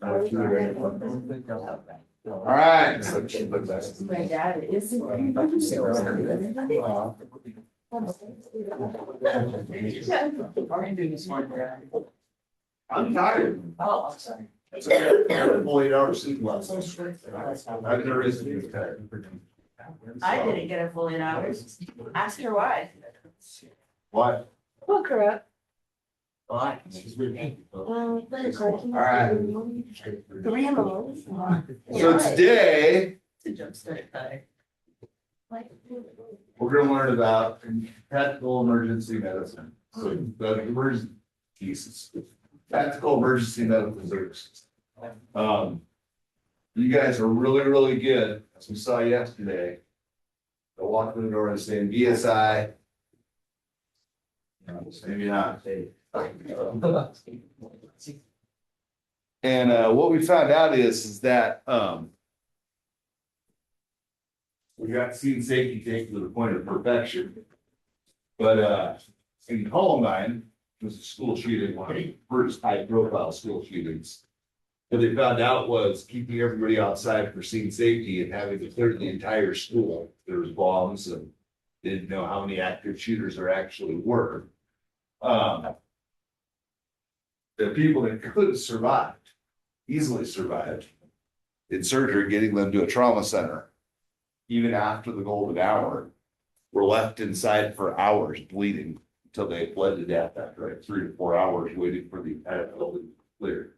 All right. My dad is. I'm tired. Oh, I'm sorry. It's a full 8 hour sleep last night. I've never been tired. I didn't get a full 8 hours. Ask her why. What? Look her up. Why? All right. 3 in the morning. So today, It's a jump start time. we're gonna learn about tactical emergency medicine. So the emergency pieces, tactical emergency medical services. You guys are really, really good, as we saw yesterday. I walked in the door and saying BSI. Maybe not. And what we found out is that we got scene safety taken to the point of perfection. But in Columbine, it was a school shooting, one of the first high profile school shootings. What they found out was keeping everybody outside for scene safety and having to clear the entire school. There was bombs and didn't know how many active shooters there actually were. The people that could have survived, easily survived in surgery, getting them to a trauma center, even after the golden hour, were left inside for hours bleeding until they bled to death after 3 to 4 hours waiting for the entire building to clear.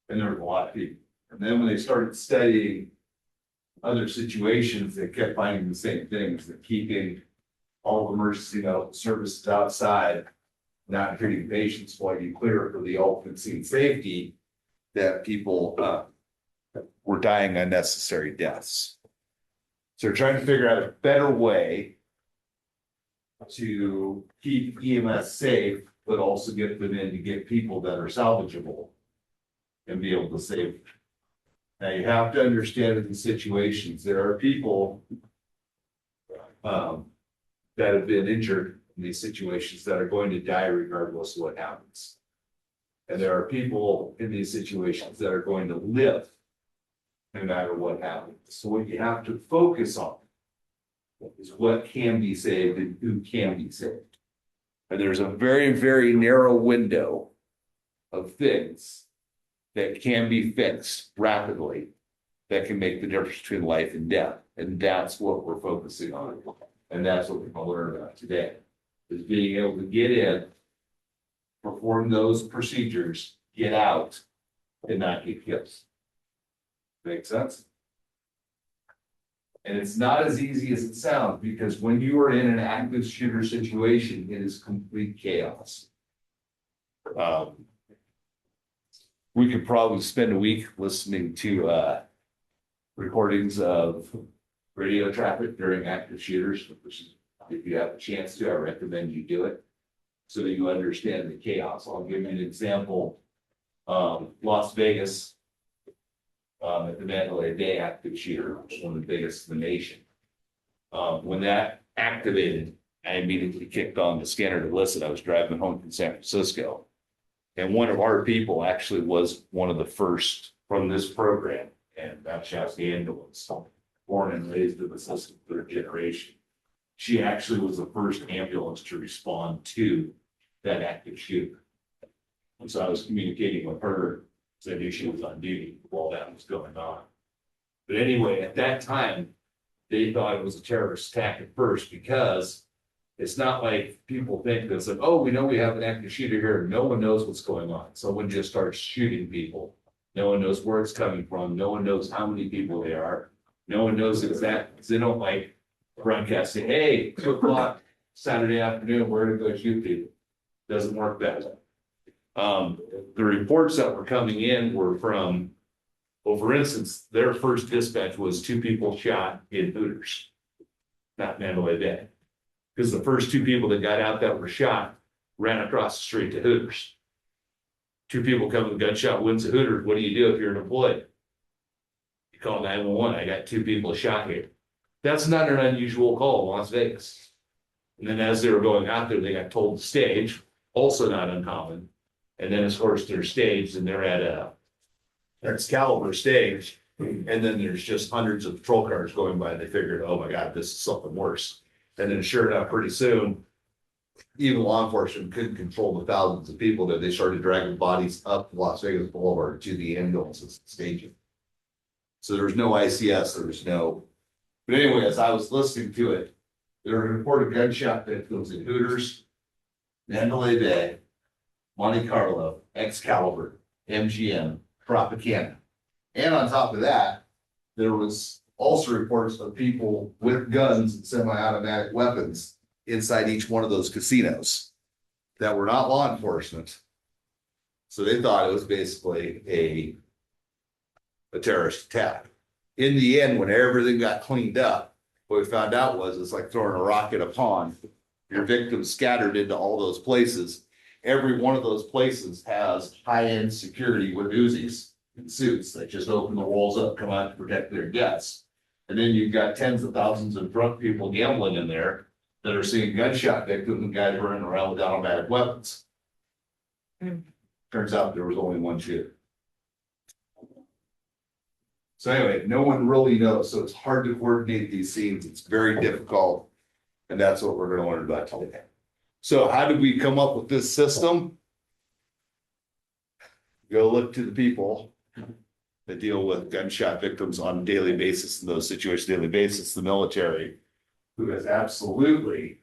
And there was a lot of people. And then when they started studying other situations, they kept finding the same things, that keeping all of emergency medical services outside, not treating patients while you clear for the ultimate scene safety, that people were dying unnecessary deaths. So they're trying to figure out a better way to keep EMS safe, but also get them in to get people that are salvageable and be able to save them. Now you have to understand in these situations, there are people that have been injured in these situations that are going to die regardless of what happens. And there are people in these situations that are going to live no matter what happens. So what you have to focus on is what can be saved and who can be saved. And there's a very, very narrow window of things that can be fixed rapidly that can make the difference between life and death. And that's what we're focusing on. And that's what we're going to learn about today, is being able to get in, perform those procedures, get out, and not get killed. Make sense? And it's not as easy as it sounds, because when you are in an active shooter situation, it is complete chaos. We could probably spend a week listening to recordings of radio traffic during active shooters, which is, if you have a chance to, I recommend you do it so that you understand the chaos. I'll give you an example. Las Vegas, at the Mandalay Bay active shooter, which is one of the biggest in the nation. When that activated, I immediately kicked on the scanner to listen. I was driving home from San Francisco. And one of our people actually was one of the first from this program, and that's Shasta Ambulance, born and raised in the system, third generation. She actually was the first ambulance to respond to that active shooter. And so I was communicating with her, because I knew she was on duty while that was going on. But anyway, at that time, they thought it was a terrorist attack at first, because it's not like people think that, like, oh, we know we have an active shooter here. No one knows what's going on. Someone just starts shooting people. No one knows where it's coming from. No one knows how many people they are. No one knows exactly. They don't like broadcasting, hey, 2 o'clock Saturday afternoon, we're going to go shoot people. Doesn't work that way. The reports that were coming in were from, well, for instance, their first dispatch was 2 people shot in Hooters, not Mandalay Bay. Because the first 2 people that got out that were shot ran across the street to Hooters. 2 people come with a gunshot wounds at Hooters. What do you do if you're an employee? You call 911. I got 2 people shot here. That's not an unusual call in Las Vegas. And then as they were going out there, they got told to stage, also not uncommon. And then of course they're staged and they're at Excalibur stage. And then there's just hundreds of patrol cars going by. They figured, oh my God, this is something worse. And then sure enough, pretty soon, even law enforcement couldn't control the thousands of people that they started dragging bodies up Las Vegas Boulevard to the ambulances staging. So there was no ICS, there was no, but anyway, as I was listening to it, there were reported gunshot victims in Hooters, Mandalay Bay, Monte Carlo, Excalibur, MGM, Tropicana. And on top of that, there was also reports of people with guns and semi-automatic weapons inside each one of those casinos that were not law enforcement. So they thought it was basically a terrorist attack. In the end, when everything got cleaned up, what we found out was it's like throwing a rock in a pond. Your victims scattered into all those places. Every one of those places has high-end security with Uzis and suits that just open the walls up, come out to protect their guests. And then you've got tens of thousands of drunk people gambling in there that are seeing gunshot victims and guys running around with automatic weapons. Turns out there was only one shooter. So anyway, no one really knows. So it's hard to coordinate these scenes. It's very difficult. And that's what we're going to learn about today. So how did we come up with this system? Go look to the people that deal with gunshot victims on a daily basis in those situations, daily basis, the military, who has absolutely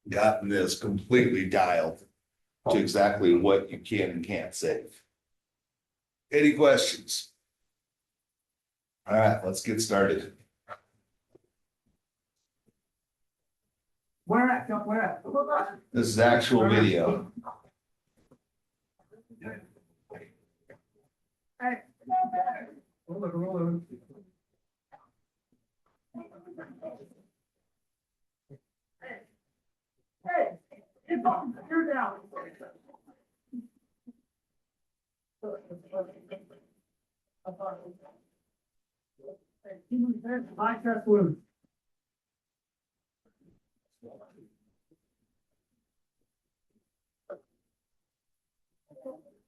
gotten this completely dialed to exactly what you can and can't save. Any questions? All right, let's get started. Where at? Where at? This is actual video. Hey. Roll it, roll it. Hey, you're down. My chest wound.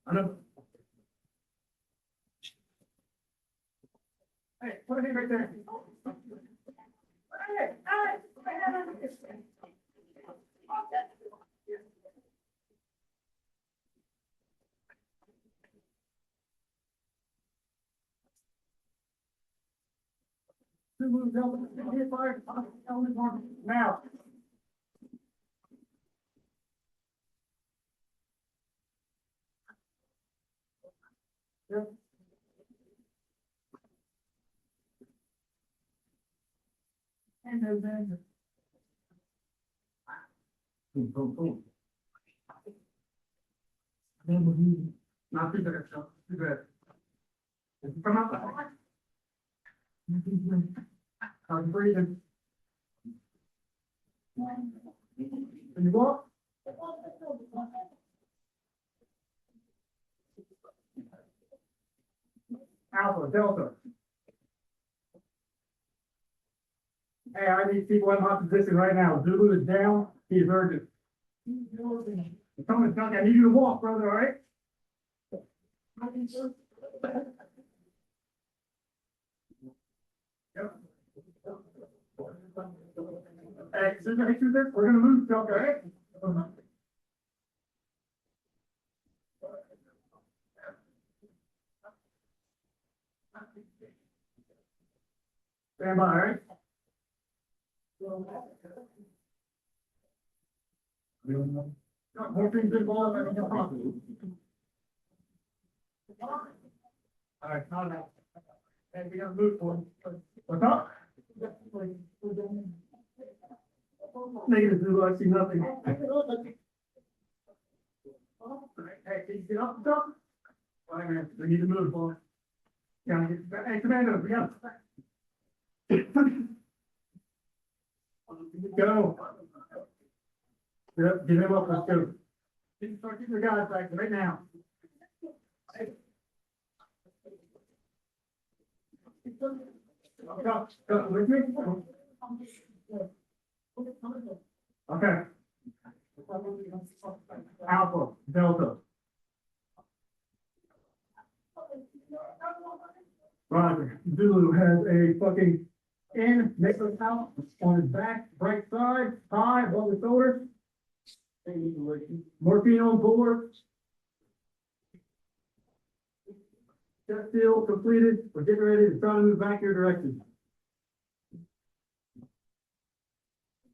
I know. Hey, put it right there. Hey, now. Yep. And then. Boom, boom, boom. Not too bad, so too bad. Come out. I'm breathing. Can you walk? Alpha, Delta. Hey, I need people in my position right now. Zulu is down. He's urgent. Someone's not, I need you to walk, brother, all right? Yep. Hey, we're gonna move, Delta, all right? Stand by, all right? Got more things involved than your problem. All right, not now. Hey, we gotta move for it. What's up? Negative, Zulu, I see nothing. Hey, can you get up and talk? All right, man, we need to move for it. Yeah, hey, Commander, we got. Go. Yep, get him up, let's go. Start getting the guys back right now. Go with me. Okay. Alpha, Delta. Roger, Zulu has a fucking necklace out on his back, right side, high above the shoulders. Morphine on board. Chest seal completed, we're getting ready to try to move back your direction.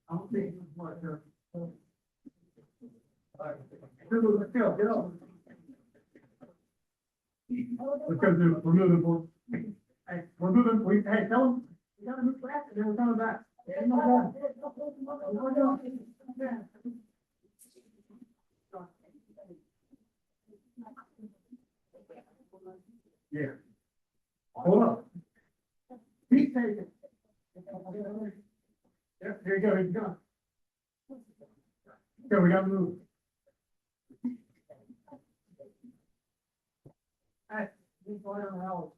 I don't think it's what, Zulu, let's go, get up. Let's go, Zulu, we're moving forward. Hey, we're moving, hey, tell them, we gotta move back, and then we're coming back. Yeah. Hold up. Keep taking. Yep, here you go, here you go. Okay, we gotta move. Hey, he's going on the house.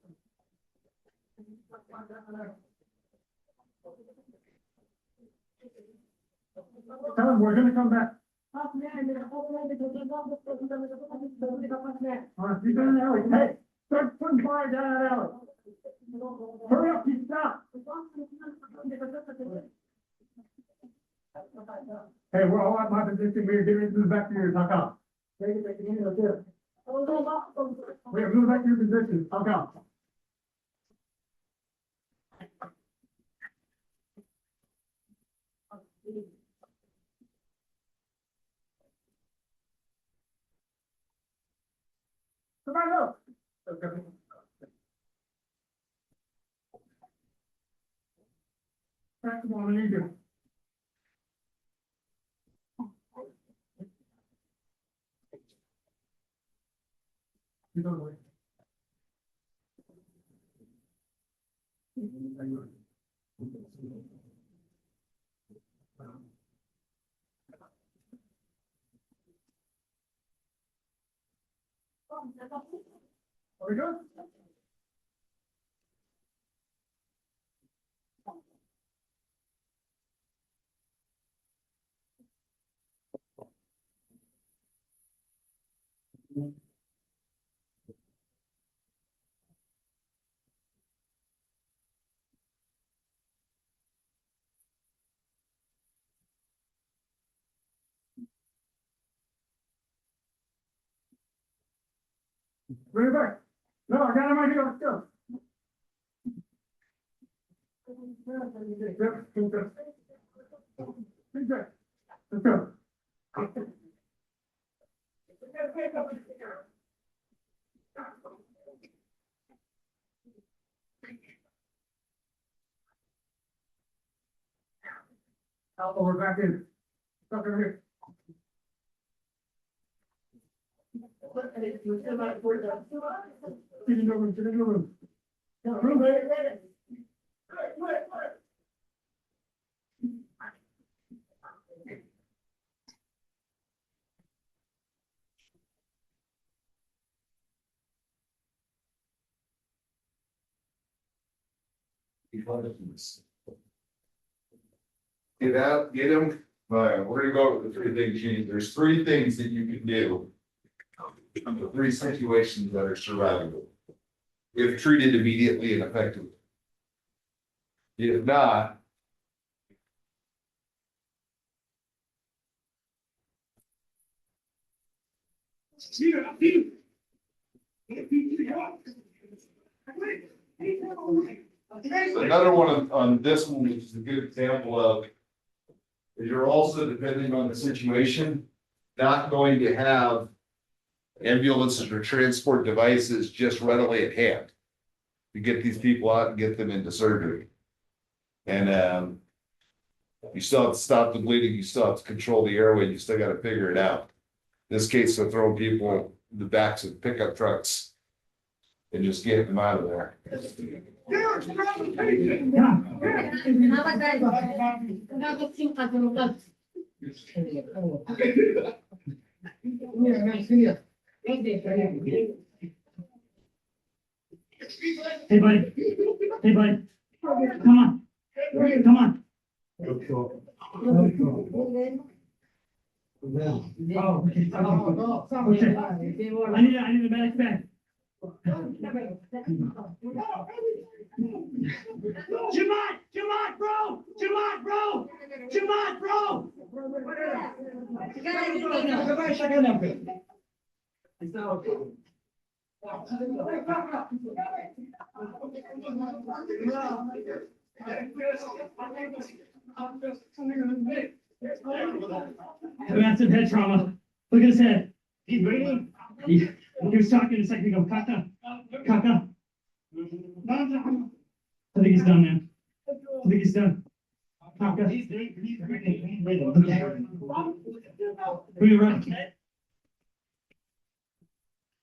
Tell him we're gonna come back. All right, you go in the alley. Hey, start putting fire down that alley. Hurry up, you stop. Hey, we're all at my position. We're getting ready to move back to your knock out. We're moving back to your position. Knock out. Come on up. Okay. Come on, I need you. You don't wait. Are we good? Bring it back. No, I got him right here. Let's go. Let's go. Alpha, we're back in. Stuck in here. Get in the room, get in the room. Room, hey. Get out, get them. All right, we're gonna go over the three things you need. There's three things that you can do. The three situations that are survivable. If treated immediately and effectively. If not. Another one on this one, which is a good example of. Is you're also, depending on the situation, not going to have. Ambulances or transport devices just readily at hand. To get these people out and get them into surgery. And you still have to stop the bleeding, you still have to control the airway, you still gotta figure it out. In this case, they're throwing people in the backs of pickup trucks. And just getting them out of there. Hey, buddy. Hey, buddy. Come on. Come on. Oh, okay. Okay. I need a medic back. Jamont, bro! Jamont, bro! Jamont, bro! Massive head trauma. Look at his head. He's breathing. He was talking a second ago. Kaka. Kaka. I think he's done, man. I think he's done. Kaka. He's breathing. Okay. Will you wrap his head?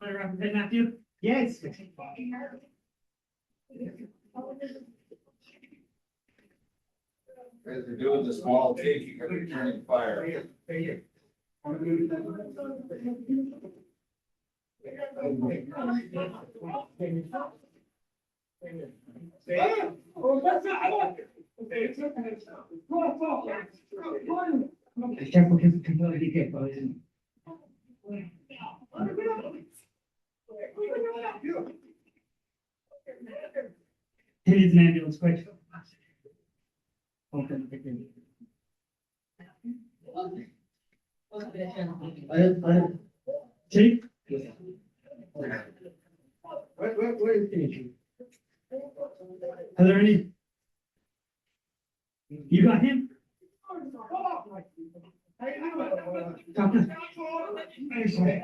Will you wrap his head, Matthew? Yes. As they're doing the small take, you're returning fire. Careful, completely careful. He needs an ambulance, quick. Chief? Where is he? Are there any? You got him? Doctor? Yes, sir.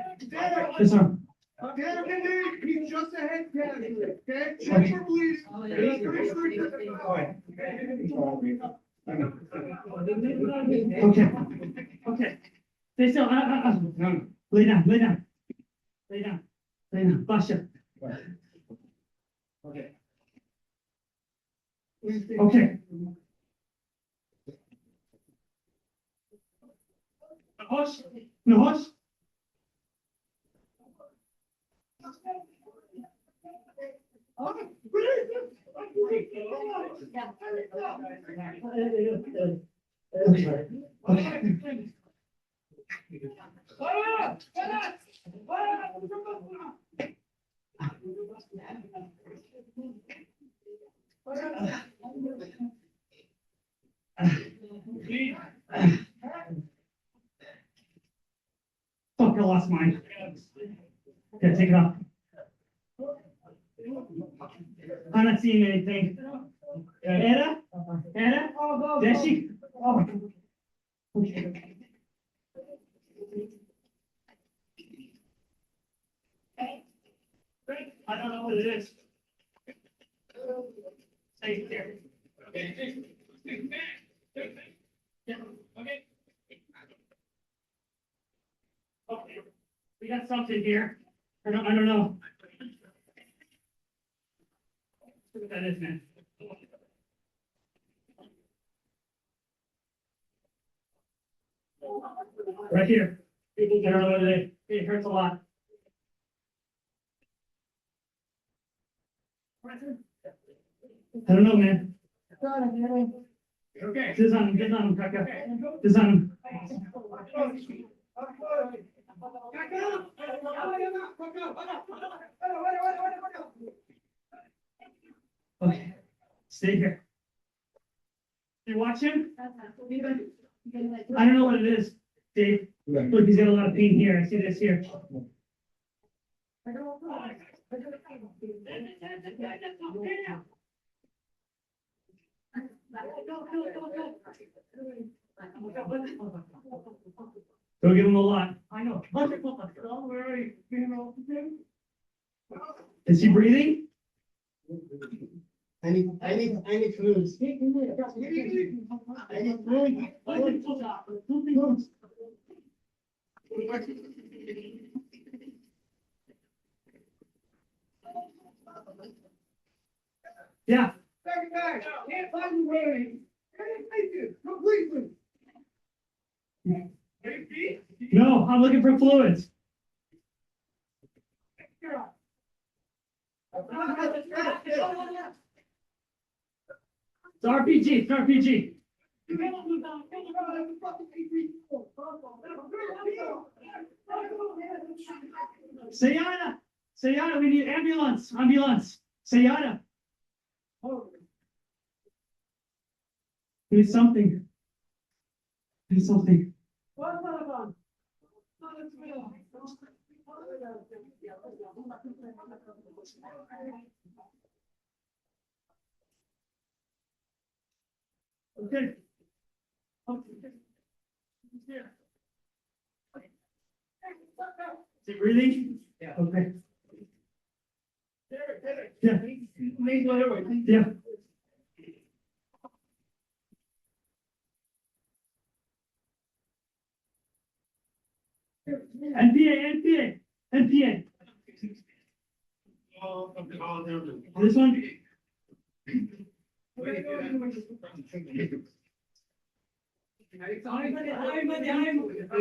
He's just a head casualty, okay? Check for bleeding. Okay. Okay. Stay still. No. Lay down, lay down. Lay down. Lay down. Basha. Okay. Okay. Nahosh? Nahosh? Fuck, I lost mine. Yeah, take it off. I'm not seeing anything. Era? Era? Deshi? Okay. I don't know what it is. Stay there. Yeah, okay. Okay, we got something here. I don't know. What that is, man. Right here. I don't know what it is. It hurts a lot. I don't know, man. Okay. This on him, Kaka. This on him. Okay, stay here. You watch him? I don't know what it is, Dave. Look, he's got a lot of pain here. I see this here. Don't give him a lot. I know. Is he breathing? I need fluid. I need fluid. Yeah. Can't find the way. Completely. No, I'm looking for fluids. It's RPG. It's RPG. Sayana. Sayada, we need ambulance, ambulance, Sayada. Need something. Need something. Okay. Is it breathing? Yeah. Okay. Yeah. Yeah. NPA. This one?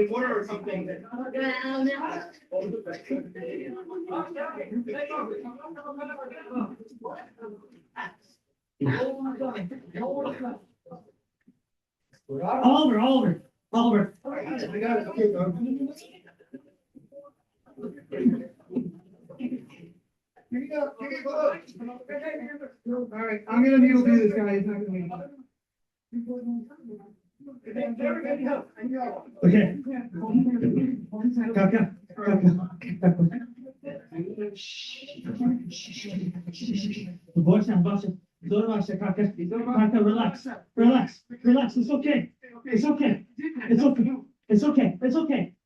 Water or something. Oliver. I got it, okay, bro. Here you go, here you go. All right, I'm gonna need to do this, guys. Not gonna make Okay. Kaka. Başla, Kaka. Kaka, relax.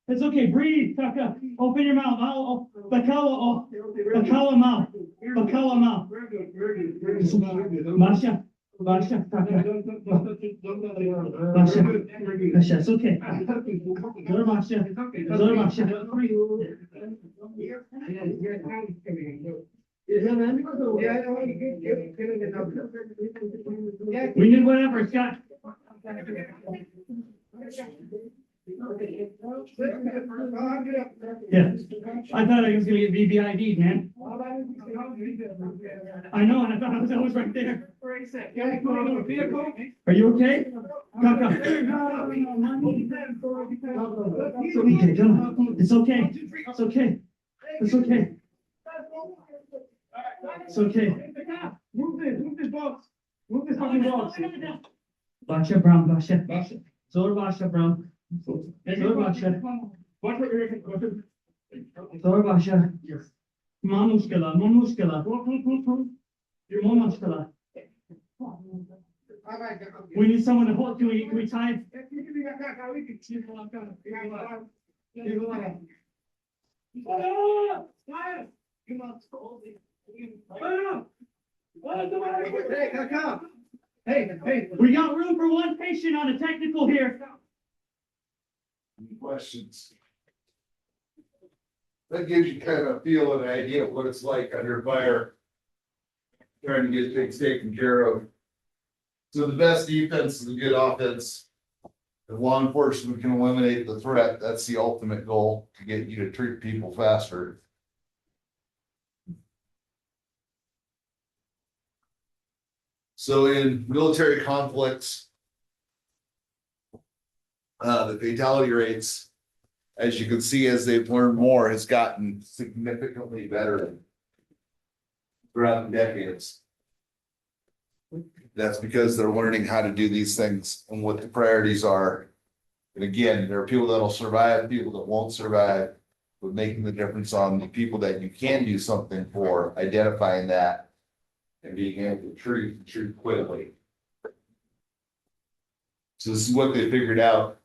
It's okay. Breathe, Kaka. Open your mouth. Bakawa mouth. Başla, Kaka. Başla, it's okay. Zor başla. We need whatever, Scott. Yeah, I thought I was gonna get VBID, man. I know, and I thought I was right there. Are you okay? Kaka. Okay, come on. It's okay. Move this box. Move this fucking box. Başla Brown. Zor başla Brown. Zor başla. Mamushkala. We need someone to hold. Can we tie? Hey. We got room for one patient on a technical here. Any questions? That gives you kind of a feel and an idea of what it's like under fire. Trying to get things taken care of. So the best defense is a good offense. If law enforcement can eliminate the threat, that's the ultimate goal, to get you to treat people faster. So in military conflicts, the fatality rates, as you can see, as they've learned more, has gotten significantly better throughout the decades. That's because they're learning how to do these things and what the priorities are. And again, there are people that'll survive, people that won't survive, but making the difference on the people that you can do something for, identifying that and being able to treat quickly. So this is what they figured out,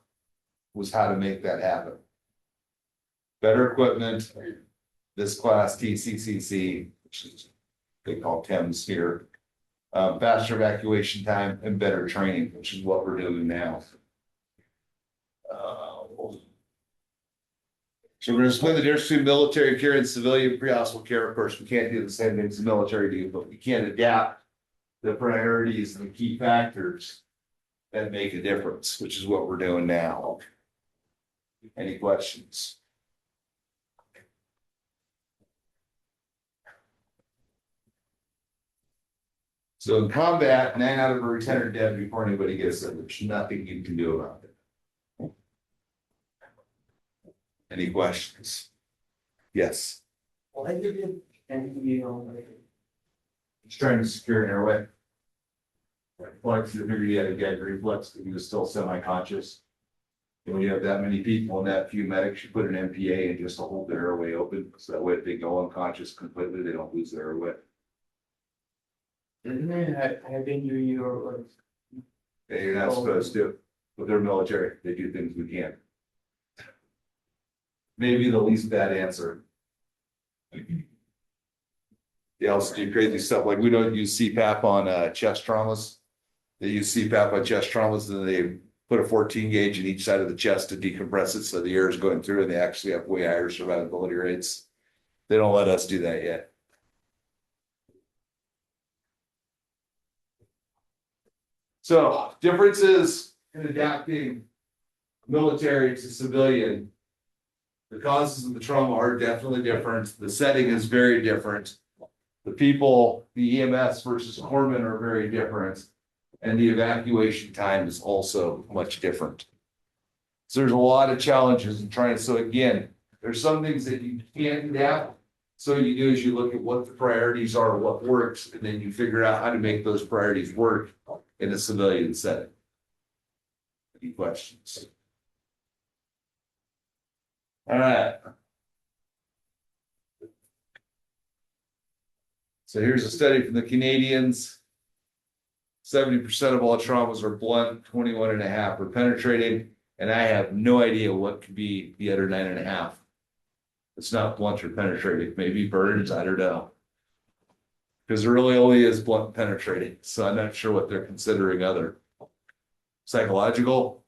was how to make that happen. Better equipment, this class TCCC, which is they call Tems here, faster evacuation time and better training, which is what we're doing now. So we're going to split the difference between military care and civilian pre-hospital care. Of course, we can't do the same things the military do, but we can adapt the priorities and the key factors that make a difference, which is what we're doing now. Any questions? So in combat, 9 out of every 10 are dead before anybody gets there. There's nothing you can do about it. Any questions? Yes. He's trying to secure an airway. Flex, the figure he had a gag reflex, but he was still semi-conscious. And when you have that many people and that few medics, you put an MPA in just to hold the airway open, so that way if they go unconscious completely, they don't lose their airway. Isn't it have injury or? And you're not supposed to, but they're military, they do things we can't. Maybe the least bad answer. They also do crazy stuff, like we don't use CPAP on chest traumas. They use CPAP on chest traumas, and they put a 14 gauge in each side of the chest to decompress it so the air is going through, and they actually have way higher survivability rates. They don't let us do that yet. So differences in adapting military to civilian. The causes of the trauma are definitely different. The setting is very different. The people, the EMS versus corpsmen are very different. And the evacuation time is also much different. So there's a lot of challenges in trying. So again, there's some things that you can't adapt. So what you do is you look at what the priorities are, what works, and then you figure out how to make those priorities work in a civilian setting. Any questions? All right. So here's a study from the Canadians. 70% of all traumas are blunt, 21.5 are penetrating, and I have no idea what could be the other 9.5. It's not blunt or penetrating, maybe burns, I don't know. Because there really only is blunt penetrating, so I'm not sure what they're considering other. Psychological?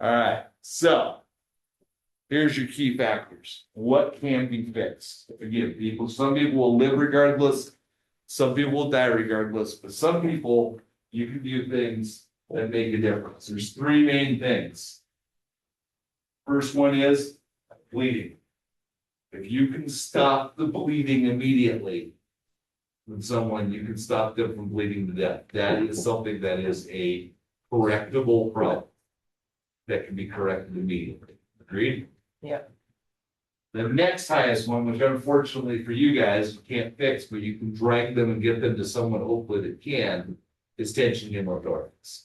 All right, so here's your key factors. What can be fixed? Again, some people will live regardless, some people will die regardless, but some people, you can do things that make a difference. There's three main things. First one is bleeding. If you can stop the bleeding immediately from someone, you can stop them from bleeding to death. That is something that is a correctable problem that can be corrected immediately. Agreed? Yeah. The next highest one, which unfortunately for you guys, you can't fix, but you can drag them and get them to someone hopefully that can, is tension pneumothorax.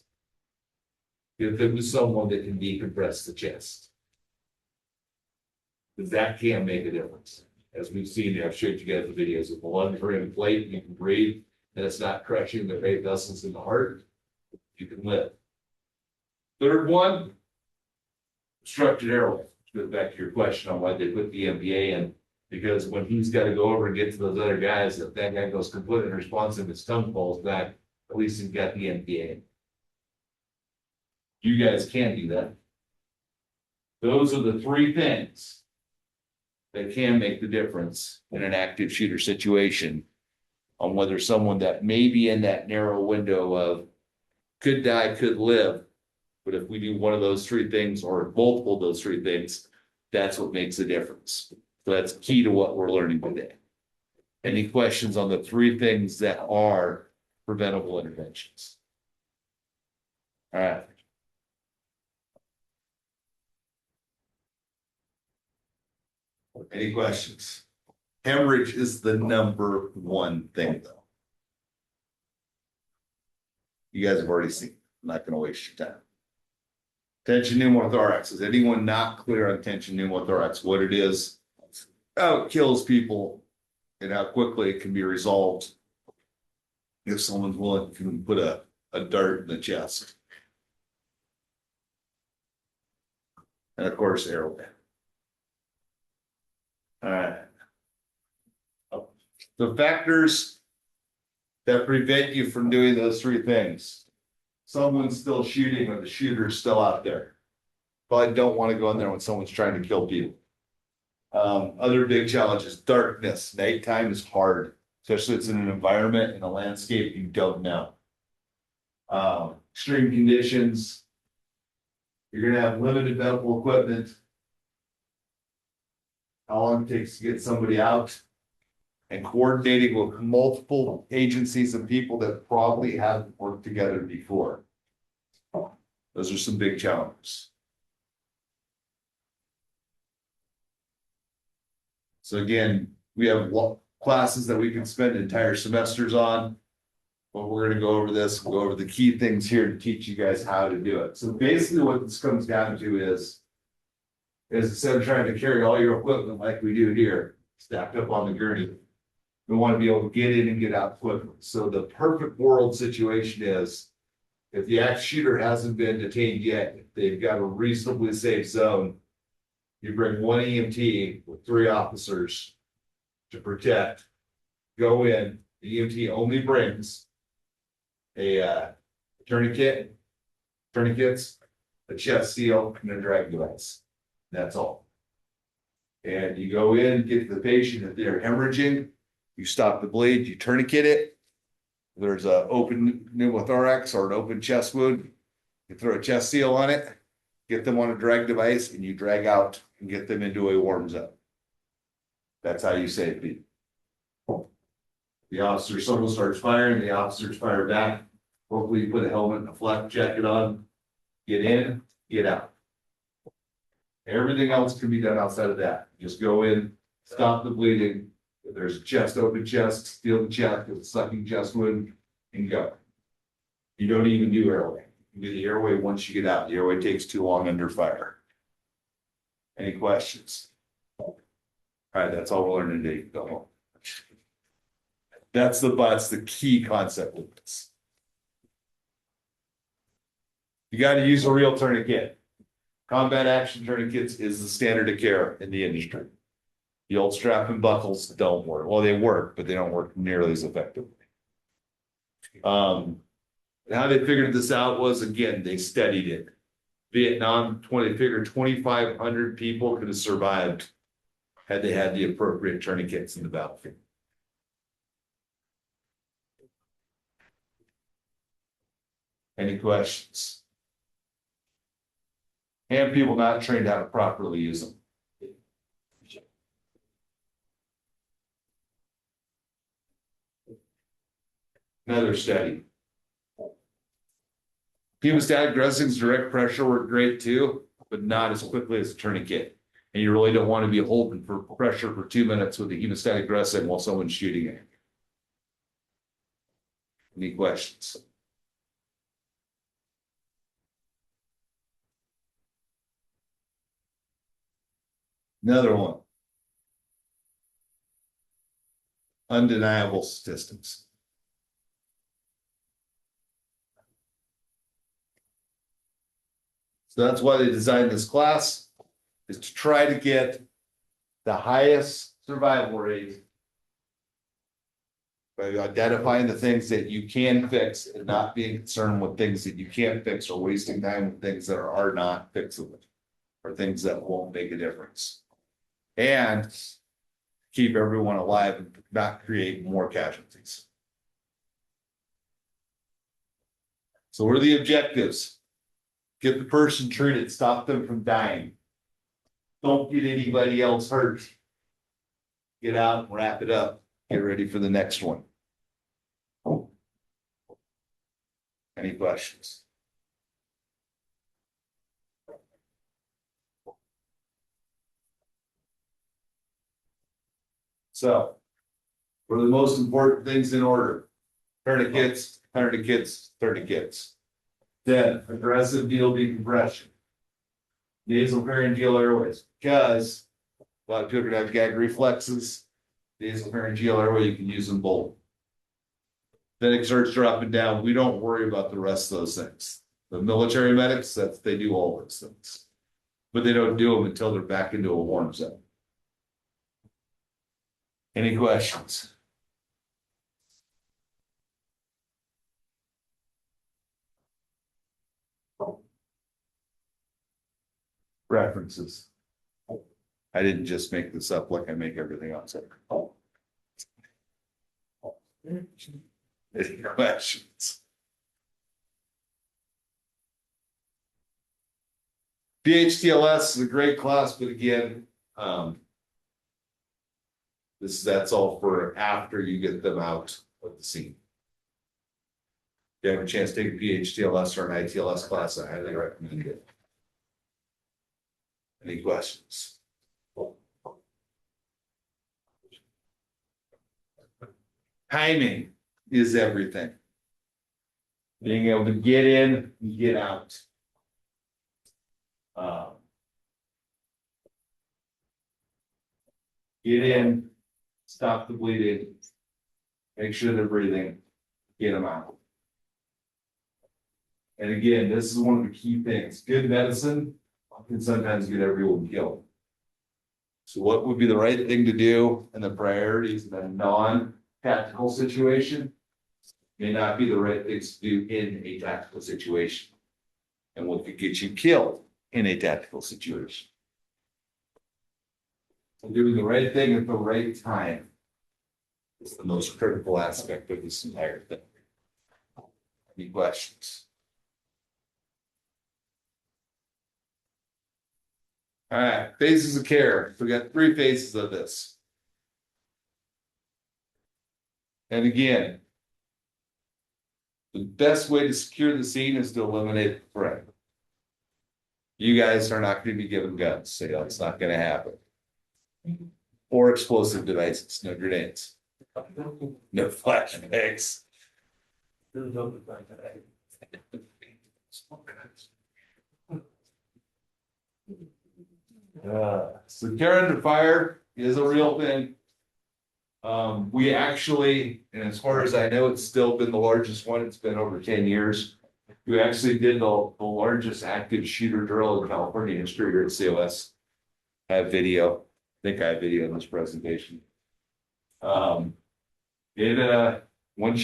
Get them to someone that can decompress the chest. Because that can make a difference. As we've seen, I've showed you guys the videos of the lungs are in plate, you can breathe, and it's not crushing the great vessels in the heart. You can live. Third one, obstructed airway. Goes back to your question on why they put the MBA in, because when he's got to go over and get to those other guys, if that guy goes completely unresponsive, his tongue falls back, at least he's got the MBA. You guys can do that. Those are the three things that can make the difference in an active shooter situation on whether someone that may be in that narrow window of could die, could live. But if we do one of those three things or multiple of those three things, that's what makes a difference. So that's key to what we're learning today. Any questions on the three things that are preventable interventions? All right. Any questions? Hemorrhage is the number one thing, though. You guys have already seen it. I'm not going to waste your time. Tension pneumothorax. Is anyone not clear on tension pneumothorax? What it is, how it kills people, and how quickly it can be resolved if someone's willing to put a dart in the chest. And of course, airway. All right. The factors that prevent you from doing those three things. Someone's still shooting or the shooter's still out there. Probably don't want to go in there when someone's trying to kill people. Other big challenges, darkness. Nighttime is hard, especially if it's in an environment, in a landscape you don't know. Extreme conditions. You're gonna have limited medical equipment. How long it takes to get somebody out. And coordinating with multiple agencies and people that probably haven't worked together before. Those are some big challenges. So again, we have classes that we can spend entire semesters on. But we're gonna go over this, go over the key things here to teach you guys how to do it. So basically what this comes down to is instead of trying to carry all your equipment like we do here, stacked up on the gurney, we want to be able to get in and get out quickly. So the perfect world situation is if the active shooter hasn't been detained yet, they've got a reasonably safe zone. You bring one EMT with 3 officers to protect, go in, the EMT only brings a tourniquets, a chest seal, and a drag device. That's all. And you go in, get to the patient, if they're hemorrhaging, you stop the bleed, you tourniquet it. If there's an open pneumothorax or an open chest wound, you throw a chest seal on it, get them on a drag device, and you drag out and get them into a warm zone. That's how you save people. The officer, someone starts firing, the officers fire back. Hopefully you put a helmet and a flak jacket on, get in, get out. Everything else can be done outside of that. Just go in, stop the bleeding. If there's a chest, open chest, steal the chest, if it's sucking chest wound, and go. You don't even do airway. You do the airway once you get out. The airway takes too long under fire. Any questions? All right, that's all we're learning today. Go home. That's the key concept of this. You got to use a real tourniquet. Combat action tourniquets is the standard of care in the industry. The old strap and buckles don't work. Well, they work, but they don't work nearly as effectively. How they figured this out was, again, they studied it. Vietnam, they figured 2,500 people could have survived had they had the appropriate tourniquets in the battlefield. Any questions? And people not trained how to properly use them. Another study. Hemostatic dressings, direct pressure work great too, but not as quickly as a tourniquet. And you really don't want to be holding for pressure for 2 minutes with a hemostatic dressing while someone's shooting it. Any questions? Another one. Undeniable statistics. So that's why they designed this class, is to try to get the highest survival rate by identifying the things that you can fix and not being concerned with things that you can't fix or wasting time with things that are not fixable or things that won't make a difference. And keep everyone alive and not create more casualties. So what are the objectives? Get the person treated, stop them from dying. Don't get anybody else hurt. Get out and wrap it up. Get ready for the next one. Any questions? So, what are the most important things in order? Tourniquets, tourniquets, tourniquets. Then aggressive needle decompression. Nasopharyngeal airways, because a lot of people have gag reflexes. Nasopharyngeal airway, you can use them both. Then exerts drop and down. We don't worry about the rest of those things. The military medics, they do all those things. But they don't do them until they're back into a warm zone. Any questions? References. I didn't just make this up like I make everything else. Any questions? BHTLS is a great class, but again, that's all for after you get them out of the scene. If you have a chance to take a BHTLS or an ITLS class, I highly recommend it. Any questions? timing is everything. Being able to get in and get out. Get in, stop the bleeding, make sure they're breathing, get them out. And again, this is one of the key things. Good medicine can sometimes get everyone killed. So what would be the right thing to do and the priorities in a non-tactical situation may not be the right things to do in a tactical situation. And what could get you killed in a tactical situation. So doing the right thing at the right time is the most critical aspect of this entire thing. Any questions? All right, phases of care. We got 3 phases of this. And again, the best way to secure the scene is to eliminate the threat. You guys are not going to be given guns, so it's not going to happen. Or explosive devices, no grenades, no flashbangs. So care under fire is a real thing. We actually, and as far as I know, it's still been the largest one. It's been over 10 years. We actually did the largest active shooter drill in California history here at COS. I have video. I think I have video in this presentation. Once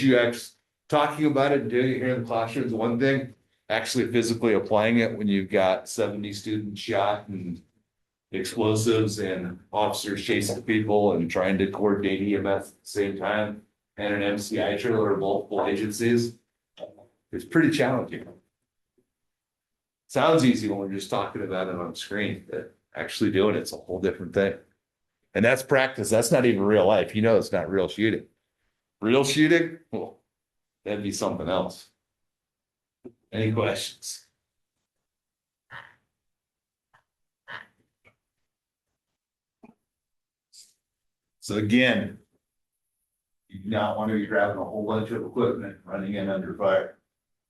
you talking about it and doing it here in the classroom is one thing. Actually physically applying it when you've got 70 students shot and explosives and officers chasing people and trying to coordinate EMS at the same time and an MCI trailer of multiple agencies. It's pretty challenging. Sounds easy when we're just talking about it on screen, but actually doing it's a whole different thing. And that's practice. That's not even real life. You know, it's not real shooting. Real shooting, well, that'd be something else. Any questions? So again, you do not want to be grabbing a whole bunch of equipment running in under fire.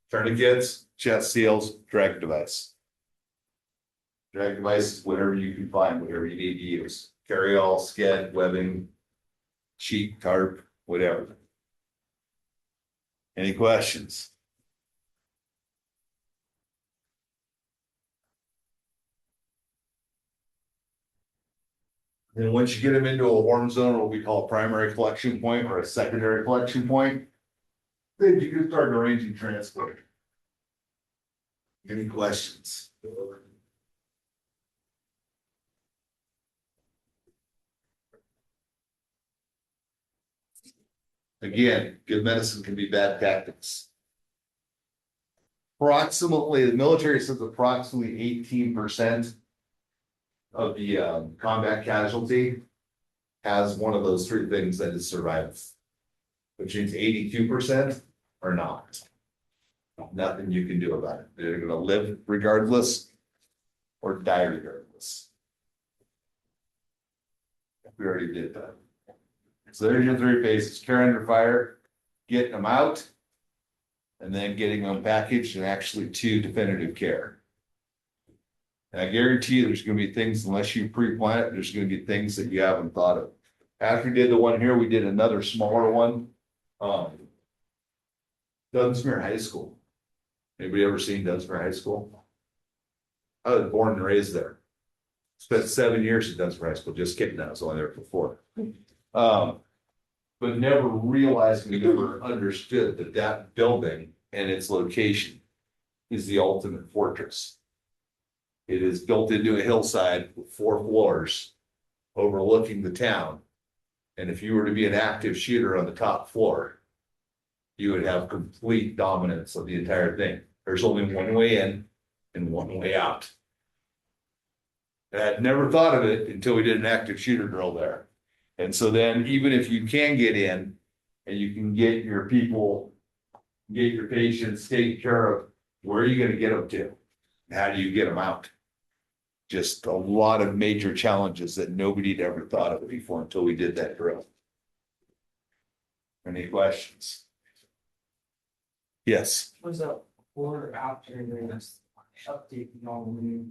Tourniquets, chest seals, drag device. Drag device is whatever you can find, whatever you need to use. Carry all, sked, webbing, sheet, tarp, whatever. Any questions? Then once you get them into a warm zone, what we call a primary collection point or a secondary collection point, then you can start arranging transport. Any questions? Again, good medicine can be bad tactics. Approximately, the military says approximately 18% of the combat casualty has one of those 3 things that is survives, which means 82% are not. Nothing you can do about it. They're going to live regardless or die regardless. We already did that. So there's your 3 phases: care under fire, getting them out, and then getting them packaged and actually to definitive care. And I guarantee you there's going to be things, unless you pre-plan it, there's going to be things that you haven't thought of. After we did the one here, we did another smaller one. Dunsmuir High School. Anybody ever seen Dunsmuir High School? I was born and raised there. Spent 7 years at Dunsmuir High School. Just kidding, I was only there for 4. But never realized, we never understood that that building and its location is the ultimate fortress. It is built into a hillside with 4 floors overlooking the town. And if you were to be an active shooter on the top floor, you would have complete dominance of the entire thing. There's only one way in and one way out. And I'd never thought of it until we did an active shooter drill there. And so then even if you can get in and you can get your people, get your patients taken care of, where are you going to get them to? How do you get them out? Just a lot of major challenges that nobody'd ever thought of before until we did that drill. Any questions? Yes. Was a or after this update normally?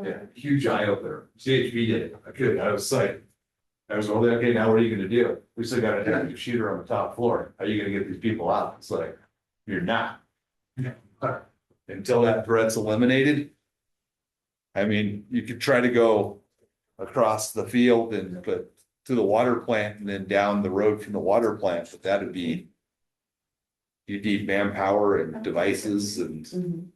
Yeah, huge eye opener. CHP did it. I was like, I was only, okay, now what are you gonna do? We still got an active shooter on the top floor. How are you gonna get these people out? It's like, you're not. Until that threat's eliminated. I mean, you could try to go across the field and, but to the water plant and then down the road from the water plant, but that'd be. You need manpower and devices and. Mhm.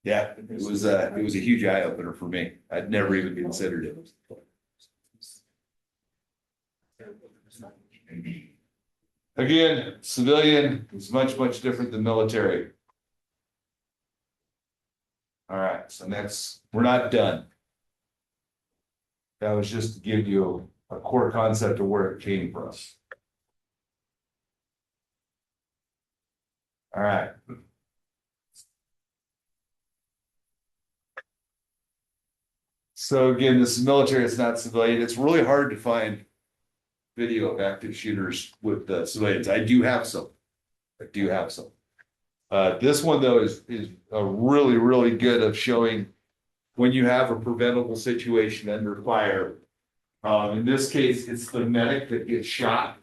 Yeah, it was a huge eye opener for me. I'd never even considered it. Again, civilian is much different than military. All right, so we're not done. That was just to give you a core concept of where it came from. All right. So again, this is military, it's not civilian. It's really hard to find video of active shooters with civilians. I do have some. This one though is a really good of showing when you have a preventable situation under fire. In this case, it's the medic that gets shot,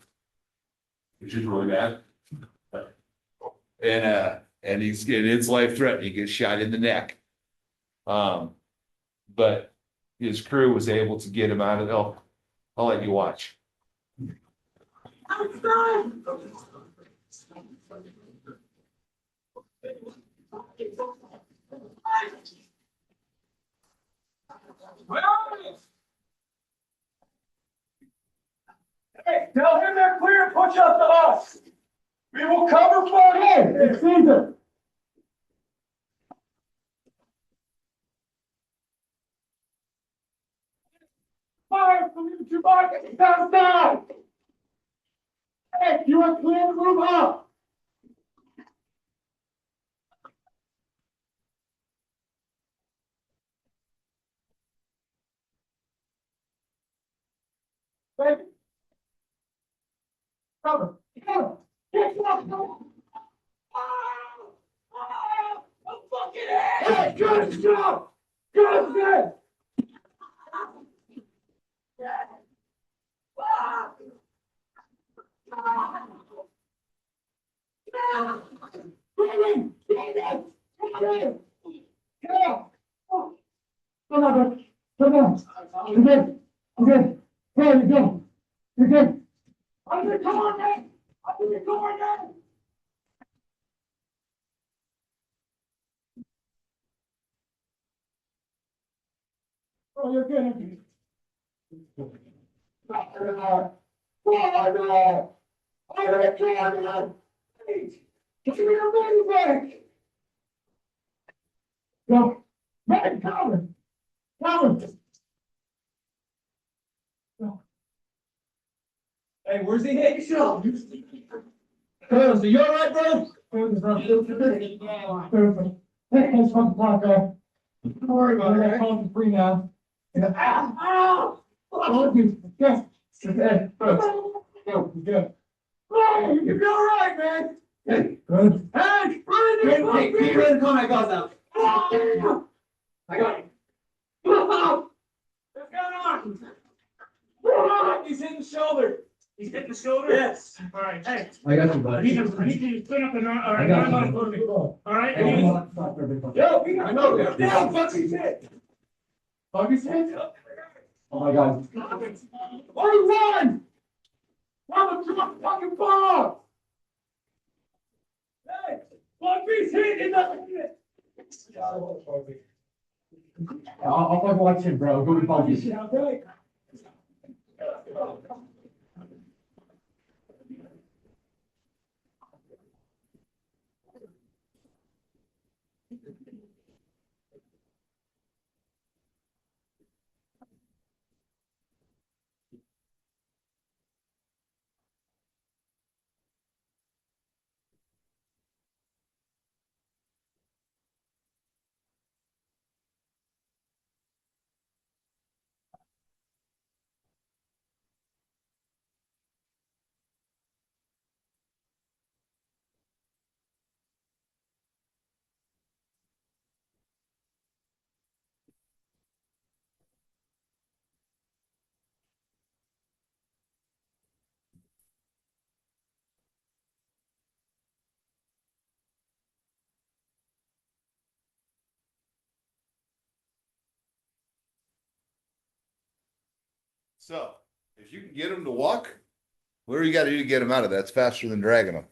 which is really bad. And it's life threatening. He gets shot in the neck. But his crew was able to get him out of. I'll let you watch. Hey, tell him they're clear and push up to us. We will cover for him. It's Caesar. Fire from you two buckets outside. Hey, you are clear to move up. Hey. Cover. Cover. Get up. I'm fucking in. Hey, good job. Good. Come on. You're good. Okay. Hey, you're good. You're good. I'm gonna come on, man. I'm gonna come on, man. Oh, you're good. Give me your money back. Go. Man, Calvin. Hey, where's the head shot? Are you all right, bro? Perfect. Hey, let's fucking block off. Don't worry about it. I'm calling for free now. Ow! Oh, yes. Okay. Go. Good. Oh, you'll be all right, man. Hey, good. Hey, Brandon! Hey, Brandon, come on, I got that. I got it. What's going on? He's hitting the shoulder. He's hitting the shoulder? Yes. All right, hey. I got you, I buddy. need you to clean up the I got you. all right? Yo, I know that. Yeah, fuck his head. Fuck his head? Oh my God. Only one! I'm a drunk fucking bomb! Hey, one piece hit in the head! I'll fucking watch him, bro. Go to Buggies. Okay. So, if you can get them to walk, whatever you gotta do to get them out of that, it's faster than dragging them.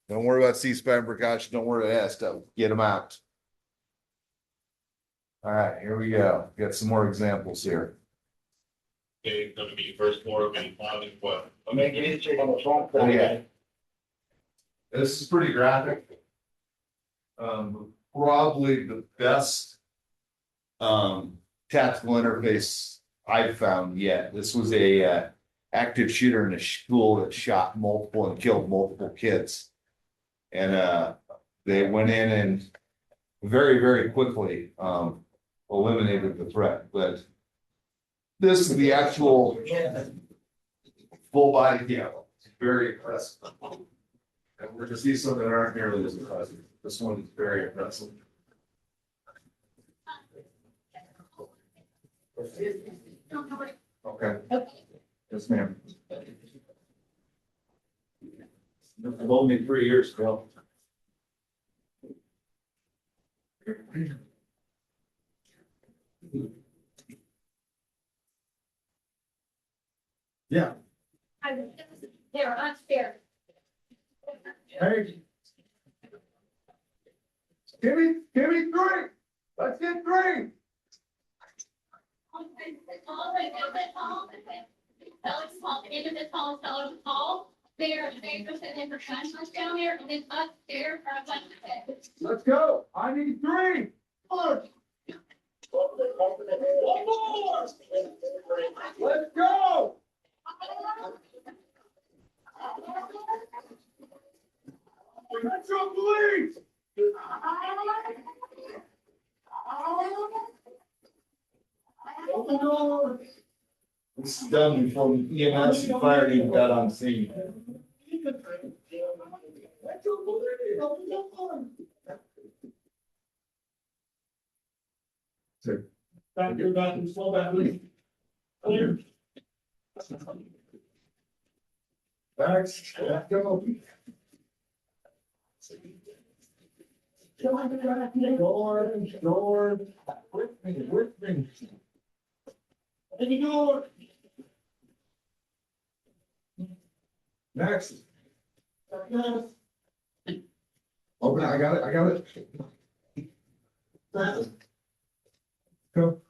Don't worry about C-spine precaution, don't worry about that stuff, get them out. All right, here we go, got some more examples here. Okay, gonna be first floor, gonna be on what? I'm making it check on the phone. Oh, yeah. This is pretty graphic. Probably the best tactical interface I've found yet. This was a active shooter in a school that shot multiple and killed multiple kids. And they went in and very, very quickly eliminated the threat. But this is the actual full body camo. It's very impressive. And we're gonna see some that aren't nearly as impressive. This one is very impressive. Okay. Yes, ma'am. It's only 3 years ago. Yeah. They're unfair. Hey. Give me 3. Let's get 3. They're just in professionals down there, and then us there are a bunch of it. Let's go. I need 3. One more. Let's go. Let's go, police. Open the door. This is done before EMS and fire even got on scene. Let's go, police. Open the door. Back to your bathroom, slow back, please. Clear. Backs, let's go. Door, with me. Any door. Next. Open it, I got it. Go.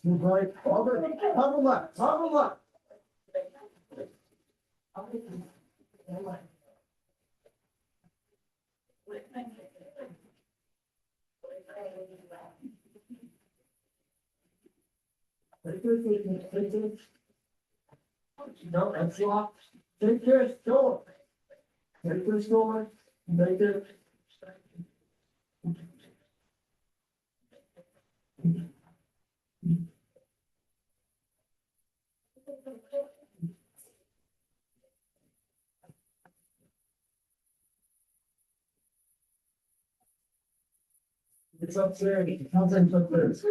Move right, cover left. No, that's locked. Take this door. Take this door. Make it. It's upstairs. Something's upstairs.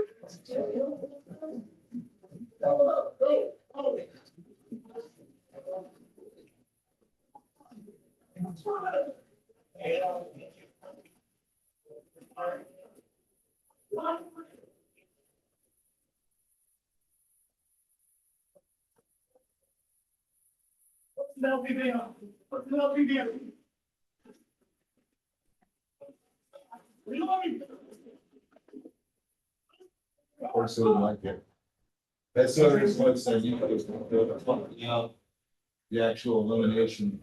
Or so like it. That's sort of what said you could have the actual elimination.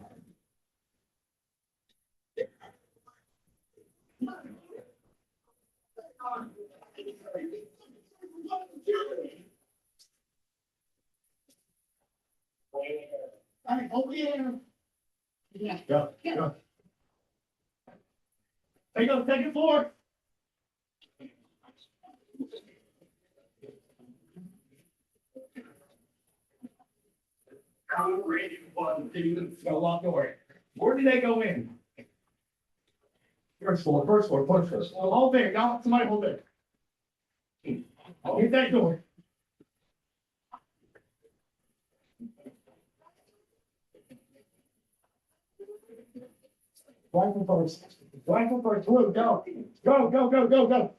Go. Take up second floor. Ready one, go lock door. Where did they go in? First floor. Hold there, y'all, somebody hold there. I'll hit that door. Rifle first. Rifle for blue, go. Go, go, go, go, go.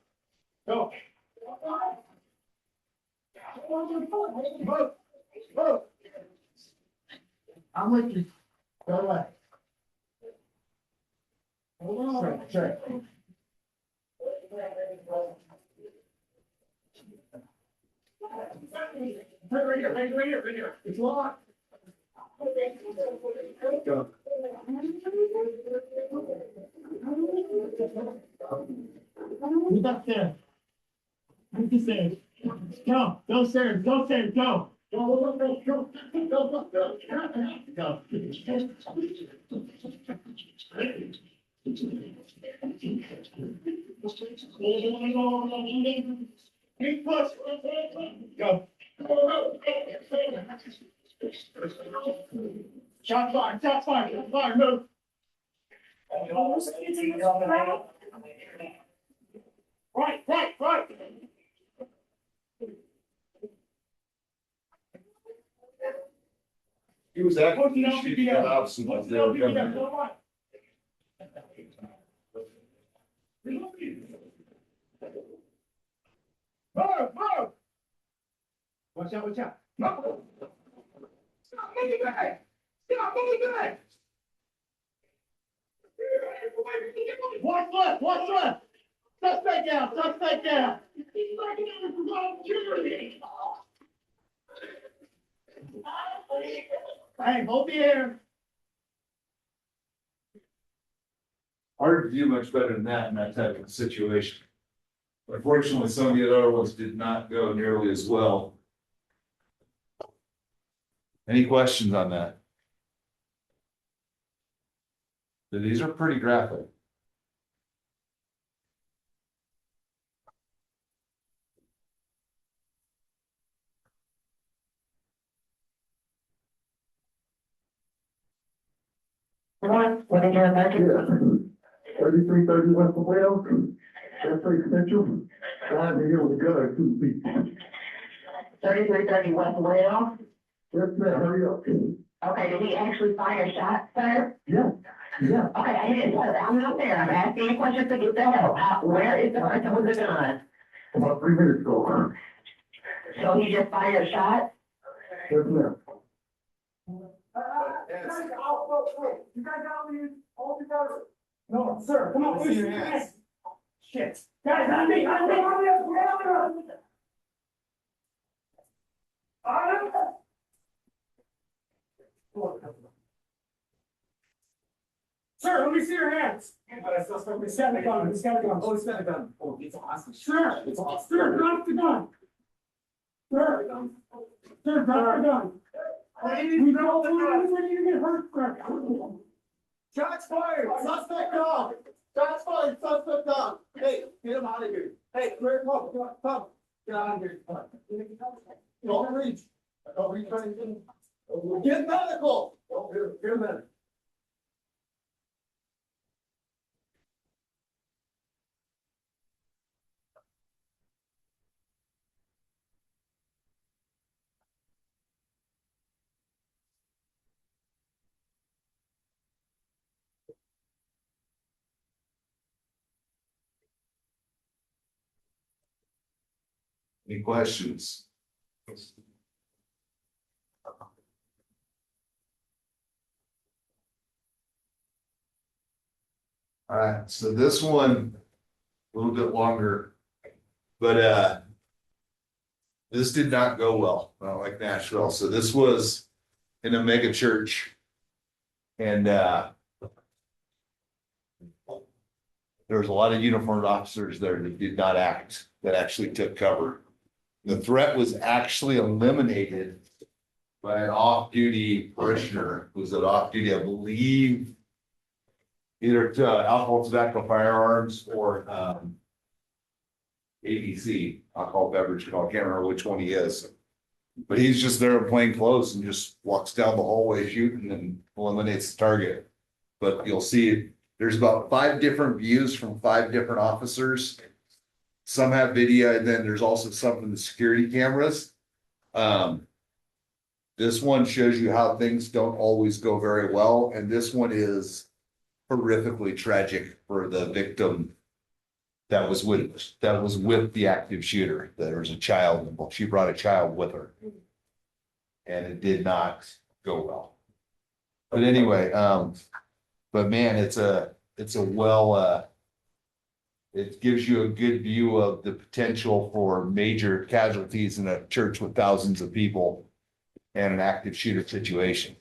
Go. Move. Move. I'm with you. Go away. Sure, sure. Right here, right here, right here, right here. It's locked. Go. Who's up there? Who's the stairs? Go, go stairs, go stairs, go. Go, go, go, go, go, go, go. Big push. Go. Shot fire, shot fire, shot fire, move. Right, right, right. He was actually shooting the house and they were coming. Move, move. Watch out, watch out. Move. Stop moving back. Stop moving back. Watch left, watch left. Suspect down, suspect down. Hey, hold the air. Hard to do much better than that in that type of situation. Unfortunately, some of the other ones did not go nearly as well. Any questions on that? These are pretty graphic. What did you imagine? 3331 for Wales. That's pretty essential. God, they with a gun, 2 feet. 3331 well. Yes, ma'am, hurry up. Okay, did he actually fire a shot, sir? Yeah, yeah. Okay, I didn't, I'm not there. I'm asking a question to get the hell. Where is the person with the gun? About 3 minutes ago. So he just fired a shot? Yes, ma'am. You guys got me all together. No, sir, come on, Please, your hands. Shit. Guys, on me, on me, on me, on me. Sir, let me see your hands. He's got the gun, he's got the gun. Oh, he's got a gun. Oh, it's awesome. Sir, It's awesome. sir, drop the gun. Sir, sir, drop the gun. We don't want you to get hurt, sir. Shots fired, suspect down. Shots fired, suspect down. Hey, get him out of here. Hey, come here, come. Get out of here. Don't reach. Don't reach for anything. Get medical. Oh, here a minute. Any questions? All right, so this one, a little bit longer, but this did not go well, not like Nashville. So this was in a mega church. And there was a lot of uniformed officers there that did not act, that actually took cover. The threat was actually eliminated by an off-duty parishioner who was at off-duty, I believe, either to alcohol, tobacco, firearms, or ABC, alcohol beverage call. I can't remember which one he is. But he's just there in plain clothes and just walks down the hallway shooting and eliminates the target. But you'll see there's about 5 different views from 5 different officers. Some have video, and then there's also some from the security cameras. This one shows you how things don't always go very well, and this one is horrifically tragic for the victim that was with the active shooter. There was a child, she brought a child with her. And it did not go well. But anyway, but man, it's a it gives you a good view of the potential for major casualties in a church with thousands of people and an active shooter situation.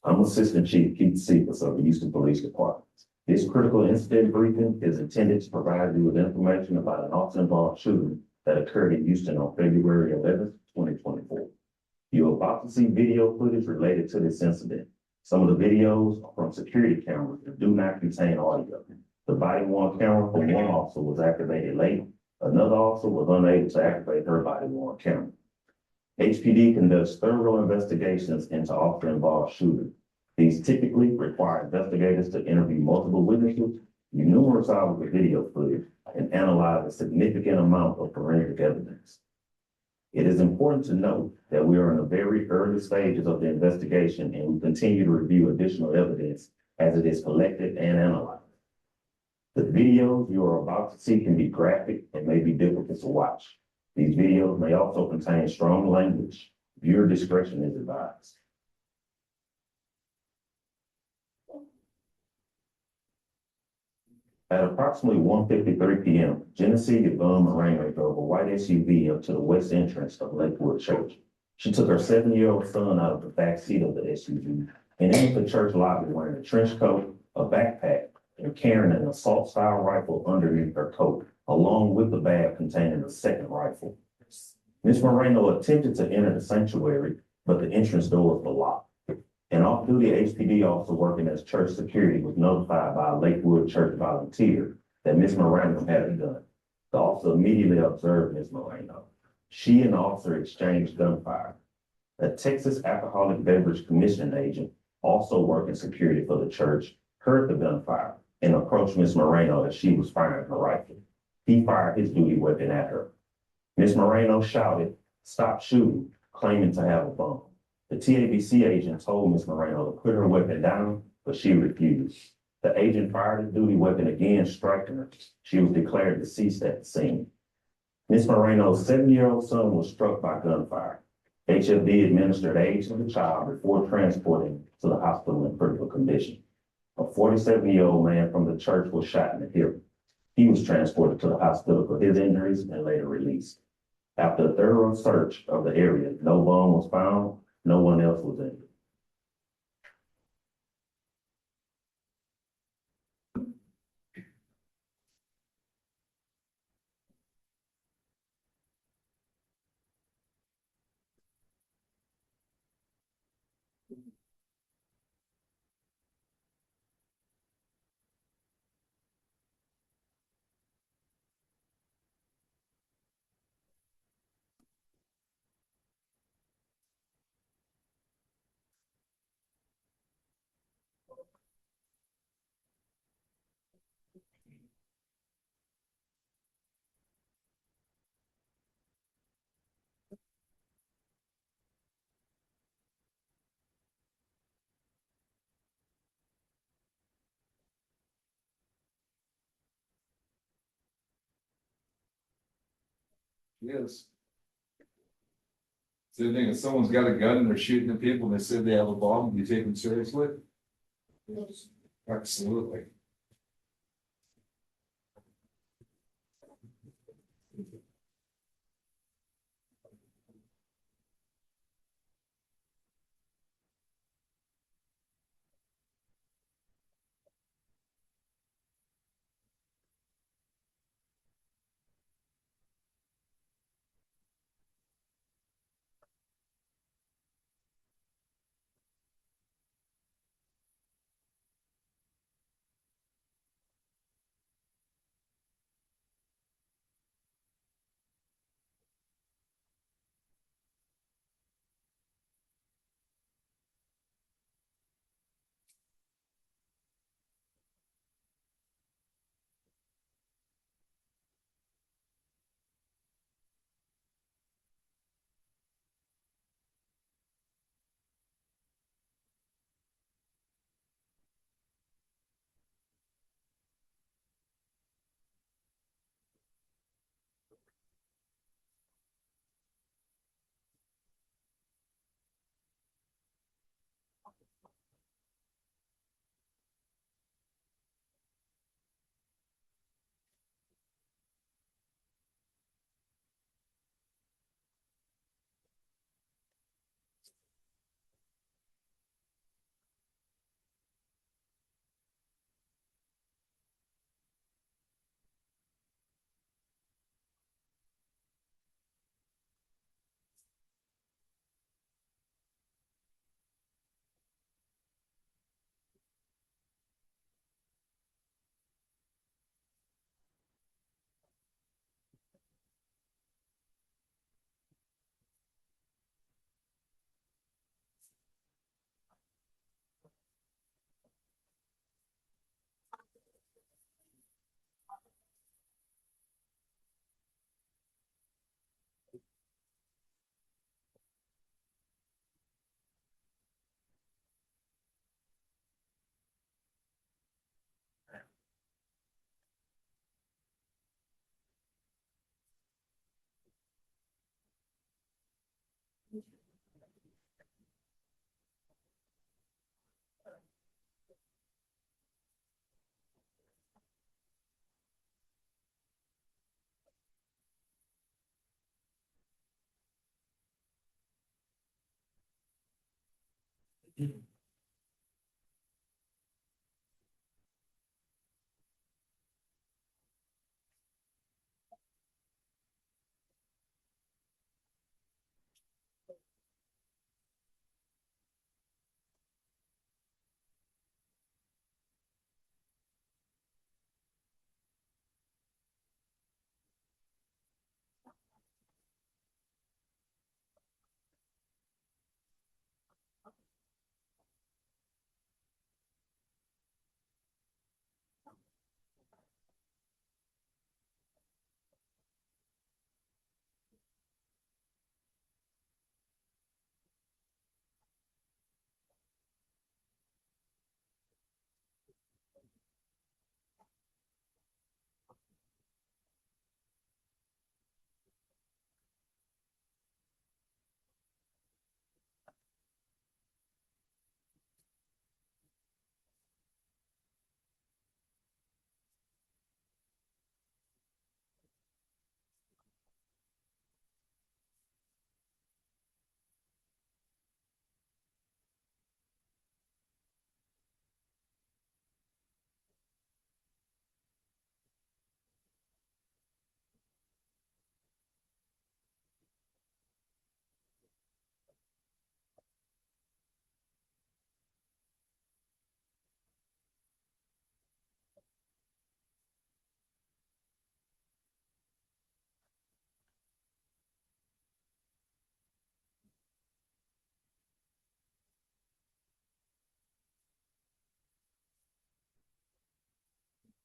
I'm Assistant Chief Keith Cephas of the Houston Police Department. This critical incident briefing is intended to provide you with information about an officer-involved shooting that occurred in Houston on February 11th, 2024. You're about to see video footage related to this incident. Some of the videos are from security cameras that do not contain audio. The body-worn camera from one officer was activated late. Another officer was unable to activate her body-worn camera. HPD conducts thorough investigations into officer-involved shootings. These typically require investigators to interview multiple witnesses, view numerous hours of video footage, and analyze a significant amount of forensic evidence. It is important to note that we are in the very early stages of the investigation and we continue to review additional evidence as it is collected and analyzed. The videos you are about to see can be graphic and may be difficult to watch. These videos may also contain strong language. Viewer discretion is advised. At approximately 1:53 p.m., Genesee Yvonne Moreno drove a white SUV up to the west entrance of Lakewood Church. She took her 7-year-old son out of the back seat of the SUV and entered the church lobby wearing a trench coat, a backpack, and carrying an assault-style rifle underneath her coat, along with the bag containing a second rifle. Ms. Moreno attempted to enter the sanctuary, but the entrance doors were locked. An off-duty HPD officer working as church security was notified by a Lakewood church volunteer that Ms. Moreno had a gun. The officer immediately observed Ms. Moreno. She and the officer exchanged gunfire. A Texas Alcoholic Beverage Commission agent, also working security for the church, heard the gunfire and approached Ms. Moreno as she was firing her rifle. He fired his duty weapon at her. Ms. Moreno shouted, "Stop shooting," claiming to have a bomb. The TABC agent told Ms. Moreno to put her weapon down, but she refused. The agent fired his duty weapon again, striking her. She was declared deceased at the scene. Ms. Moreno's 7-year-old son was struck by gunfire. HFD administered aid to the child before transporting to the hospital in critical condition. A 47-year-old man from the church was shot in the hip. He was transported to the hospital for his injuries and later released. After a thorough search of the area, no bomb was found. No one else was injured. Yes. So the thing, if someone's got a gun and they're shooting at people and they said they have a bomb, do you take them seriously? Yes. Absolutely.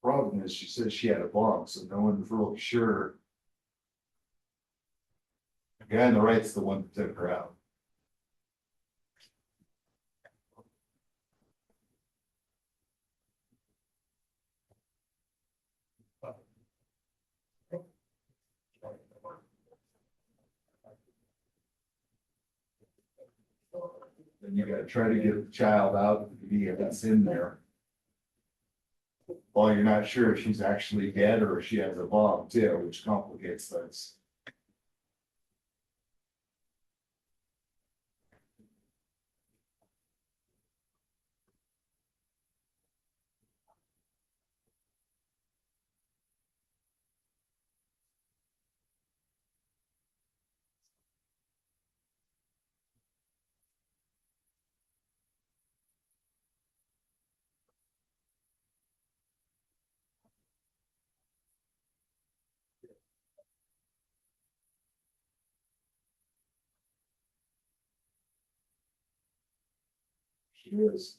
Problem is, she says she had a bomb, so no one's really sure. The guy on the right's the one that took her out. Then you gotta try to get the child out, that's in there. Well, you're not sure if she's actually dead or if she has a bomb too, which complicates things. She is.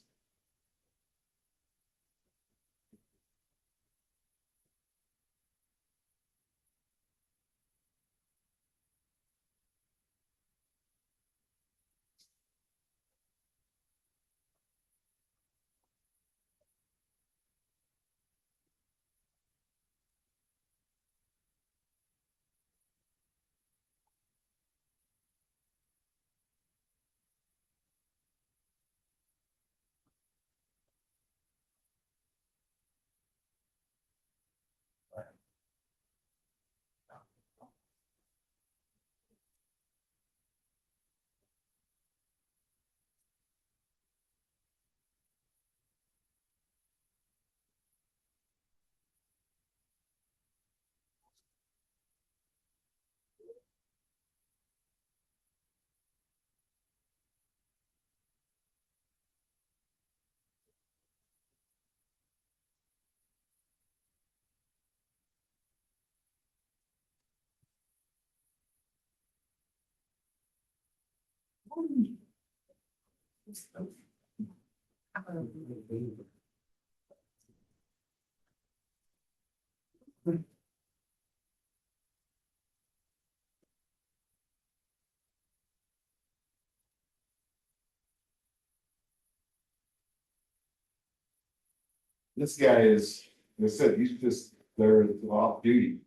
This guy is, they said, he's just there off duty.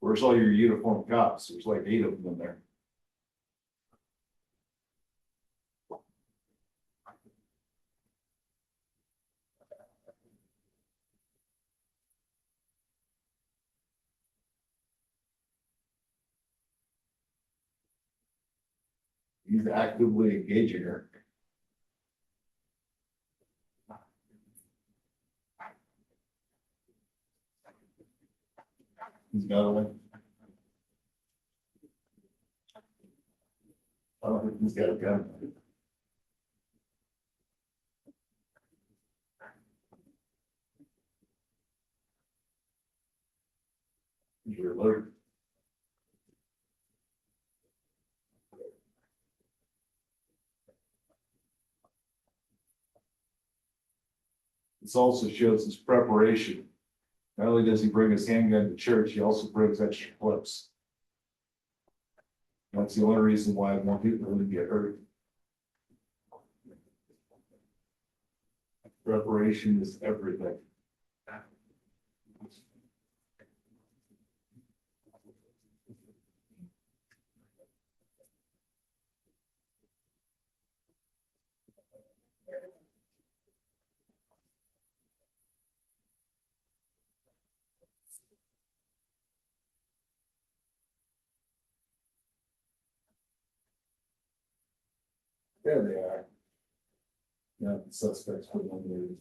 Where's all your uniformed cops? There's like 8 of them in there. He's actively engaging her. He's got one. I don't think he's got a gun. You're alert. This also shows his preparation. Not only does he bring his handgun to church, he also brings extra clips. That's the only reason why more people would get hurt. Preparation is everything. There they are. Yeah, the suspects were eliminated.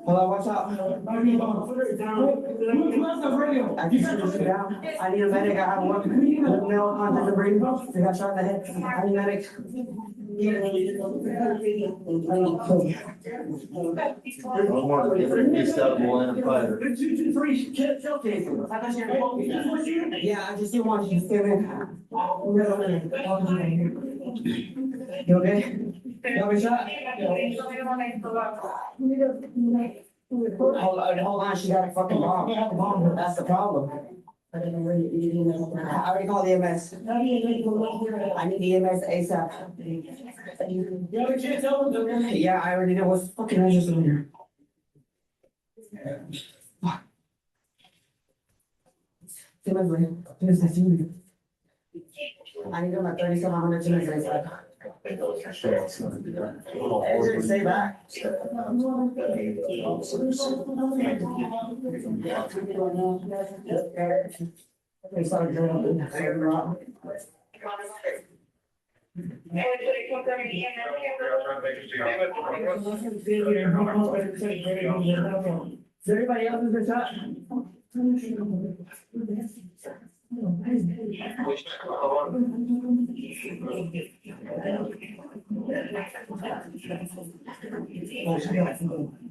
Hello, what's up? I need a medic, I have one male contact debris, they got shot in the head, I need medic. Yeah, I just didn't want you to stay in. You okay? No, we shot. Hold on, she got a fucking bomb. That's the problem. I already called EMS. I need EMS ASAP. Yeah, I already know what's fucking interested in here. Fuck. I need them at 3700 Timmins ASAP. Stay back. They started drilling. Everybody else is in touch.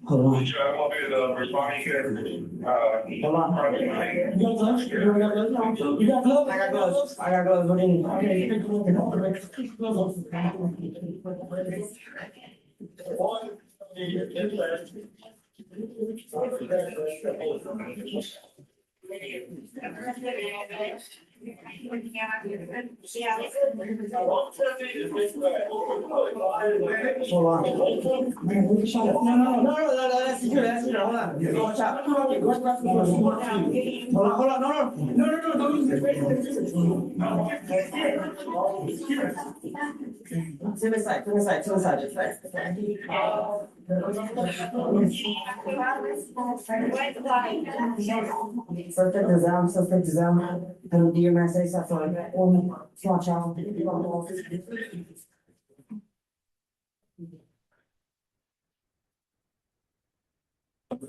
Hold on. You got gloves? I got gloves. I got gloves. What do you need? Okay, take a look Hold on. No, that's secure, hold on. Watch out. Hold on, no, don't use it. To the side. Suspect is down. And the EMS ASAP for one small child. I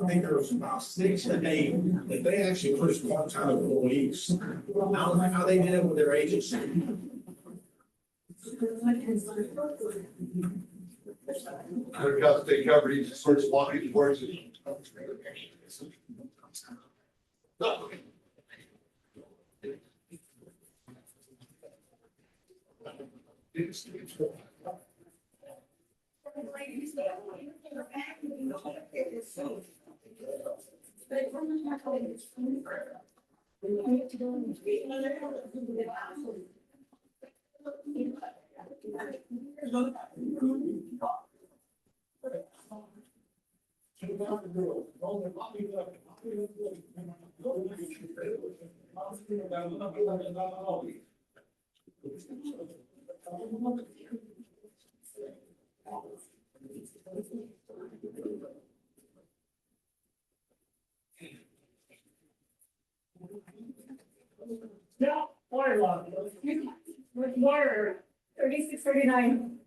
think there was about 6 to 8 that they actually pushed part-time employees. I don't know how they did it with their agency. Because they covered each sorts of walking towards it. No, water log. With water, 3639.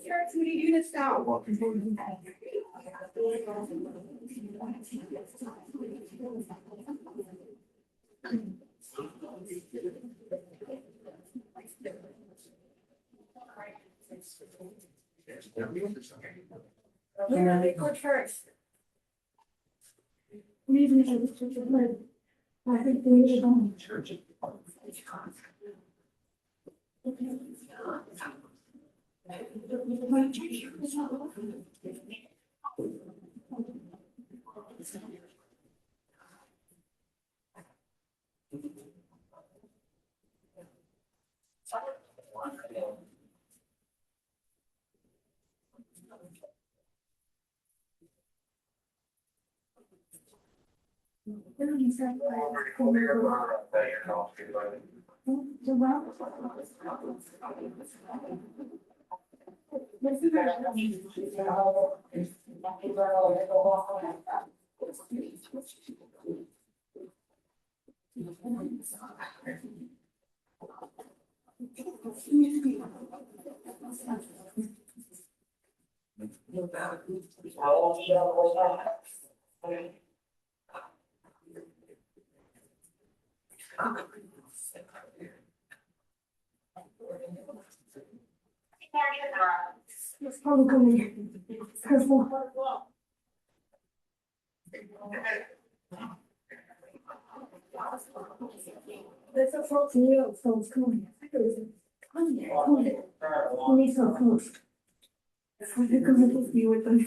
Starts many units now. Good first. I think we need to go. It's probably coming. Careful. That's a fault to you, so it's coming. Who needs some food? So they're gonna just be with us.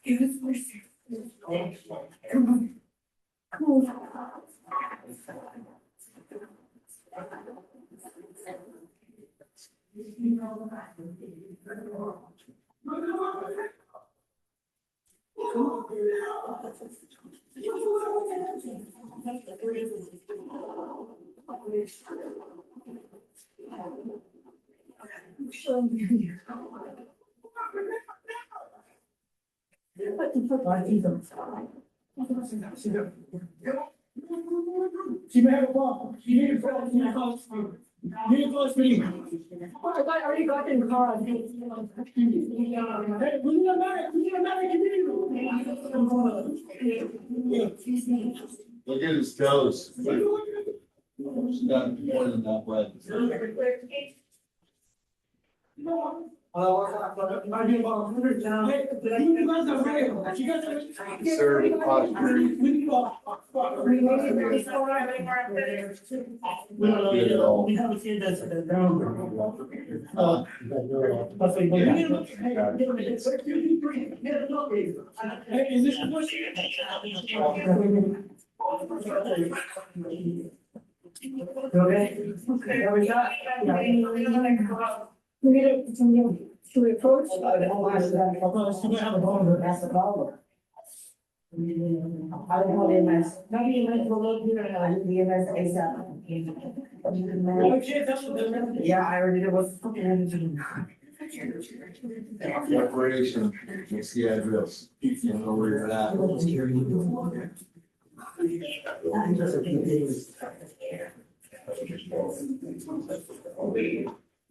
Give us mercy. Come on. Come on. She may have a problem. She need to call, she need to call, she need to call me. I already got in the car. Hey, we need a medic, we need a medic immediately. Look at his toes. She's got more than that wet. I get about 100 now. Hey, you guys are ready. You guys are. Sir, the posture. We need to. We don't know, yet. We haven't seen that's down. That's like, Hey, is this push? okay? There we go. We need to, should we approach? That's the problem. I don't know the mess. Maybe you might go look here. I need the mess ASAP. Yeah, I already did was fucking. Preparation, what's the address? You know where you're at.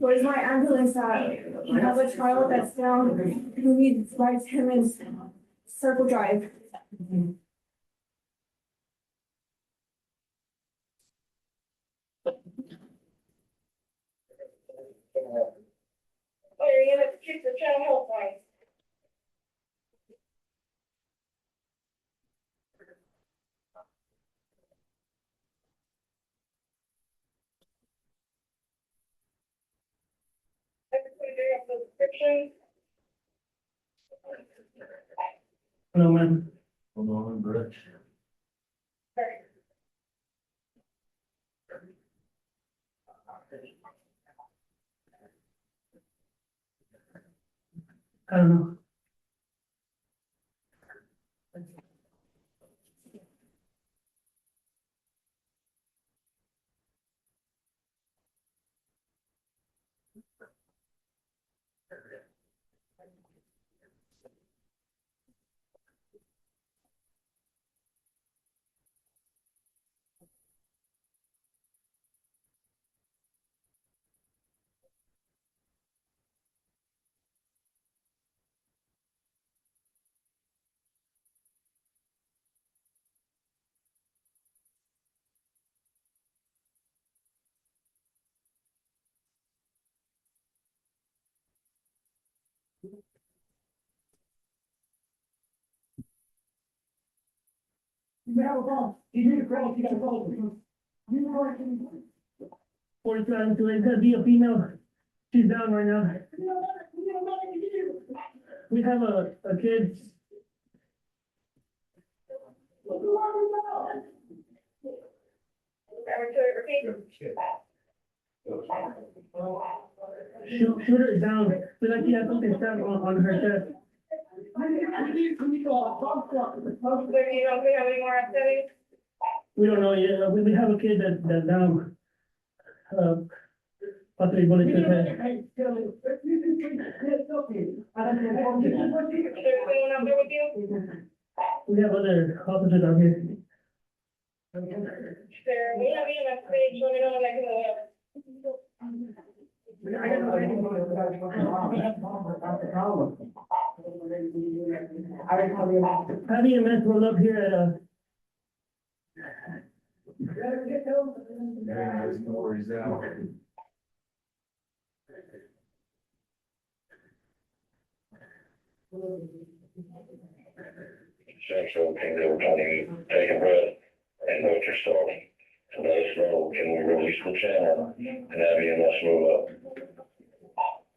Where's my ambulance at? I have a child that's down, who needs my Tems circle drive. Oh, you're gonna keep the channel health line. No, man. Hold on, Brett. I don't know. You have a problem. You need to call, you gotta call. You know, 47, so it's gonna be a female. She's down right now. We have a kid. Shooter is down. We like to have something set on her chest. We don't know yet. We have a kid that's down. Possibly bullet to the head. We have other officers out here. Have EMS roll up here at Yeah, there's no worries out. Sexual things that we're trying to take a breath and know what you're starting. let us know, can we release the channel and have EMS move up?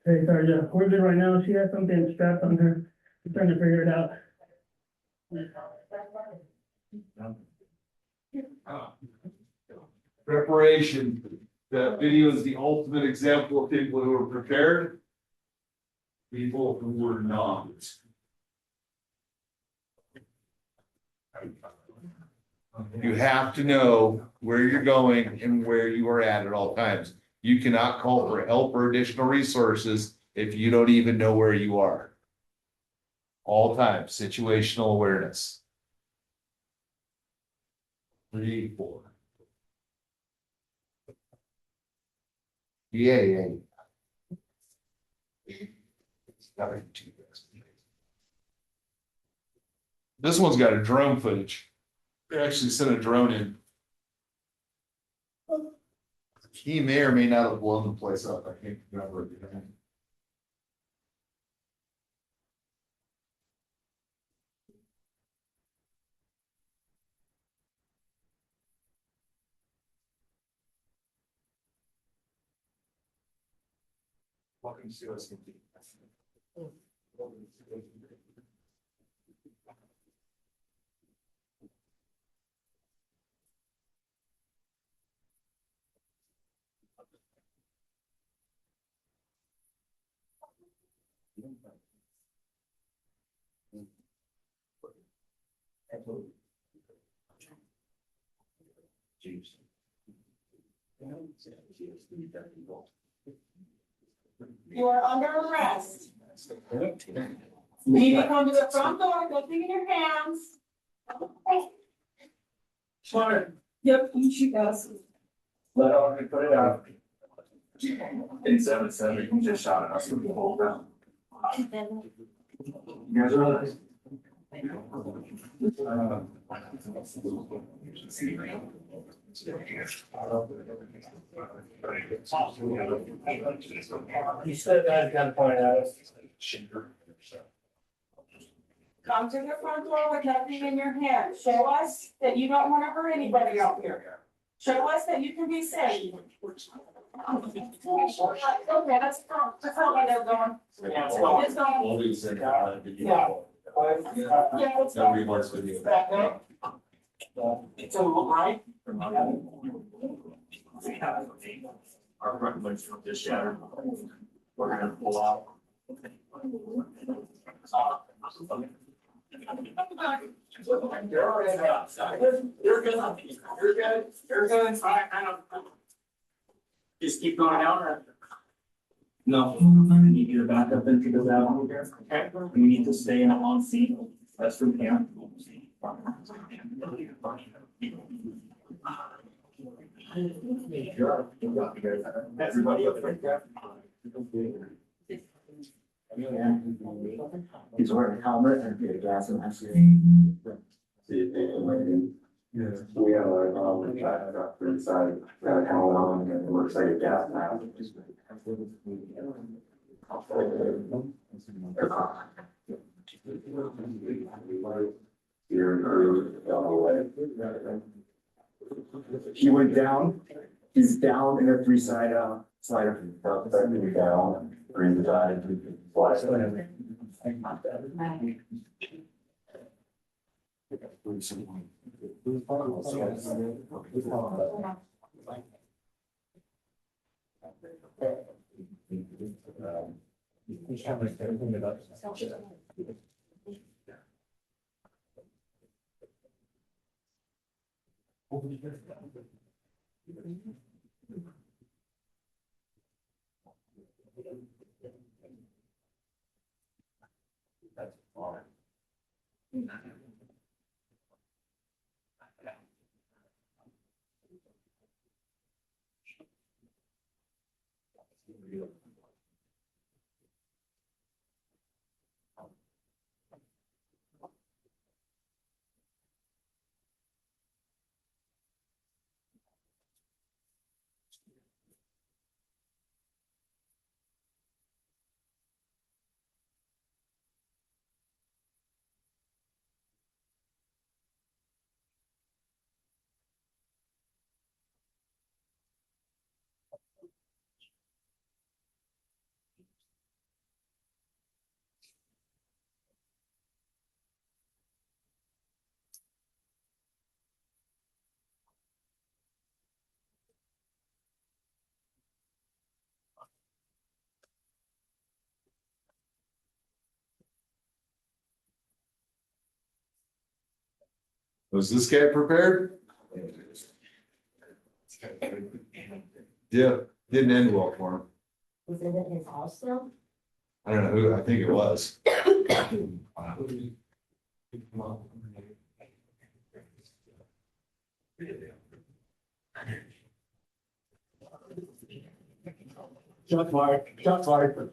Hey, sorry, yeah, we're good right now. She has something strapped on her. We're trying to figure it out. Preparation. That video is the ultimate example of people who are prepared. People who were not. You have to know where you're going and where you are at all times. You cannot call for help or additional resources if you don't even know where you are. All times, situational awareness. 3, 4. Yeah. This one's got a drone footage. They actually sent a drone in. He may or may not have blown the place up. I can't remember. Welcome to us. You are under arrest. You need to come to the front door, go thing in your hands. Smart. Yep, you guys. Let me put it out. 877, you just shot at us with the whole down. You guys are. You said that kind of point out. Come to the front door with nothing in your hand. Show us that you don't want to hurt anybody out here. Show us that you can be safe. Okay, that's how they're going. It's going. We'll do the same. Yeah. Yeah, it's No remarks with you. back up. It's a little right. Our front legs from just shattered. We're gonna pull out. You're all right. You're good. You're good. You're good. Fine, kind of. Just keep going out. No, we need you to back up into the valve here. Okay. We need to stay in a long seat. That's from here. Everybody up there. He's wearing a helmet and a gas mask. Yeah. We have inside, got a helmet on and it looks like a gas mask. He went down, he's down in a 3-side, slider. Down, 3 side, Was this guy prepared? Yeah, didn't end well for him. Was it at his house though? I don't know who, I think it was. Shot fired, shot fired.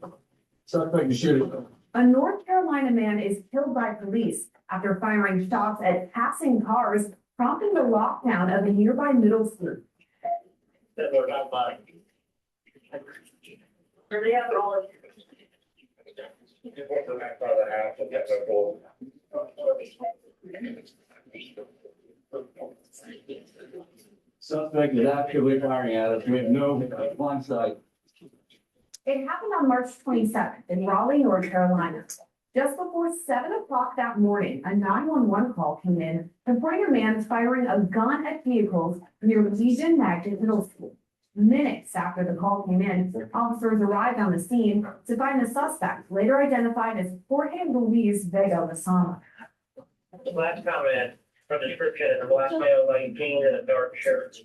Suspect is shooting. A North Carolina man is killed by police after firing shots at passing cars, prompting the lockdown of a nearby middle school. Suspect is actively firing at us. We have no blind sight. It happened on March 27th in Raleigh, North Carolina. Just before 7 o'clock that morning, a 911 call came in reporting a man firing a gun at vehicles near Legion Magnet Middle School. Minutes after the call came in, officers arrived on the scene to find the suspect, later identified as Jorge Luis Vega Lasama. Last comment from the description is a black male, 19, in a dark shirt.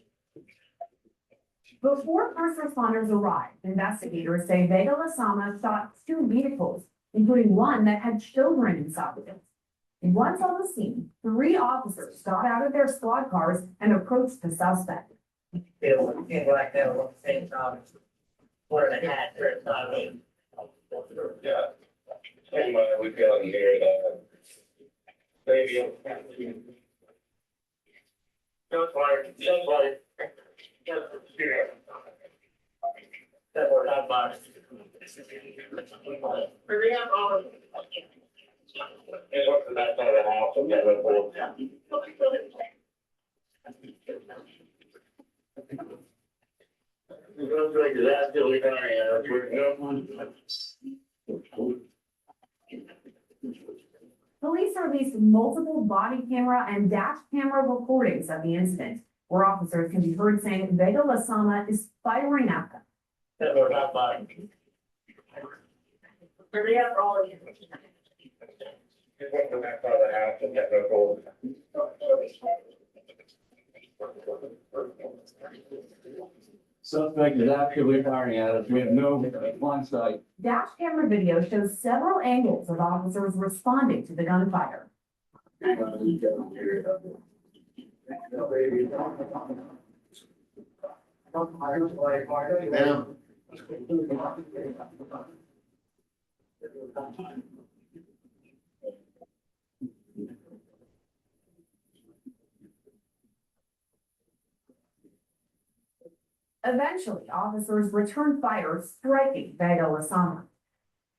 Before first responders arrived, investigators say Vega Lasama shot 2 vehicles, including one that had children inside of it. Once on the scene, 3 officers got out of their squad cars and approached the suspect. It was in black male at the same time. Wearing a hat for his time. Yeah. Hey, man, we got here that. Maybe. Don't worry, don't worry. That were not boxed. Hurry up, all. It was the back side of the house, and that was. It goes like that till we carry it. We're no. Police released multiple body camera and dash camera recordings of the incident, where officers can be heard saying Vega Lasama is firing at them. That were not boxed. Hurry up, all. It was the back side of the house, and that was. Suspect is actively firing at us. We have no blind sight. Dash camera video shows several angles of officers responding to the gunfire. Eventually, officers returned fire, striking Vega Lasama.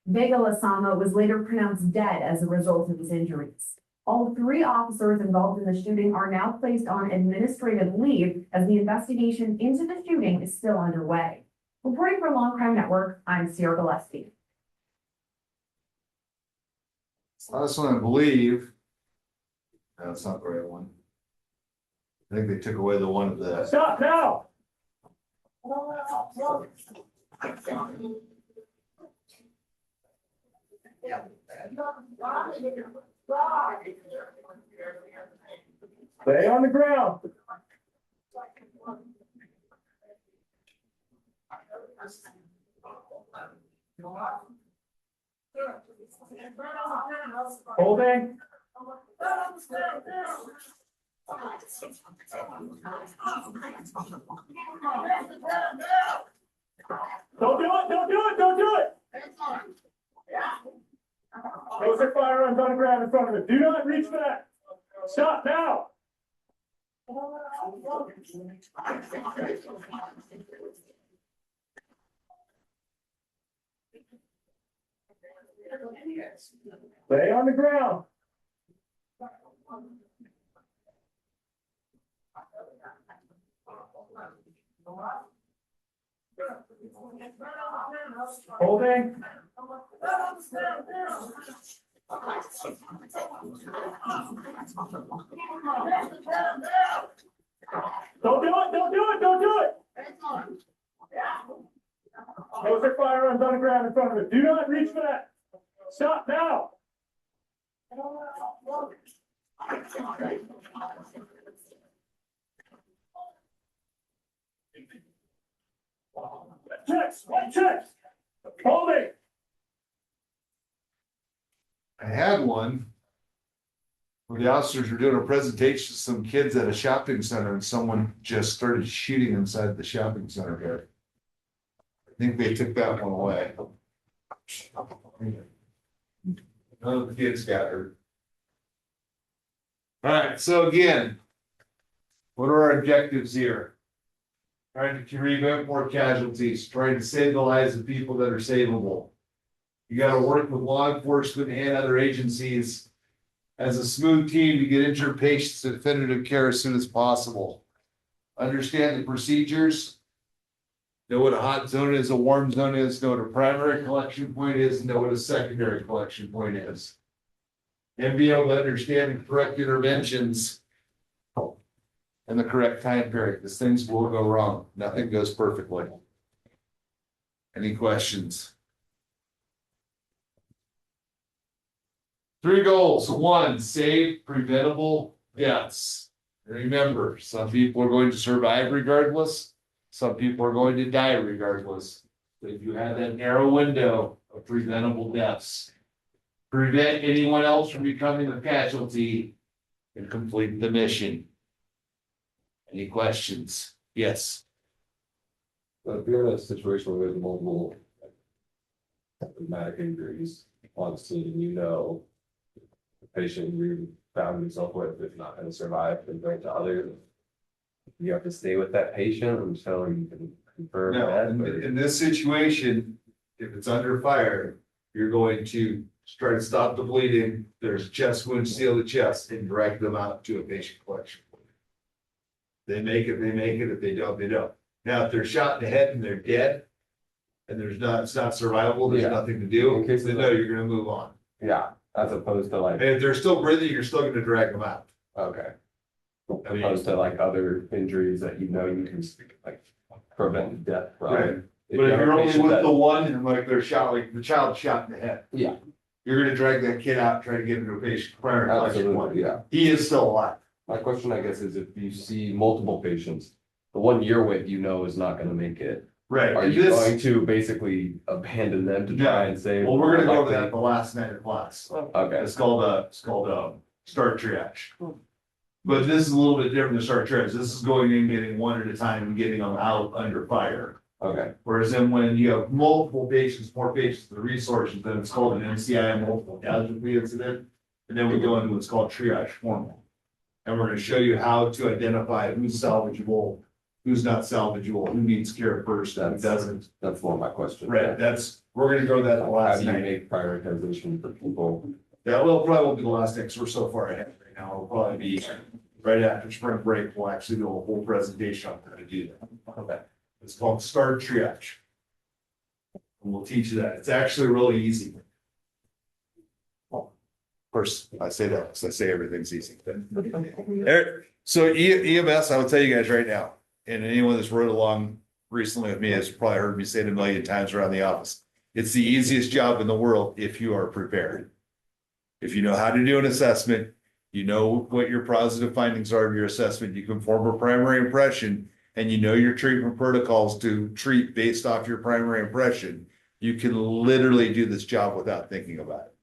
Vega Lasama was later pronounced dead as a result of his injuries. All 3 officers involved in the shooting are now placed on administrative leave as the investigation into the shooting is still underway. Reporting for Long Crime Network, I'm Sierra Gillespie. Last one, I believe. No, it's not the right one. I think they took away the one of the. Stop now! Stay on the ground. Holding. Don't do it, don't do it, don't do it. Those are firearms on the ground in front of it. Do not reach back. Stop now. Stay on the ground. Holding. Don't do it, don't do it, don't do it. Those are firearms on the ground in front of it. Do not reach back. Stop now. White checks. Hold it. I had one where the officers were doing a presentation to some kids at a shopping center and someone just started shooting inside the shopping center there. I think they took that one away. None of the kids got hurt. All right, so again, what are our objectives here? Trying to prevent more casualties, trying to save the lives of people that are savable. You gotta work with law enforcement and other agencies as a smooth team to get injured patients to definitive care as soon as possible. Understand the procedures. Know what a hot zone is, a warm zone is, know what a primary collection point is, know what a secondary collection point is. And be able to understand the correct interventions and the correct time period, because things will go wrong. Nothing goes perfectly. Any questions? 3 goals. 1, save preventable deaths. Remember, some people are going to survive regardless. Some people are going to die regardless. But if you have that narrow window of preventable deaths, prevent anyone else from becoming a casualty and complete the mission. Any questions? Yes. If you're in a situation where there's multiple traumatic injuries on scene, you know the patient you found yourself with is not going to survive compared to others. You have to stay with that patient until you can confirm No, that. in this situation, if it's under fire, you're going to try to stop the bleeding. There's chest wound, seal the chest, and drag them out to a patient collection. They make it, they make it. If they don't, they don't. Now, if they're shot in the head and they're dead, and it's not survivable, there's Yeah. nothing to do. In case They of know that. you're gonna move on. Yeah, as opposed to like, And if they're still breathing, you're still gonna drag them out. okay. I mean, Opposed to like other injuries that you know you can like prevent death from. Right. If But you if have a you're only patient with that- the one and like they're shot, like the child shot in the head, Yeah, you're gonna drag that kid out, try to get him to a patient primary collection point. absolutely, yeah. He is still alive. My question, I guess, is if you see multiple patients, the one you're with, you know, is not gonna make it. Right. Are And you this, going to basically abandon them to try and save? well, we're gonna go over likely- that the last night of class. Okay, It's called start triage. But this is a little bit different than start triage. This is going in, getting one at a time and getting them out under fire. okay, Whereas then when you have multiple patients, more patients, the resources, then it's called an MCI, multiple casualty incident. And then we go into what's called triage formal. And we're gonna show you how to identify who's salvageable, who's not salvageable, who needs care first, and who doesn't. that's one of my questions. Right, we're gonna go that the How last do you night. make prioritization for people? That will probably won't be the last night, 'cause we're so far ahead right now. It'll probably be right after spring break. We'll actually do a whole presentation on how to do that. Okay. It's called start triage. And we'll teach you that. It's actually really easy. Of course, I say that because I say everything's easy. So EMS, I will tell you guys right now, and anyone that's rode along recently with me has probably heard me say it a million times around the office. It's the easiest job in the world if you are prepared. If you know how to do an assessment, you know what your positive findings are of your assessment, you can form a primary impression, and you know your treatment protocols to treat based off your primary impression, you can literally do this job without thinking about it.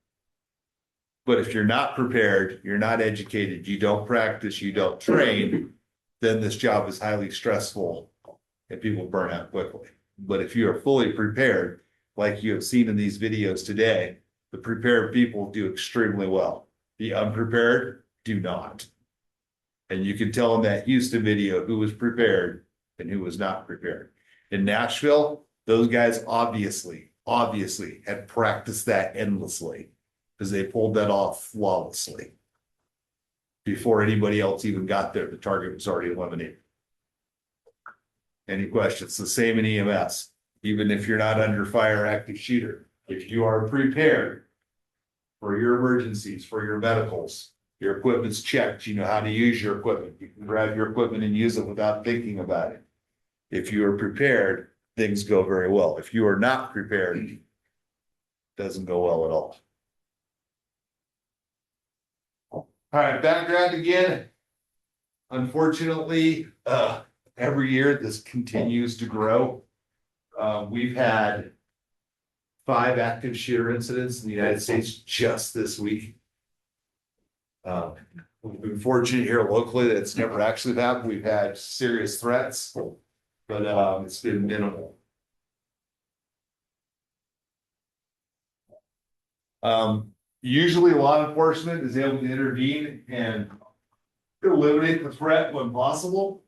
But if you're not prepared, you're not educated, you don't practice, you don't train, then this job is highly stressful and people burn out quickly. But if you are fully prepared, like you have seen in these videos today, the prepared people do extremely well. The unprepared do not. And you can tell in that Houston video who was prepared and who was not prepared. In Nashville, those guys obviously had practiced that endlessly because they pulled that off flawlessly. Before anybody else even got there, the target was already eliminated. Any questions? The same in EMS. Even if you're not under fire active shooter, if you are prepared for your emergencies, for your medicals, your equipment's checked, you know how to use your equipment. You can grab your equipment and use it without thinking about it. If you are prepared, things go very well. If you are not prepared, it doesn't go well at all. All right, background again. Unfortunately, every year this continues to grow. We've had 5 active shooter incidents in the United States just this week. We've been fortunate here locally that it's never actually happened. We've had serious threats, but it's been minimal. Usually law enforcement is able to intervene and eliminate the threat when possible.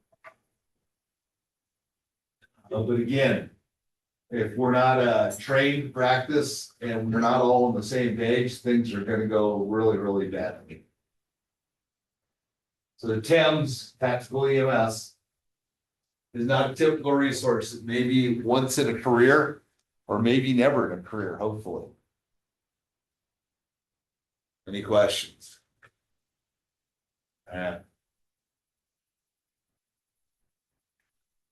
But again, if we're not trained to practice and we're not all on the same page, things are gonna go really, really badly. So the Tems tactical EMS is not a typical resource. It may be once in a career or maybe never in a career, hopefully. Any questions?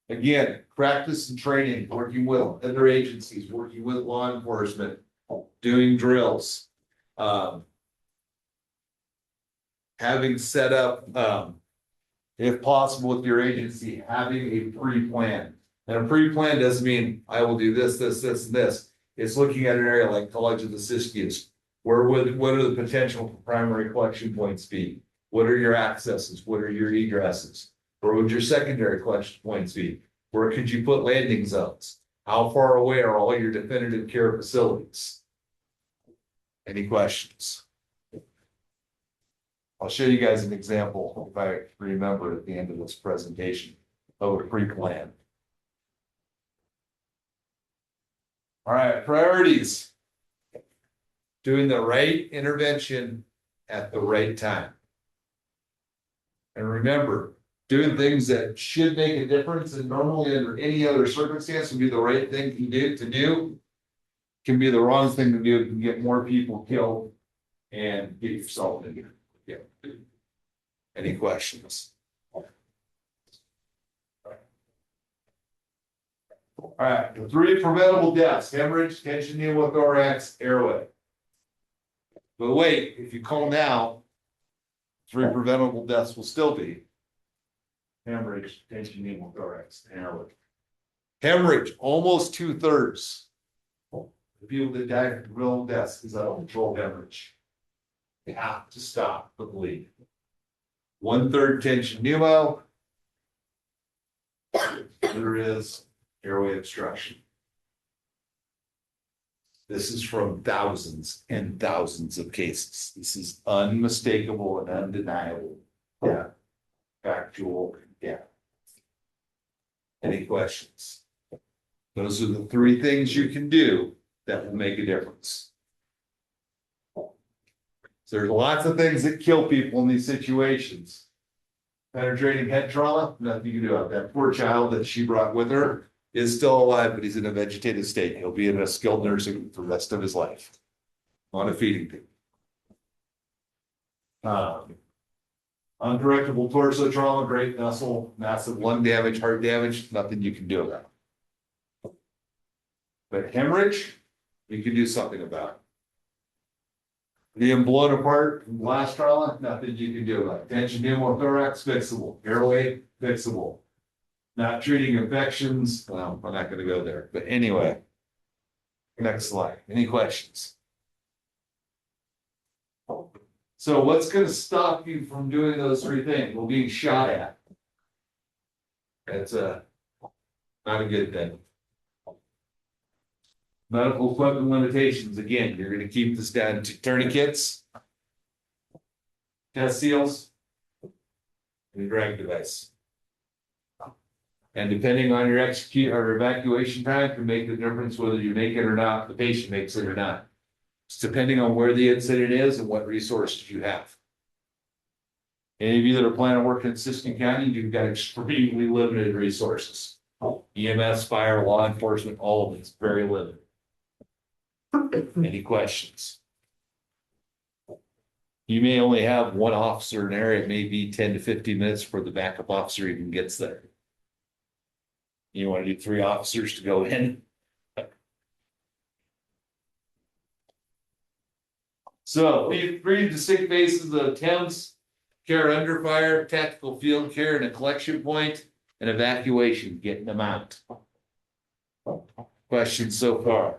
Again, practice and training, working with other agencies, working with law enforcement, doing drills. Having set up, if possible with your agency, having a pre-plan. And a pre-plan doesn't mean I will do this, this, this, and this. It's looking at an area like College of the Siskiyous. What are the potential primary collection points be? What are your accesses? What are your egresses? Where would your secondary collection points be? Where could you put landing zones? How far away are all your definitive care facilities? Any questions? I'll show you guys an example, if I remember at the end of this presentation, of a pre-plan. All right, priorities. Doing the right intervention at the right time. And remember, doing things that should make a difference and normally under any other circumstance would be the right thing to do, can be the wrong thing to do, can get more people killed and get yourself in here. Yeah. Any questions? All right, the 3 preventable deaths: hemorrhage, tension pneumothorax, airway. But wait, if you call now, 3 preventable deaths will still be hemorrhage, tension pneumothorax, and airway. Hemorrhage, almost 2/3. The people that die from preventable deaths is uncontrolled hemorrhage. They have to stop the bleed. 1/3 tension pneumo. There is airway obstruction. This is from thousands and thousands of cases. This is unmistakable and undeniable. Yeah. Factual. Yeah. Any questions? Those are the 3 things you can do that will make a difference. So there's lots of things that kill people in these situations. Penetrating head trauma, nothing you can do about that. Poor child that she brought with her is still alive, but he's in a vegetative state. He'll be in a skilled nursing for the rest of his life on a feeding tube. Uncorrectable torso trauma, great vessel, massive lung damage, heart damage, nothing you can do about it. But hemorrhage, you can do something about it. Being blown apart from blast trauma, nothing you can do about it. Tension pneumothorax, fixable. Airway, fixable. Not treating infections, well, I'm not gonna go there, but anyway. Next slide, any questions? So what's gonna stop you from doing those 3 things? Well, being shot at. That's not a good thing. Medical equipment limitations, again, you're gonna keep this down to tourniquets, test seals, and a drag device. And depending on your evacuation time can make the difference whether you make it or not, the patient makes it or not. It's depending on where the incident is and what resources you have. Any of you that are planning on working in Siskiyou County, you've got extremely limited resources. EMS, fire, law enforcement, all of it's very limited. Any questions? You may only have 1 officer in an area. It may be 10 to 15 minutes before the backup officer even gets there. You want to do 3 officers to go in? So, 3 distinct phases of Tems. care under fire, tactical field care, and a collection point, and evacuation, getting them out. Questions so far?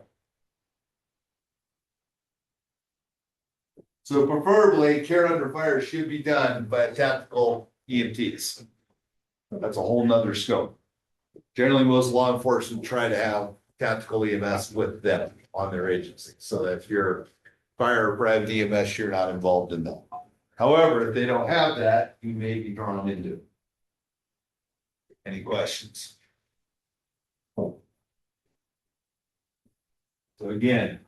So preferably, care under fire should be done by tactical EMTs. That's a whole nother scope. Generally, most law enforcement try to have tactical EMS with them on their agency, so that if you're fire or private EMS, you're not involved in that. However, if they don't have that, you may be drawn into it. Any questions? So again,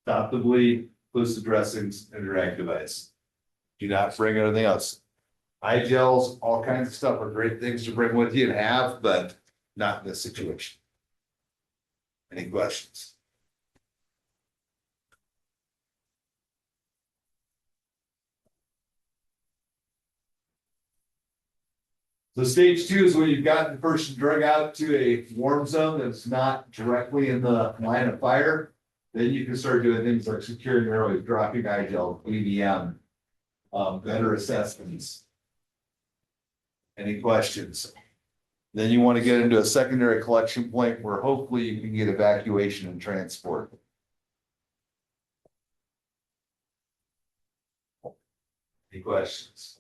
stop the bleed, inclusive dressings, and direct device. Do not bring anything else. Eye gels, all kinds of stuff are great things to bring with you and have, but not in this situation. Any questions? So stage 2 is when you've gotten the person drug out to a warm zone that's not directly in the line of fire. Then you can start doing things like securing airways, dropping eye gel, EVM, better assessments. Any questions? Then you want to get into a secondary collection point where hopefully you can get evacuation and transport. Any questions?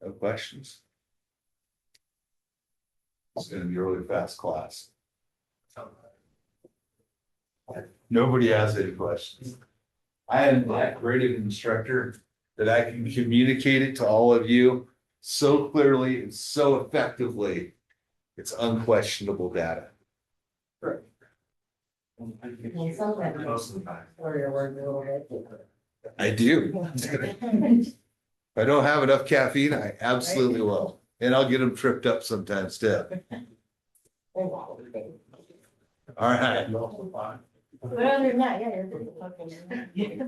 No questions? It's gonna be a really fast class. Nobody has any questions. I am that great of an instructor that I can communicate it to all of you so clearly and so effectively. It's unquestionable data. Most of the time. I do. If I don't have enough caffeine, I absolutely will. And I'll get them tripped up sometimes too. All right. But other than that, yeah,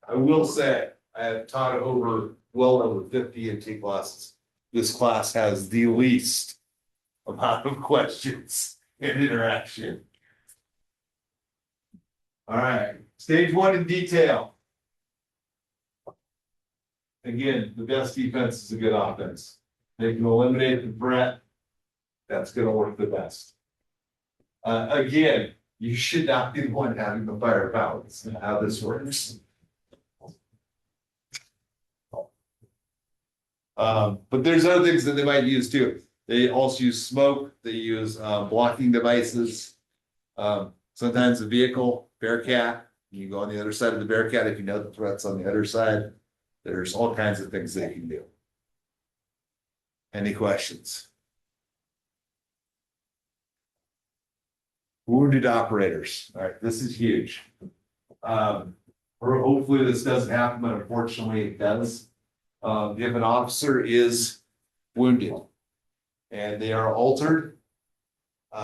I will say, I have taught well over 50 NT classes. This class has the least amount of questions and interaction. All right, stage 1 in detail. Again, the best defense is a good offense. They can eliminate the threat. That's gonna work the best. Again, you should not be the one having the firepower. That's not how this works. But there's other things that they might use too. They also use smoke. They use blocking devices. Sometimes the vehicle, Bearcat, you go on the other side of the Bearcat if you know the threat's on the other side. There's all kinds of things they can do. Any questions? Wounded operators. All right, this is huge. Or hopefully this doesn't happen, but unfortunately it does. If an officer is wounded and they are altered,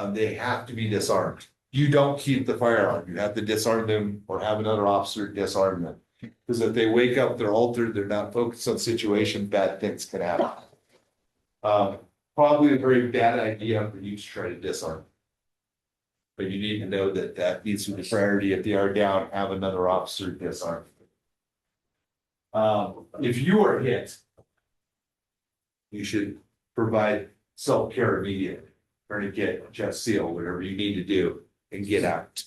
they have to be disarmed. You don't keep the firearm. You have to disarm them or have another officer disarm them. Because if they wake up, they're altered, they're not focused on the situation, bad things can happen. Probably a very bad idea for you to try to disarm. But you need to know that that needs to be the priority. If they are down, have another officer disarm. If you are hit, you should provide self-care immediately. Tourniquet, chest seal, whatever you need to do, and get out.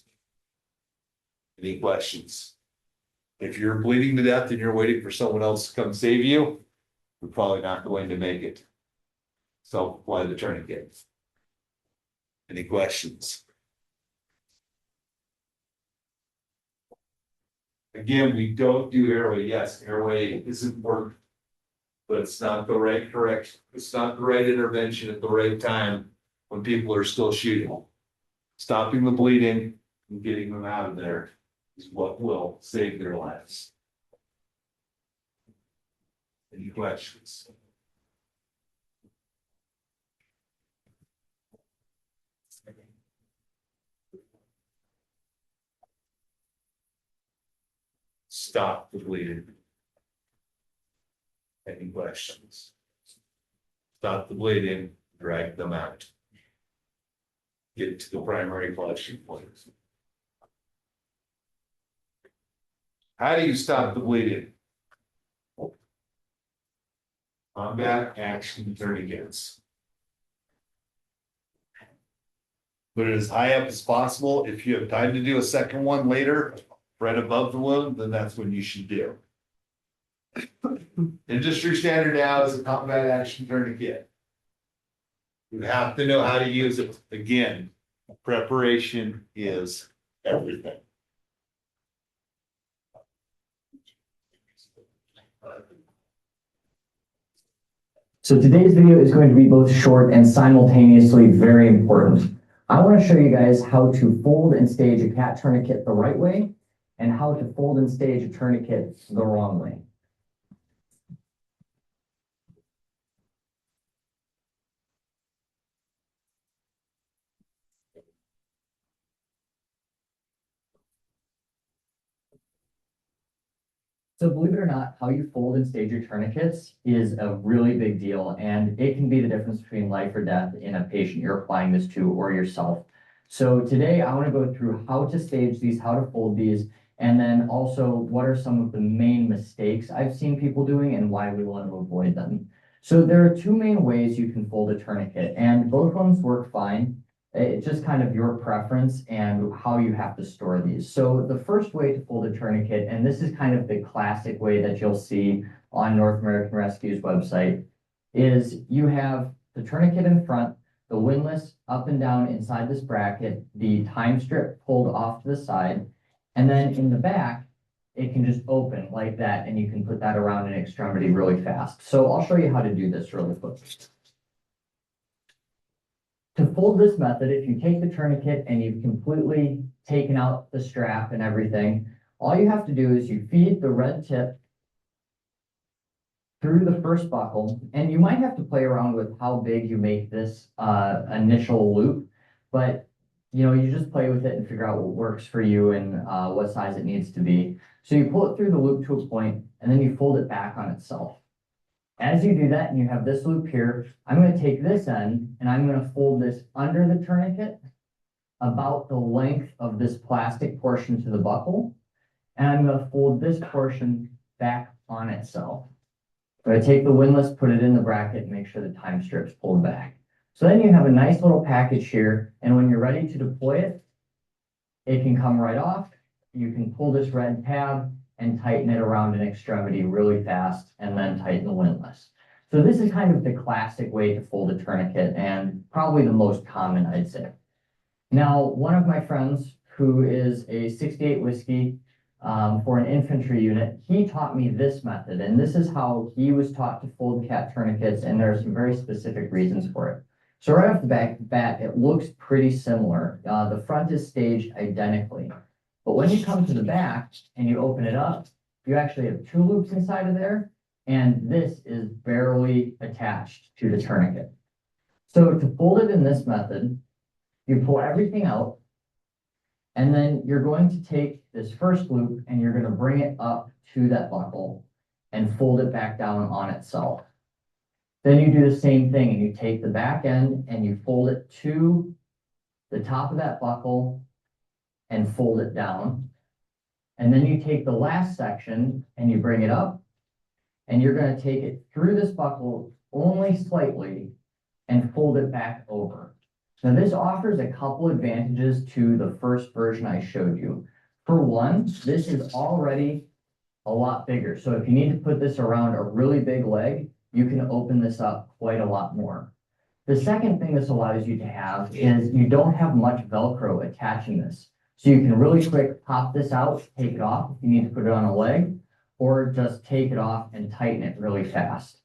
Any questions? If you're bleeding to death and you're waiting for someone else to come save you, you're probably not going to make it. So apply the tourniquet. Any questions? Again, we don't do airway. Yes, airway is important, but it's not the right it's not the right intervention at the right time when people are still shooting. Stopping the bleeding and getting them out of there is what will save their lives. Any questions? Stop the bleeding. Any questions? Stop the bleeding, drag them out. get to the primary collection points. How do you stop the bleeding? Combat action tourniquets. Put it as high up as possible. If you have time to do a second one later, right above the wound, then that's when you should do. Industry standard now is a combat action tourniquet. You have to know how to use it. Again, preparation is everything. So today's video is going to be both short and simultaneously very important. I want to show you guys how to fold and stage a cat tourniquet the right way and how to fold and stage a tourniquet the wrong way. So believe it or not, how you fold and stage your tourniquets is a really big deal, and it can be the difference between life or death in a patient you're applying this to or yourself. So today I want to go through how to stage these, how to fold these, and then also what are some of the main mistakes I've seen people doing and why we want to avoid them. So there are two main ways you can fold a tourniquet, and both ones work fine. It's just kind of your preference and how you have to store these. So the first way to fold a tourniquet, and this is kind of the classic way that you'll see on North American Rescue's website, is you have the tourniquet in front, the windlass up and down inside this bracket, the time strip pulled off to the side, and then in the back, it can just open like that, and you can put that around an extremity really fast. So I'll show you how to do this really quick. To fold this method, if you take the tourniquet and you've completely taken out the strap and everything, all you have to do is you feed the red tip through the first buckle, and you might have to play around with how big you make this initial loop, but you just play with it and figure out what works for you and what size it needs to be. So you pull it through the loop to a point, and then you fold it back on itself. As you do that and you have this loop here, I'm going to take this end and I'm going to fold this under the tourniquet about the length of this plastic portion to the buckle. And I'm going to fold this portion back on itself. So I take the windlass, put it in the bracket, and make sure the time strip's pulled back. So then you have a nice little package here. And when you're ready to deploy it, it can come right off. You can pull this red tab and tighten it around an extremity really fast, and then tighten the windlass. So this is kind of the classic way to fold a tourniquet, and probably the most common, I'd say. Now, one of my friends who is a 68 whiskey for an infantry unit, he taught me this method, and this is how he was taught to fold cat tourniquets, and there are some very specific reasons for it. So right off the bat, it looks pretty similar. The front is staged identically. But when you come to the back and you open it up, you actually have two loops inside of there, and this is barely attached to the tourniquet. So to fold it in this method, you pull everything out, and then you're going to take this first loop and you're going to bring it up to that buckle and fold it back down on itself. Then you do the same thing and you take the back end and you fold it to the top of that buckle and fold it down. And then you take the last section and you bring it up, and you're going to take it through this buckle only slightly and fold it back over. Now this offers a couple advantages to the first version I showed you. For one, this is already a lot bigger. So if you need to put this around a really big leg, you can open this up quite a lot more. The second thing this allows you to have is you don't have much Velcro attaching this. So you can really quick pop this out, take it off if you need to put it on a leg, or just take it off and tighten it really fast.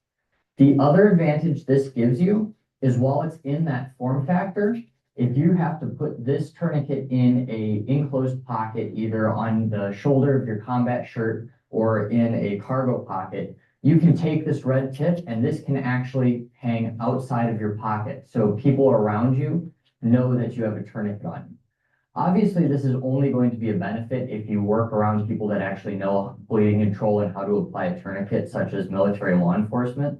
The other advantage this gives you is while it's in that form factor, if you have to put this tourniquet in a enclosed pocket, either on the shoulder of your combat shirt or in a cargo pocket, you can take this red tip and this can actually hang outside of your pocket. So people around you know that you have a tourniquet on you. Obviously, this is only going to be a benefit if you work around people that actually know bleeding control and how to apply a tourniquet, such as military law enforcement.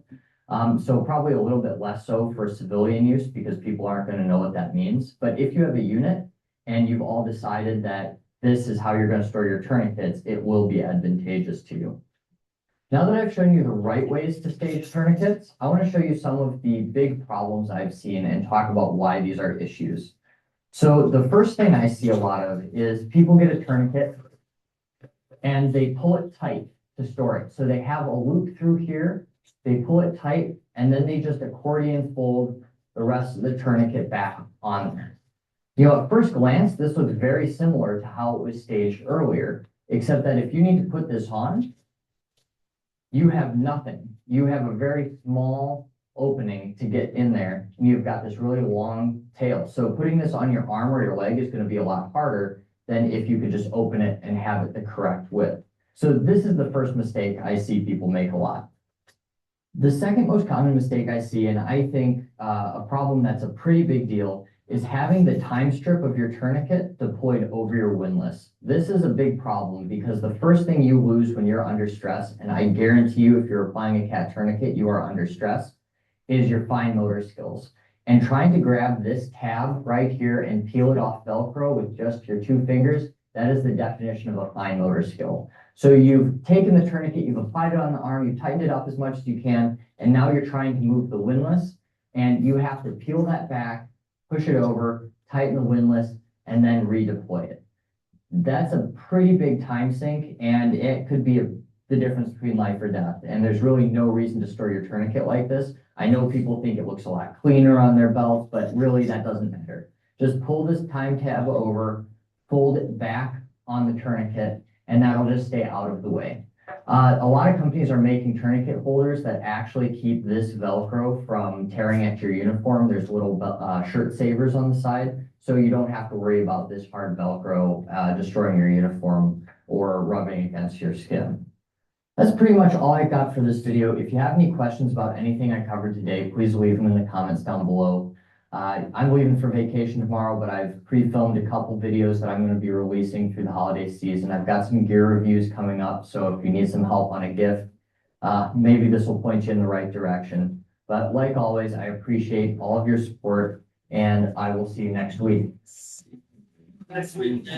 So probably a little bit less so for civilian use because people aren't gonna know what that means. But if you have a unit and you've all decided that this is how you're gonna store your tourniquets, it will be advantageous to you. Now that I've shown you the right ways to stage tourniquets, I want to show you some of the big problems I've seen and talk about why these are issues. So the first thing I see a lot of is people get a tourniquet and they pull it tight to store it. So they have a loop through here, they pull it tight, and then they just accordion fold the rest of the tourniquet back on there. You know, at first glance, this looks very similar to how it was staged earlier, except that if you need to put this on, you have nothing. You have a very small opening to get in there, and you've got this really long tail. So putting this on your arm or your leg is going to be a lot harder than if you could just open it and have it the correct width. So this is the first mistake I see people make a lot. The second most common mistake I see, and I think a problem that's a pretty big deal, is having the time strip of your tourniquet deployed over your windlass. This is a big problem because the first thing you lose when you're under stress, and I guarantee you if you're applying a cat tourniquet, you are under stress, is your fine motor skills. And trying to grab this tab right here and peel it off Velcro with just your 2 fingers, that is the definition of a fine motor skill. So you've taken the tourniquet, you've applied it on the arm, you've tightened it up as much as you can, and now you're trying to move the windlass, and you have to peel that back, push it over, tighten the windlass, and then redeploy it. That's a pretty big time sink, and it could be the difference between life or death. And there's really no reason to store your tourniquet like this. I know people think it looks a lot cleaner on their belts, but really that doesn't matter. Just pull this time tab over, fold it back on the tourniquet, and that'll just stay out of the way. A lot of companies are making tourniquet holders that actually keep this Velcro from tearing at your uniform. There's little shirt savers on the side, so you don't have to worry about this hard Velcro destroying your uniform or rubbing against your skin. That's pretty much all I got for this video. If you have any questions about anything I covered today, please leave them in the comments down below. I'm leaving for vacation tomorrow, but I've pre-filmed a couple videos that I'm going to be releasing through the holiday season. I've got some gear reviews coming up, so if you need some help on a gift, maybe this will point you in the right direction. But like always, I appreciate all of your support, and I will see you next week. Next week.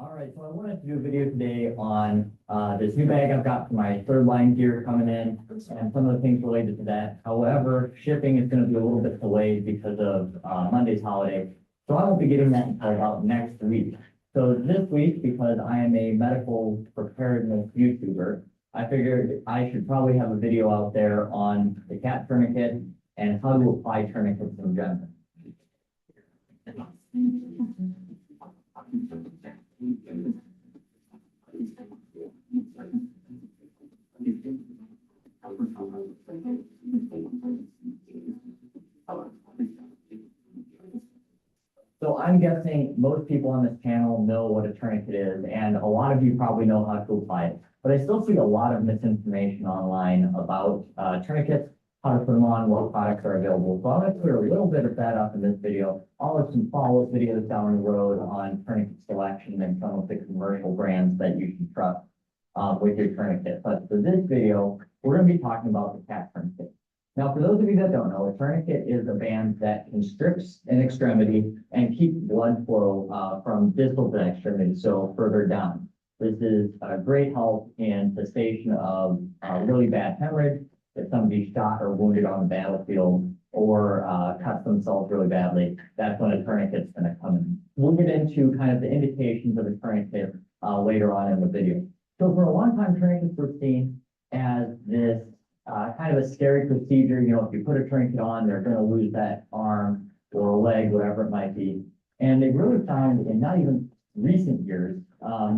All right, so I wanted to do a video today on this new bag I've got for my third line gear coming in and some of the things related to that. However, shipping is going to be a little bit delayed because of Monday's holiday. So I won't be getting that until about next week. So this week, because I am a medical preparedness YouTuber, I figured I should probably have a video out there on the cat tourniquet and how to apply tourniquets in general. So I'm guessing most people on this channel know what a tourniquet is, and a lot of you probably know how to apply it. But I still see a lot of misinformation online about tourniquets, how to put them on, what products are available. So I'm going to clear a little bit of that up in this video. I'll have some follow-up videos down the road on tourniquet selection and some of the commercial brands that you can trust with your tourniquet. But for this video, we're going to be talking about the cat tourniquet. Now, for those of you that don't know, a tourniquet is a band that constricts an extremity and keeps blood flow from distal to extremity, so further down. This is a great help in cessation of really bad hemorrhage, if somebody's shot or wounded on the battlefield or cuts themselves really badly. That's when a tourniquet's going to come in. We'll get into kind of the indications of a tourniquet later on in the video. So for a long time, tourniquets were seen as this kind of a scary procedure. You know, if you put a tourniquet on, they're going to lose that arm or leg, whatever it might be. And they really found in not even recent years,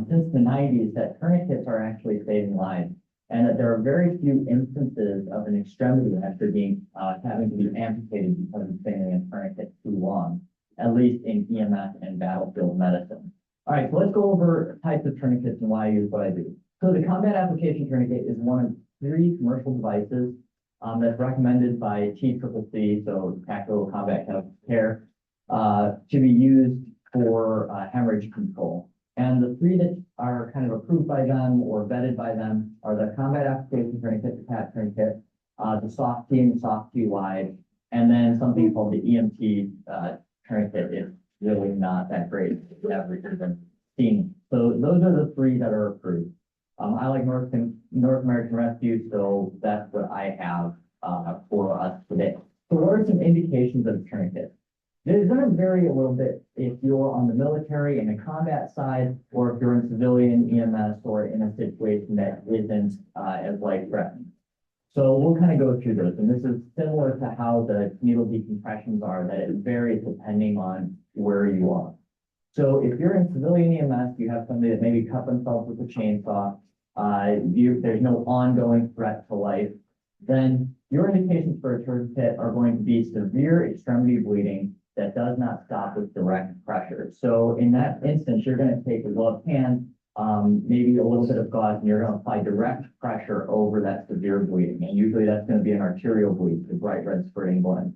since the 90s, that tourniquets are actually saving lives, and that there are very few instances of an extremity actually being having to be amputated because of staying in a tourniquet too long, at least in EMS and battlefield medicine. All right, so let's go over types of tourniquets and why I use what I do. So the combat application tourniquet is one of 3 commercial devices that's recommended by TCCC, so Tactical Combat Care, to be used for hemorrhage control. And the three that are kind of approved by them or vetted by them are the combat application tourniquet, the CAT tourniquet, the soft T and the soft T wide, and then something called the EMT tourniquet. It's really not that great. It's never even seen. So those are the three that are approved. I like North American Rescue, so that's what I have for us today. So what are some indications of a tourniquet? It's going to vary a little bit if you're on the military and the combat side, or if you're in civilian EMS or in a situation that isn't as life-threatening. So we'll kind of go through those, and this is similar to how the needle decompressions are, that it varies depending on where you are. So if you're in civilian EMS, you have somebody that maybe cut themselves with a chainsaw, there's no ongoing threat to life, then your indications for a tourniquet are going to be severe extremity bleeding that does not stop with direct pressure. So in that instance, you're going to take a gloved hand, maybe a little bit of gauze, and you're going to apply direct pressure over that severe bleeding. And usually that's going to be an arterial bleed, the bright red spurting blood.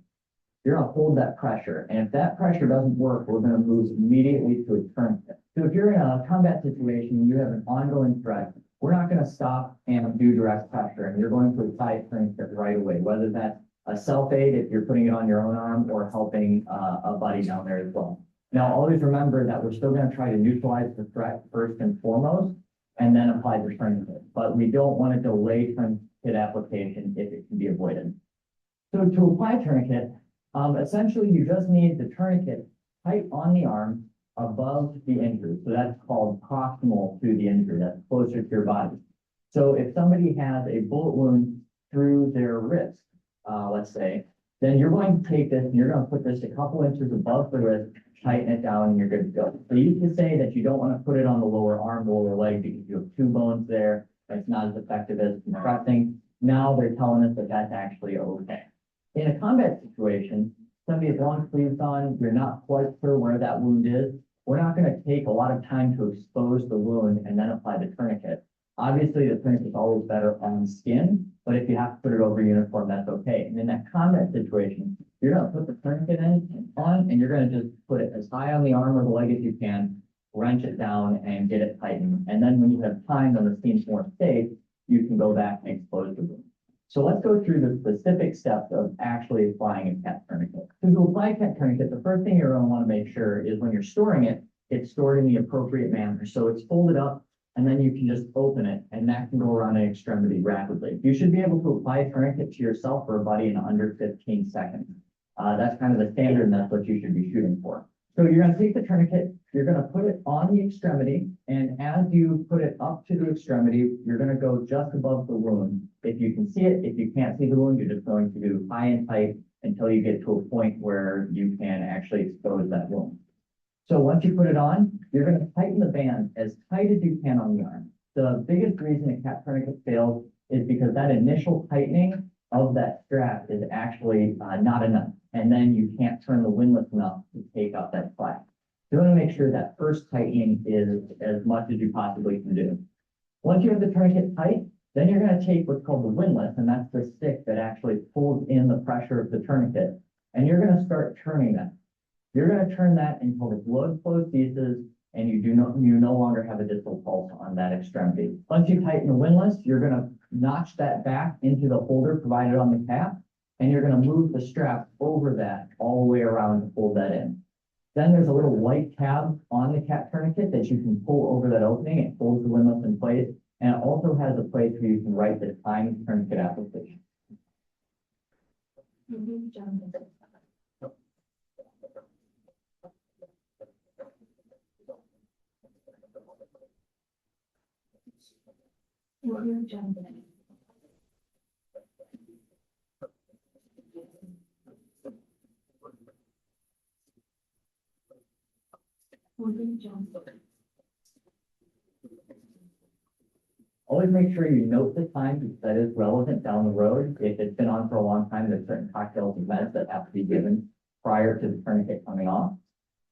You're going to hold that pressure. And if that pressure doesn't work, we're going to move immediately to a tourniquet. So if you're in a combat situation and you have an ongoing threat, we're not going to stop and do direct pressure, and you're going to apply a tourniquet right away, whether that's a self-aid if you're putting it on your own arm or helping a buddy down there as well. Now, always remember that we're still going to try to neutralize the threat first and foremost, and then apply the tourniquet. But we don't want to delay tourniquet application if it can be avoided. So to apply tourniquet, essentially you just need the tourniquet tight on the arm above the injury. So that's called proximal to the injury. That's closer to your body. So if somebody has a bullet wound through their wrist, let's say, then you're going to take this and you're going to put this a couple inches above the wrist, tighten it down, and you're good to go. So you can say that you don't want to put it on the lower arm, lower leg, because you have two bones there. It's not as effective as compressing. Now they're telling us that that's actually okay. In a combat situation, somebody has long sleeves on, you're not quite sure where that wound is. We're not going to take a lot of time to expose the wound and then apply the tourniquet. Obviously, the tourniquet is always better on skin, but if you have to put it over uniform, that's okay. And in that combat situation, you're going to put the tourniquet on, and you're going to just put it as high on the arm or the leg as you can, wrench it down, and get it tightened. And then when you have time, when the scene's more safe, you can go back and expose the wound. So let's go through the specific steps of actually applying a CAT tourniquet. So to apply a CAT tourniquet, the first thing you're going to want to make sure is when you're storing it, it's stored in the appropriate manner. So it's folded up, and then you can just open it, and that can go around an extremity rapidly. You should be able to apply a tourniquet to yourself or a buddy in under 15 seconds. That's kind of the standard, and that's what you should be shooting for. So you're going to take the tourniquet, you're going to put it on the extremity, and as you put it up to the extremity, you're going to go just above the wound. If you can see it, if you can't see the wound, you're just going to do high and tight until you get to a point where you can actually expose that wound. So once you put it on, you're going to tighten the band as tight as you can on the arm. The biggest reason a CAT tourniquet fails is because that initial tightening of that strap is actually not enough. And then you can't turn the windlass enough to take out that slack. You want to make sure that first tightening is as much as you possibly can do. Once you have the tourniquet tight, then you're going to take what's called the windlass, and that's the stick that actually pulls in the pressure of the tourniquet. And you're going to start turning that. You're going to turn that until the blood flow ceases and you no longer have a distal pulse on that extremity. Once you tighten the windlass, you're going to notch that back into the holder provided on the cap, and you're going to move the strap over that all the way around to fold that in. Then there's a little white tab on the CAT tourniquet that you can pull over that opening. It holds the windlass in place, and it also has a place where you can write the timed tourniquet application. Always make sure you note the time because that is relevant down the road. If it's been on for a long time, there's certain cocktails and meds that have to be given prior to the tourniquet coming off.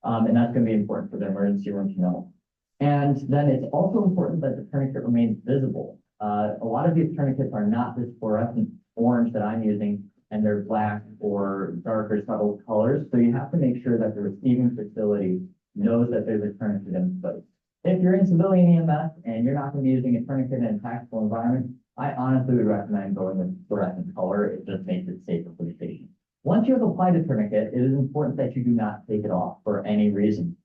And that's going to be important for the emergency room to know. And then it's also important that the tourniquet remains visible. A lot of these tourniquets are not this fluorescent orange that I'm using, and they're black or darker subtle colors. So you have to make sure that the receiving facility knows that there's a tourniquet in place. If you're in civilian EMS and you're not gonna be using a tourniquet in a tactical environment, I honestly would recommend going with fluorescent color. It just makes it safer for the patient. Once you have applied a tourniquet, it is important that you do not take it off for any reason.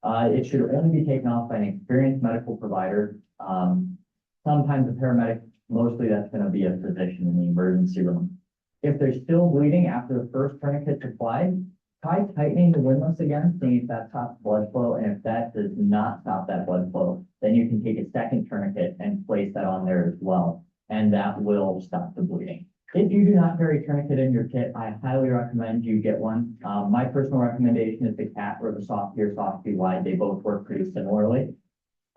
It should only be taken off by an experienced medical provider. Sometimes a paramedic, mostly that's gonna be a physician in the emergency room. If they're still bleeding after the first tourniquet's applied, try tightening the windlass again, seeing if that stops blood flow, and if that does not stop that blood flow, then you can take a second tourniquet and place that on there as well, and that will stop the bleeding. If you do not carry a tourniquet in your kit, I highly recommend you get one. My personal recommendation is the CAT or the Soft Gear Soft Be Wide. They both work pretty similarly.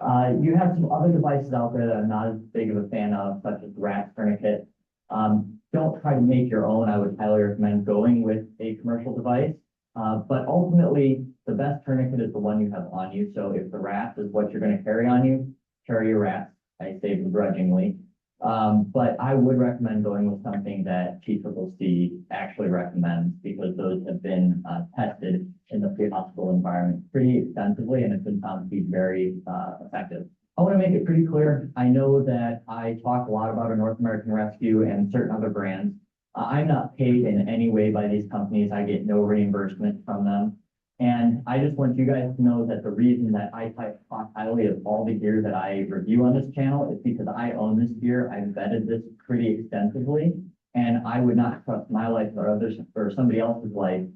You have some other devices out there that I'm not as big of a fan of, such as the RAT tourniquet. Don't try to make your own. I would highly recommend going with a commercial device. But ultimately, the best tourniquet is the one you have on you. So if the RAT is what you're going to carry on you, carry your RAT. I say begrudgingly. But I would recommend going with something that TCCC actually recommends because those have been tested in the pre-hospital environment pretty extensively and have been found to be very effective. I want to make it pretty clear. I know that I talk a lot about a North American Rescue and certain other brands. I'm not paid in any way by these companies. I get no reimbursement from them. And I just want you guys to know that the reason that I talk highly of all the gear that I review on this channel is because I own this gear. I've vetted this pretty extensively, and I would not trust my life or others or somebody else's life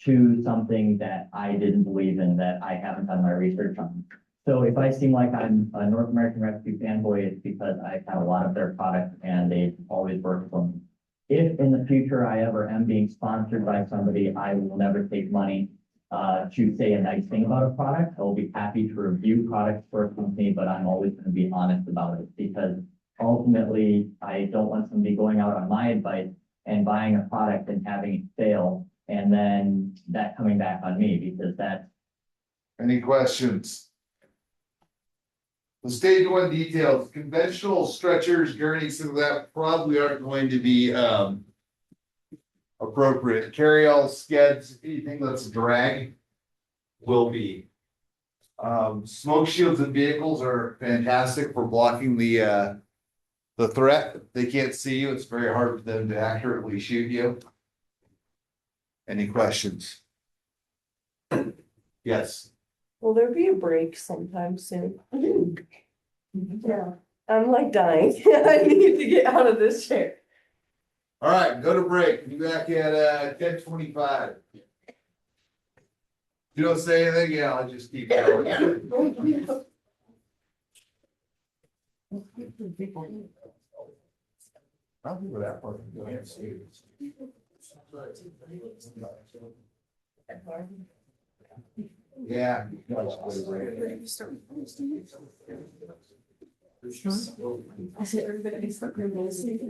to something that I didn't believe in, that I haven't done my research on. So if I seem like I'm a North American Rescue fanboy, it's because I've had a lot of their products and they've always worked for me. If in the future I ever am being sponsored by somebody, I will never take money to say a nice thing about a product. I will be happy to review products for a company, but I'm always going to be honest about it because ultimately I don't want somebody going out on my advice and buying a product and having it fail and then that coming back on me because that's. Any questions? The stage one details, conventional stretchers, gurneys, things like that probably aren't going to be appropriate. Carry all skeds, anything that's a drag will be. Smoke shields in vehicles are fantastic for blocking the threat. If they can't see you, it's very hard for them to accurately shoot you. Any questions? Yes. Will there be a break sometime soon? Yeah. I'm like dying. I need to get out of this chair. All right, go to break. Be back at 10:25. If you don't say anything, yeah, I'll just keep going. I don't think we're that far from going. Yeah. I said everybody needs to bring this. It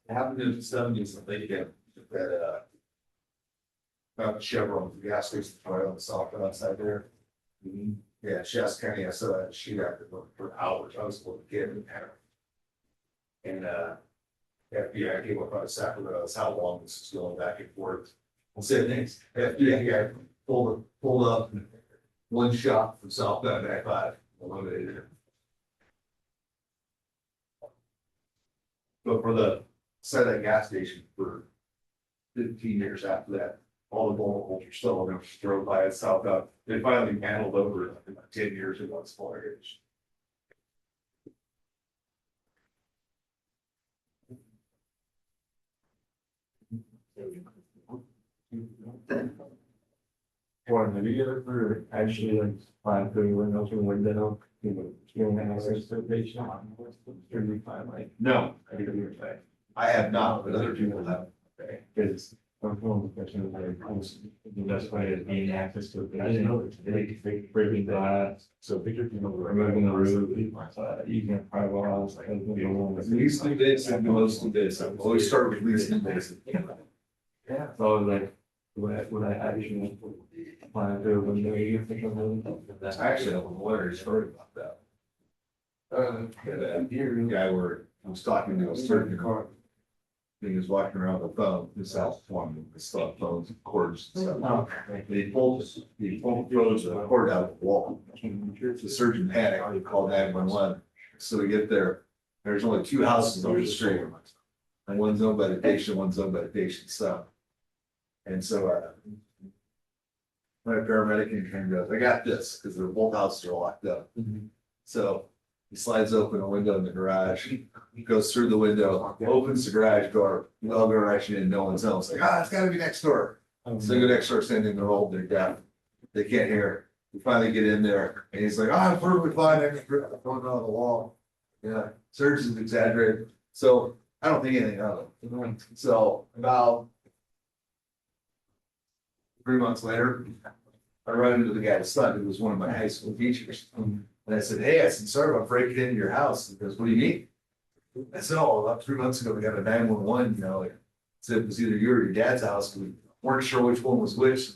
happened in the 70s, I think, that about Chevron, the gas station right on the south outside there. Yeah, Shasta County, I saw that shoot after for hours. I was a little kid and FBI came up out of Sacramento. That's how long this is going back and forth. I'll say things. FBI guy pulled up and one shot from southbound I-5 eliminated him. But for the side of that gas station for 15 years after that, all the vulnerables are still in there, drove by it southbound. They finally handled over in about 10 years in one small area. One, have you ever actually like plan putting windows in window No, I have not, but other people have. Because I'm feeling the question the best way is being access to it. I didn't know that they breaking glass, so picture, removing the roof, using a firewall, like. Least invasive, most invasive, always start with least invasive. Yeah. So I was like, would I actually plan to, when you think of it? Actually, I have a lawyer story about that. Guy where I was talking to a certain car. He was walking around with a phone, his house one, with cell phones, cords and stuff. He pulled throws the cord out of the wall. The surgeon panicked, he called 911. So we get there, there's only two houses on the street. And one's owned by the patient, one's owned by the patient's son. And so, my paramedic came and goes, I got this, because they're both houses are locked up. So he slides open a window in the garage, he goes through the window, opens the garage door, all garage in, no one's home. It's like, it's gotta be next door. So they go next door, standing, they're old, they're deaf, they can't hear. We finally get in there, and he's like, I'm perfectly fine, I can rip the phone out of the wall. Yeah, surgeon's exaggerated, so I don't think anything of it. So about 3 months later, I run into the guy's son, who was one of my high school teachers. And I said, hey, sorry about breaking into your house. He goes, what do you mean? I said, about 3 months ago, we got a 911, like, said it was either you or your dad's house. We weren't sure which one was which.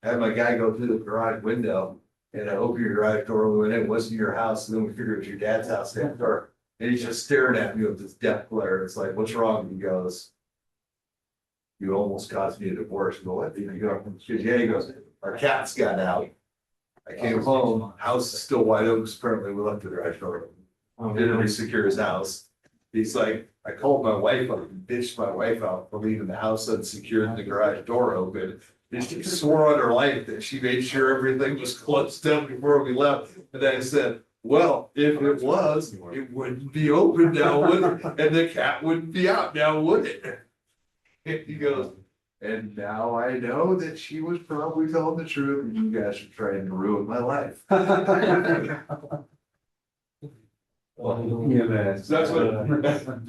I had my guy go through the garage window and I opened your garage door, we went in, it wasn't your house. And then we figured it was your dad's house next door. And he's just staring at me with this death glare. It's like, what's wrong? And he goes, you almost caused me a divorce. I go, what? He goes, yeah, he goes, our cats got out. I came home, house is still wide open, apparently we left the garage door open. Didn't re-secure his house. He's like, I called my wife up and bitched my wife out for leaving the house unsecured and the garage door open. And she swore on her life that she made sure everything was closed up before we left. And I said, well, if it was, it wouldn't be open now, would it? And the cat wouldn't be out now, would it? And he goes, and now I know that she was probably telling the truth and you guys are trying to ruin my life. That's what,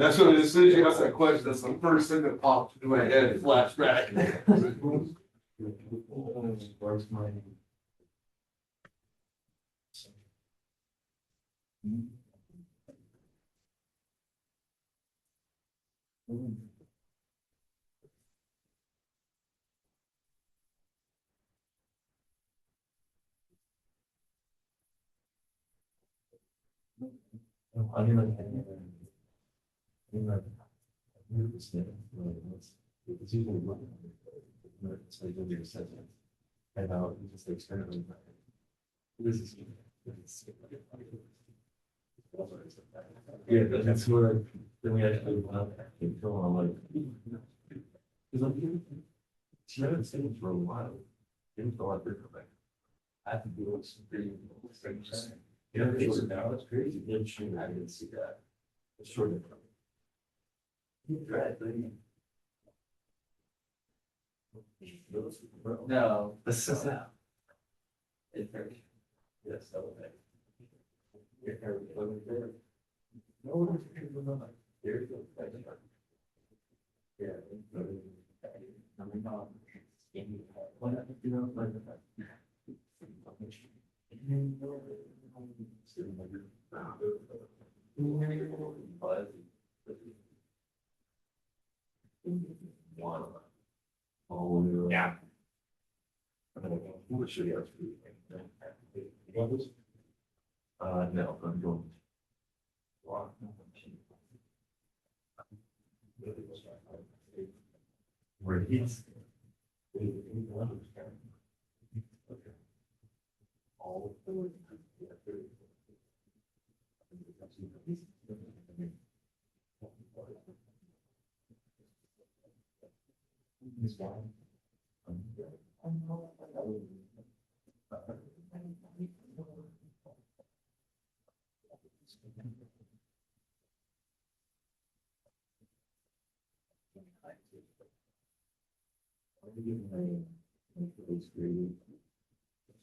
as soon as you ask that question, that's the first thing that popped into my head, flashback. Yeah, that's where, then we actually went up and I'm like. Cause I'm here. She hadn't seen it for a while. Didn't feel like they're back. I think it was pretty. Yeah, it's now, it's crazy. Didn't she? I didn't see that. It's short of. No, this is that. Yes, that was it. No one there's no. Yeah. Oh, yeah. What should you no, I'm going. Where he's. All of the.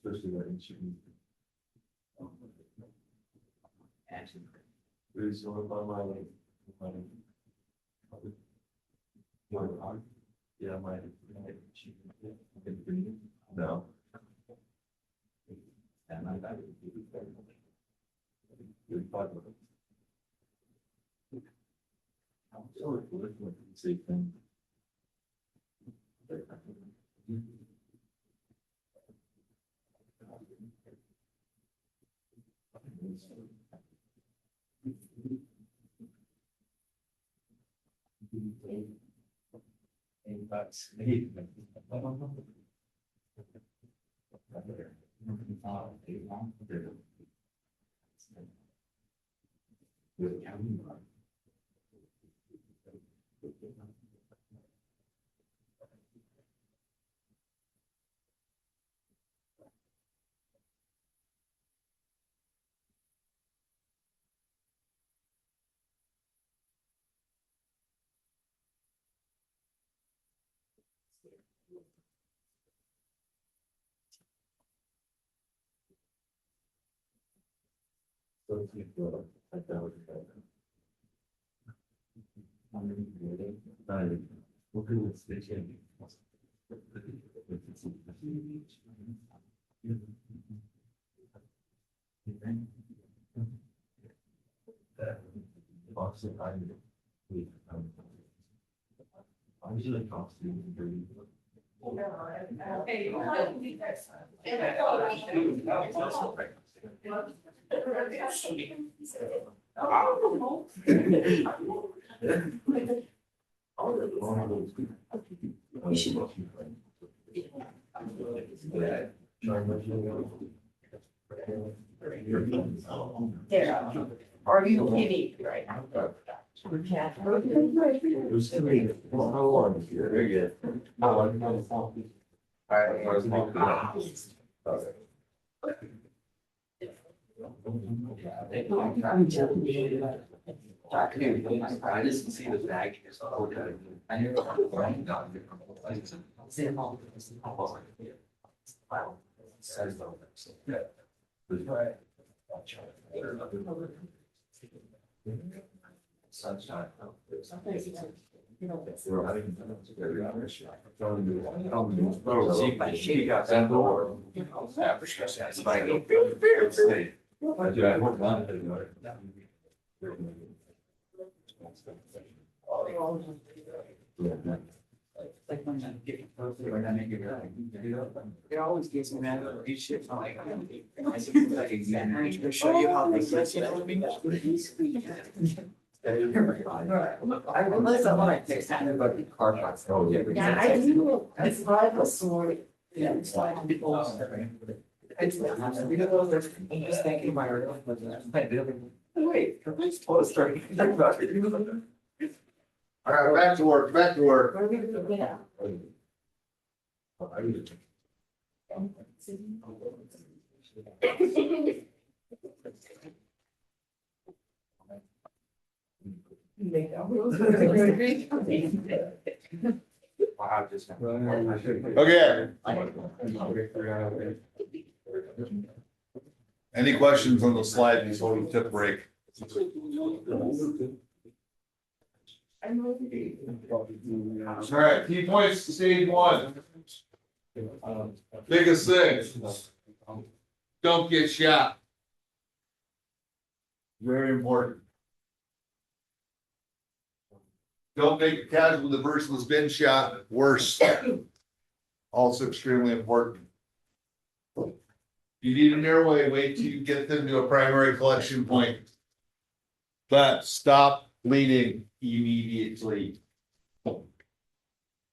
Especially that insurance. Who's going by my. Yeah, my. No. And I. See. There, are you kidding right now? Very good. I just see the bag. I knew. Sunshine. She got that door. It always gives me that little shit. I'm like, to show you how they get you. Unless I want to take something about the car parts. Yeah, I do. It's like a sword. Yeah, it's like. It's because I'm just thinking my earlier. Wait, I'm supposed to start thinking about it. All right, back to work, back to work. Yeah. Okay. Any questions on the slide before we took a break? All right, key points to stage one. Biggest thing. Don't get shot. Very important. Don't make a casualty of the person that's been shot worse. Also extremely important. If you need an airway, wait till you get them to a primary collection point. But stop bleeding immediately.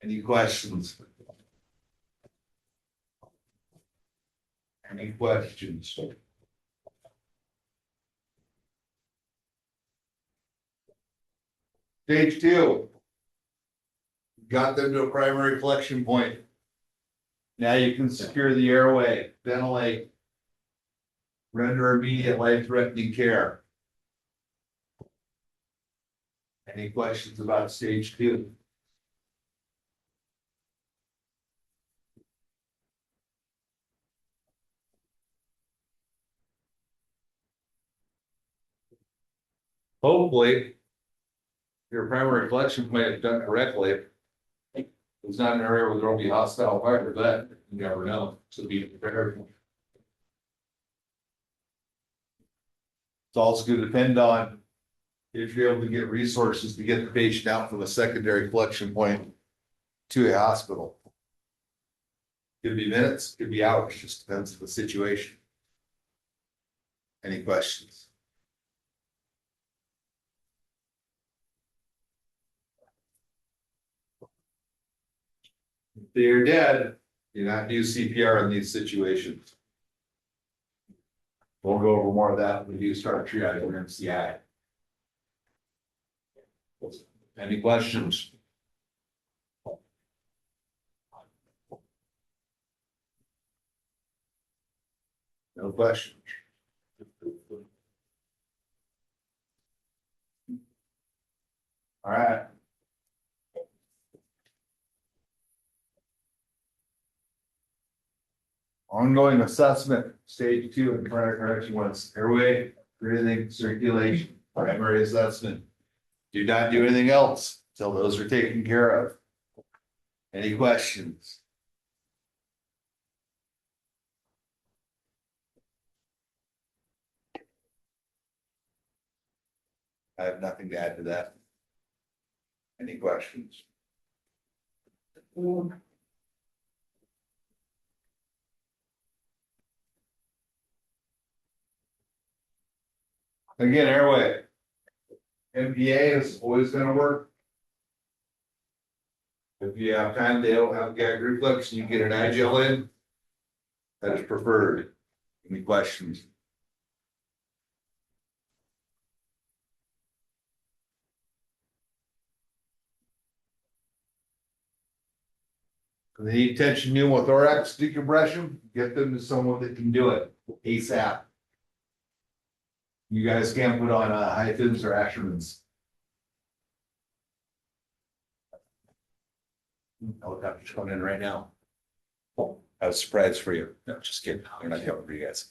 Any questions? Any questions? Stage two. Got them to a primary collection point. Now you can secure the airway, ventilate, render immediate life-threatening care. Any questions about stage two? hopefully your primary collection plan is done correctly. It's not an area where there'll be hostile fire, but you never know, so be prepared. It's also gonna depend on if you're able to get resources to get the patient out from a secondary collection point to a hospital. Could be minutes, could be hours, just depends on the situation. Any questions? If they're dead, you're not do CPR in these situations. We'll go over more of that when we do start triage or MCI. Any questions? No questions. All right. Ongoing assessment, stage 2 in prior correction was airway, breathing, circulation, primary assessment. Do not do anything else until those are taken care of. Any questions? I have nothing to add to that. Any questions? Again, airway. MPA is always gonna work. If you have time, they don't have gag reflex, and you get an agile in. That is preferred. Any questions? If they need tension pneumothorax decompression, get them to someone that can do it ASAP. You guys can't put on hyphens or Ashermans. Helicopter's coming in right now. I have a surprise for you. No, just kidding. They're not coming for you guys.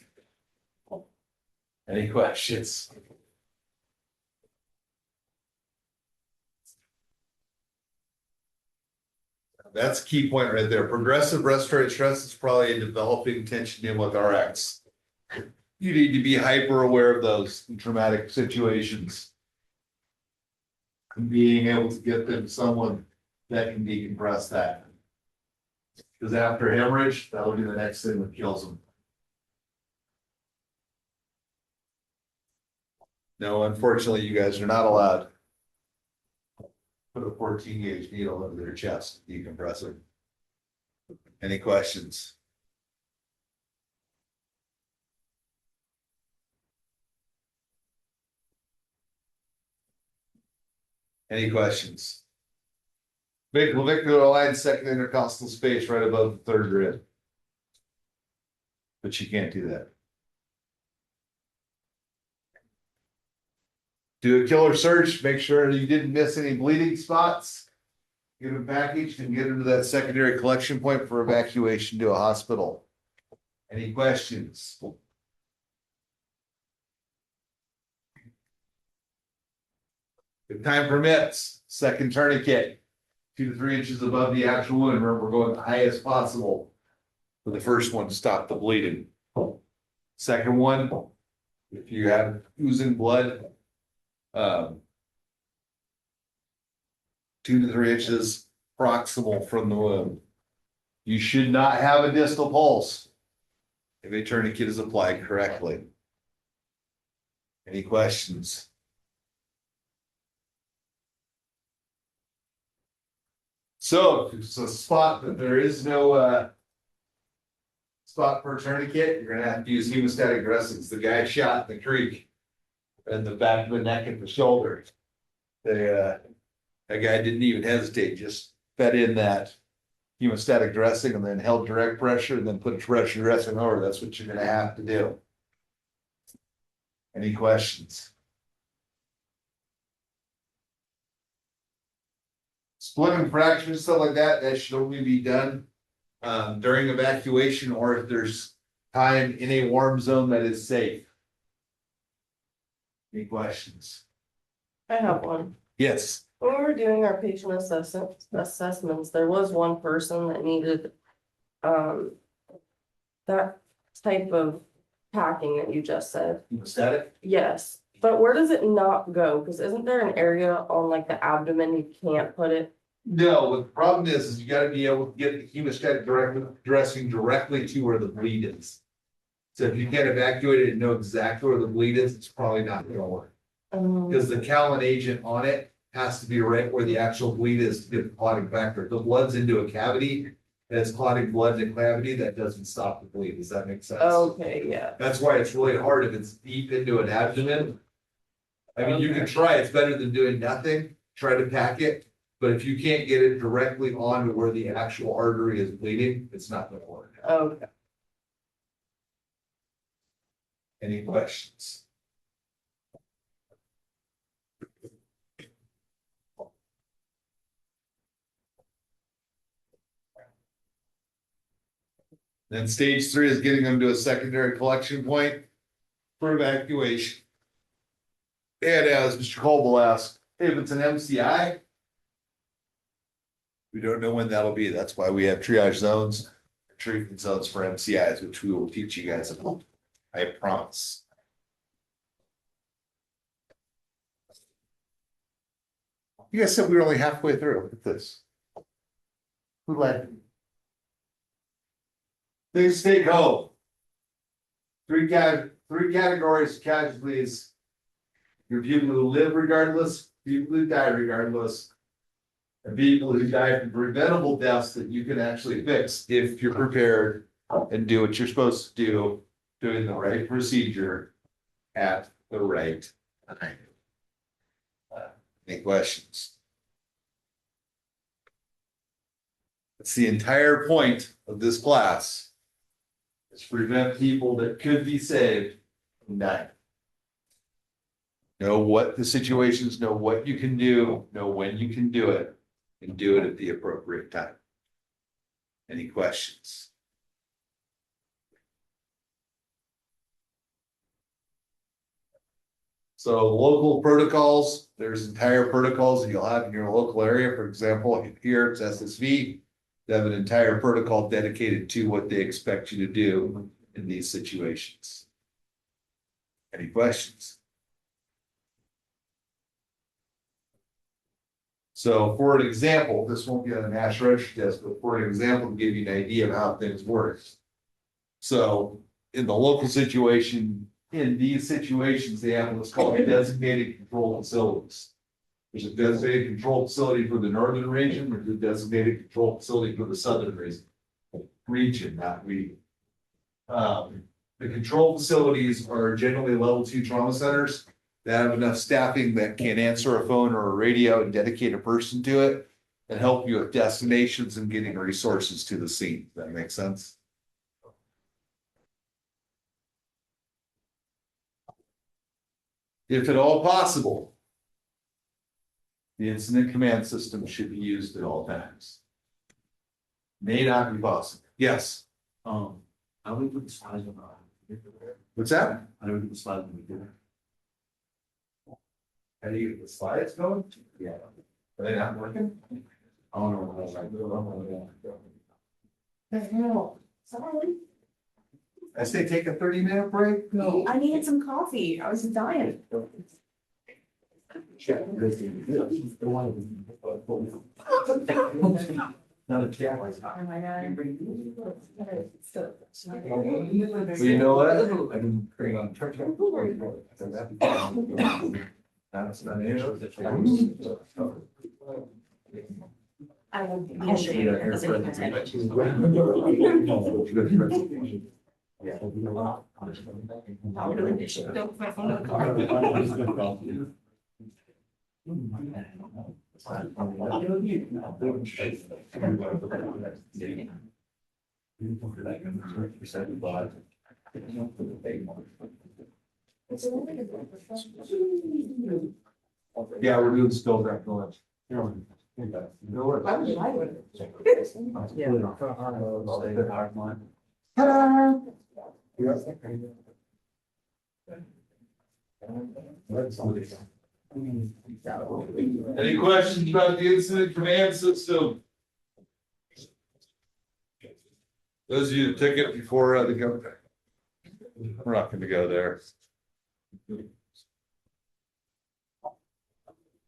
Any questions? That's a key point right there. Progressive respiratory stress is probably a developing tension pneumothorax. You need to be hyper aware of those in traumatic situations. And being able to get them someone that can decompress that. Because after hemorrhage, that'll be the next thing that kills them. No, unfortunately, you guys are not allowed. Put a 14 gauge needle into their chest, decompress it. Any questions? Any questions? Big clavicular line, second intercostal space right above the third rib. But you can't do that. Do a killer search, make sure you didn't miss any bleeding spots. Get them packaged and get them to that secondary collection point for evacuation to a hospital. Any questions? If time permits, second tourniquet, 2 to 3 inches above the actual wound. Remember, we're going the highest possible for the first one to stop the bleeding. Second one, if you have oozing blood, 2 to 3 inches proximal from the wound. You should not have a distal pulse if a tourniquet is applied correctly. Any questions? So if it's a spot that there is no spot for a tourniquet, you're gonna have to use hemostatic dressings. The guy shot in the creek in the back of the neck and the shoulder. That guy didn't even hesitate, just fed in that hemostatic dressing and then held direct pressure and then put pressure dressing over. That's what you're gonna have to do. Any questions? Splitting fractures, stuff like that, that should only be done during evacuation or if there's time in a warm zone that is safe. Any questions? I have one. Yes. When we were doing our patient assessments, there was one person that needed, that type of packing that you just said. Static? Yes, but where does it not go? Cause isn't there an area on like the abdomen you can't put it? No, what the problem is you gotta be able to get the hemostatic dressing directly to where the bleed is. So if you can't evacuate it and know exactly where the bleed is, it's probably not gonna work. Because the Callan agent on it has to be right where the actual bleed is to get the clotting factor. If the blood's into a cavity, and it's clotting blood in a cavity, that doesn't stop the bleed. Does that make sense? Okay, yeah. That's why it's really hard if it's deep into an abdomen. I mean, you can try, it's better than doing nothing, try to pack it, but if you can't get it directly onto where the actual artery is bleeding, it's not gonna work. Okay. Any questions? Then stage 3 is getting them to a secondary collection point for evacuation. And as Mr. Colville asked, if it's an MCI, we don't know when that'll be. That's why we have triage zones, treatment zones for MCIs, which we will teach you guys about. I promise. You guys said we were only halfway through. Look at this. Who led me? Things to take home. Three categories of casualties. Your people who live regardless, people who die regardless, and people who die from preventable deaths that you can actually fix if you're prepared and do what you're supposed to do, doing the right procedure at the right time. Any questions? That's the entire point of this class. Is to prevent people that could be saved from dying. Know what the situations, know what you can do, know when you can do it, and do it at the appropriate time. Any questions? So local protocols, there's entire protocols that you'll have in your local area. For example, here it's SSV. They have an entire protocol dedicated to what they expect you to do in these situations. Any questions? So for an example, this won't be on a NASH registry test, but for an example, to give you an idea of how things work. So in the local situation, in these situations, they have what's called designated control facilities. There's a designated control facility for the northern region, there's a designated control facility for the southern region, not region. The control facilities are generally level 2 trauma centers that have enough staffing that can answer a phone or a radio and dedicate a person to it and help you with destinations and getting resources to the scene. Does that make sense? If at all possible, the incident command system should be used at all times. May not be possible. Yes. How do we put the slides on? What's that? How do we put the slides on the computer? How do you get the slides going? Yeah. Are they not working? I don't know what that's like. The hell? Sorry. I say take a 30-minute break? No, I needed some coffee. I was dying. Not a chat. Oh my God. Well, you know what? I didn't bring on church. That's not I will show you. Yeah, we're doing still back lunch. Any questions about the incident command system? Those of you that took it before the government. We're not gonna go there.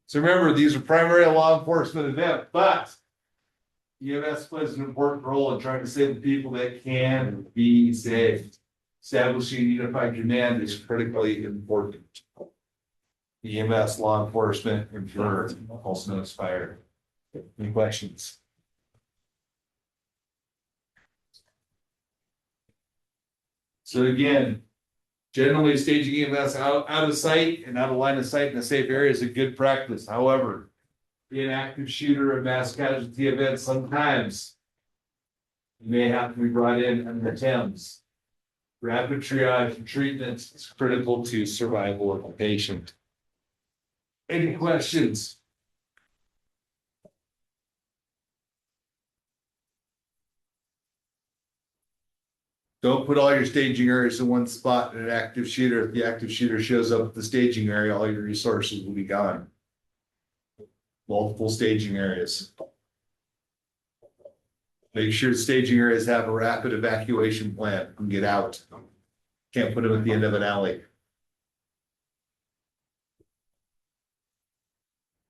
So remember, these are primarily a law enforcement event, but EMS plays an important role in trying to save the people that can be saved. Establishing a unified command is critically important. EMS, law enforcement, and fire, also known as fire. Any questions? So again, generally staging EMS out of sight and out of line of sight in a safe area is a good practice. However, in active shooter and mass casualty events, sometimes you may have to be brought in under the Tems. Rapid triage and treatment is critical to survival of the patient. Any questions? Don't put all your staging areas in one spot in an active shooter. If the active shooter shows up at the staging area, all your resources will be gone. Multiple staging areas. Make sure the staging areas have a rapid evacuation plan and get out. Can't put them at the end of an alley.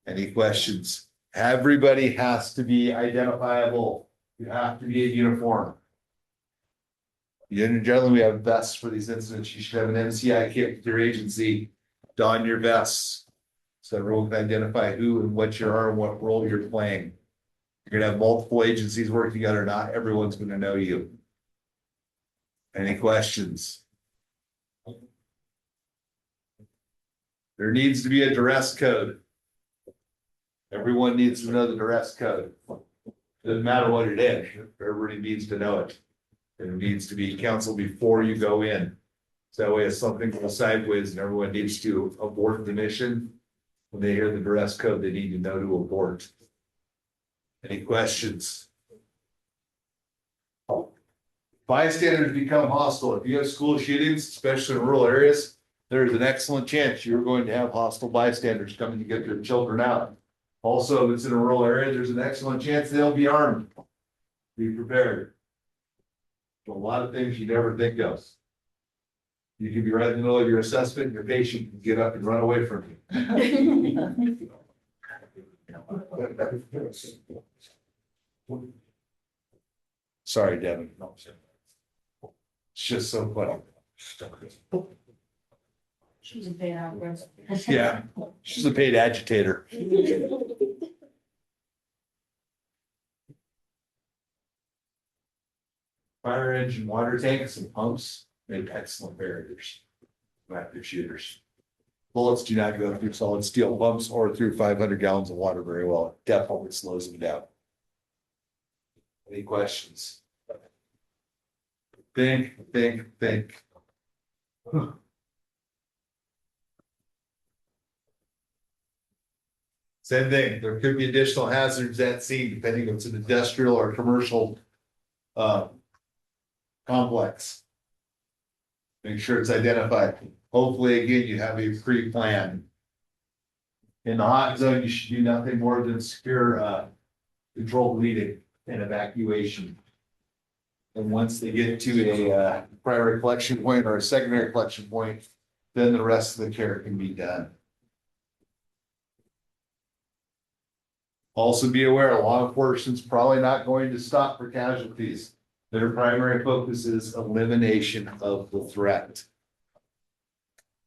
Any questions? Everybody has to be identifiable. You have to be in uniform. Generally, we have vests for these incidents. You should have an MCI kit with your agency. Don your vests so everyone can identify who and what you are and what role you're playing. You're gonna have multiple agencies working together. Not everyone's gonna know you. Any questions? There needs to be a dress code. Everyone needs to know the dress code. Doesn't matter what it is. Everybody needs to know it. And it needs to be counseled before you go in. So that way if something goes sideways and everyone needs to abort the mission, when they hear the dress code, they need to know to abort. Any questions? Bystanders become hostile. If you have school shootings, especially in rural areas, there's an excellent chance you're going to have hostile bystanders coming to get their children out. Also, if it's in a rural area, there's an excellent chance they'll be armed. Be prepared. A lot of things you never think of. You can be right in the middle of your assessment, and your patient can get up and run away from you. Sorry, Devin. It's just so funny. She's a paid actress. Yeah, she's a paid agitator. Fire engine, water tanks, and pumps make excellent barriers. For active shooters. Bullets do not go through solid steel pumps or through 500 gallons of water very well. It definitely slows them down. Any questions? Think. Same thing. There could be additional hazards at scene, depending if it's an industrial or commercial complex. Make sure it's identified. Hopefully, again, you have a pre-plan. In the hot zone, you should do nothing more than secure controlled bleeding and evacuation. And once they get to a primary collection point or a secondary collection point, then the rest of the care can be done. Also be aware, law enforcement's probably not going to stop for casualties. Their primary focus is elimination of the threat.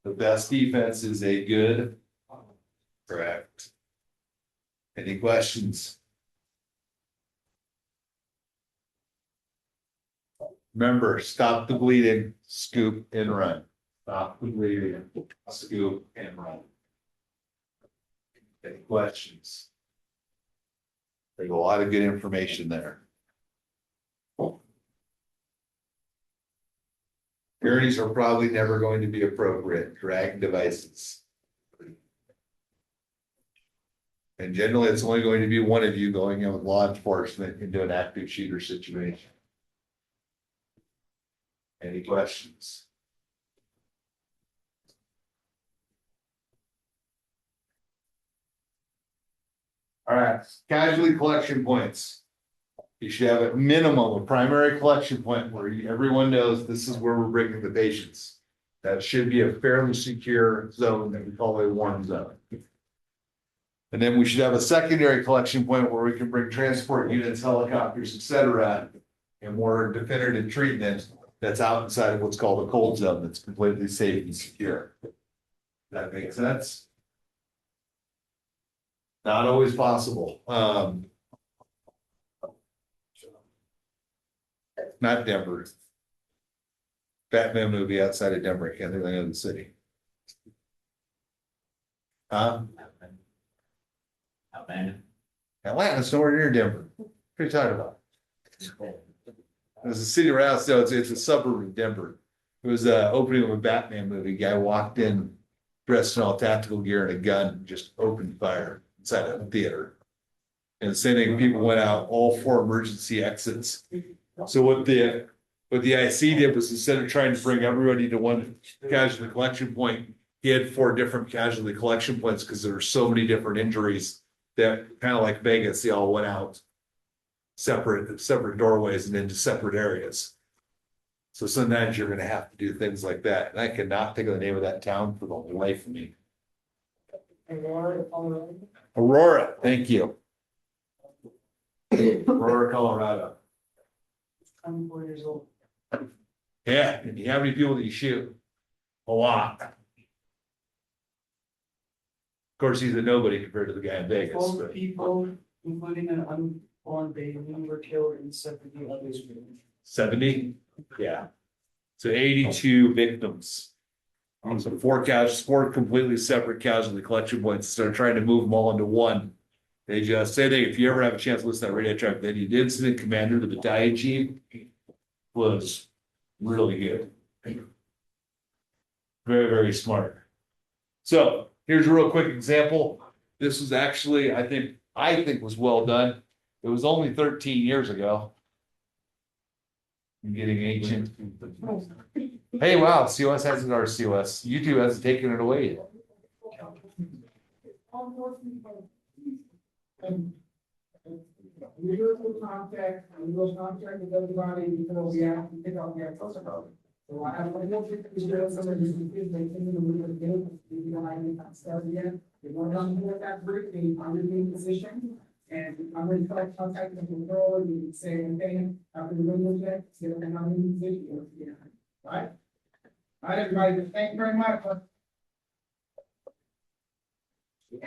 The best defense is a good. Correct. Any questions? Remember, stop the bleeding, scoop and run. Stop the bleeding, scoop and run. Any questions? There's a lot of good information there. Gurneys are probably never going to be appropriate, dragging devices. And generally, it's only going to be one of you going in with law enforcement into an active shooter situation. Any questions? All right, casualty collection points. You should have a minimum, a primary collection point where everyone knows this is where we're bringing the patients. That should be a fairly secure zone that we call a warm zone. And then we should have a secondary collection point where we can bring transport units, helicopters, et cetera, and more definitive treatment that's outside of what's called a cold zone that's completely safe and secure. That makes sense? Not always possible. Not Denver. Batman movie outside of Denver. I can't think of the name of the city. Atlanta's nowhere near Denver. What are you talking about? There's a city right outside, it's a suburb of Denver. It was opening of a Batman movie. Guy walked in dressed in all tactical gear and a gun, just opened fire inside a theater. And the same thing, people went out, all 4 emergency exits. So what the IC did was, instead of trying to bring everybody to one casualty collection point, he had 4 different casualty collection points because there were so many different injuries that, kind of like Vegas, they all went out separate doorways and into separate areas. So sometimes you're gonna have to do things like that. And I cannot think of the name of that town for the life of me. Aurora, thank you. Aurora, Colorado. 24 years old. Yeah, and how many people did you shoot? A lot. Of course, he's a nobody compared to the guy in Vegas. 12 But people, including an unborn baby, were killed and 70 others were injured. 70? Yeah. So 82 victims. So 4 completely separate casualty collection points. Instead of trying to move them all into one, they just say, if you ever have a chance to listen to that radio track, then the incident commander, the battalion chief, was really good. Very, very smart. So here's a real quick example. This was actually, I think was well done. It was only 13 years ago. I'm getting ancient. Hey, wow, COS hasn't, our COS. YouTube hasn't taken it away yet. We lose contact, we lose contact with everybody because we have to pick up the protocol. So I don't think we should have some of these kids, they think the move again, we don't have any stuff yet. They want to do that brick, they underneath position. And I'm going to collect contact with the control, you can say, okay, after the window check, see what kind of position, right? All right, everybody, thank you very much. You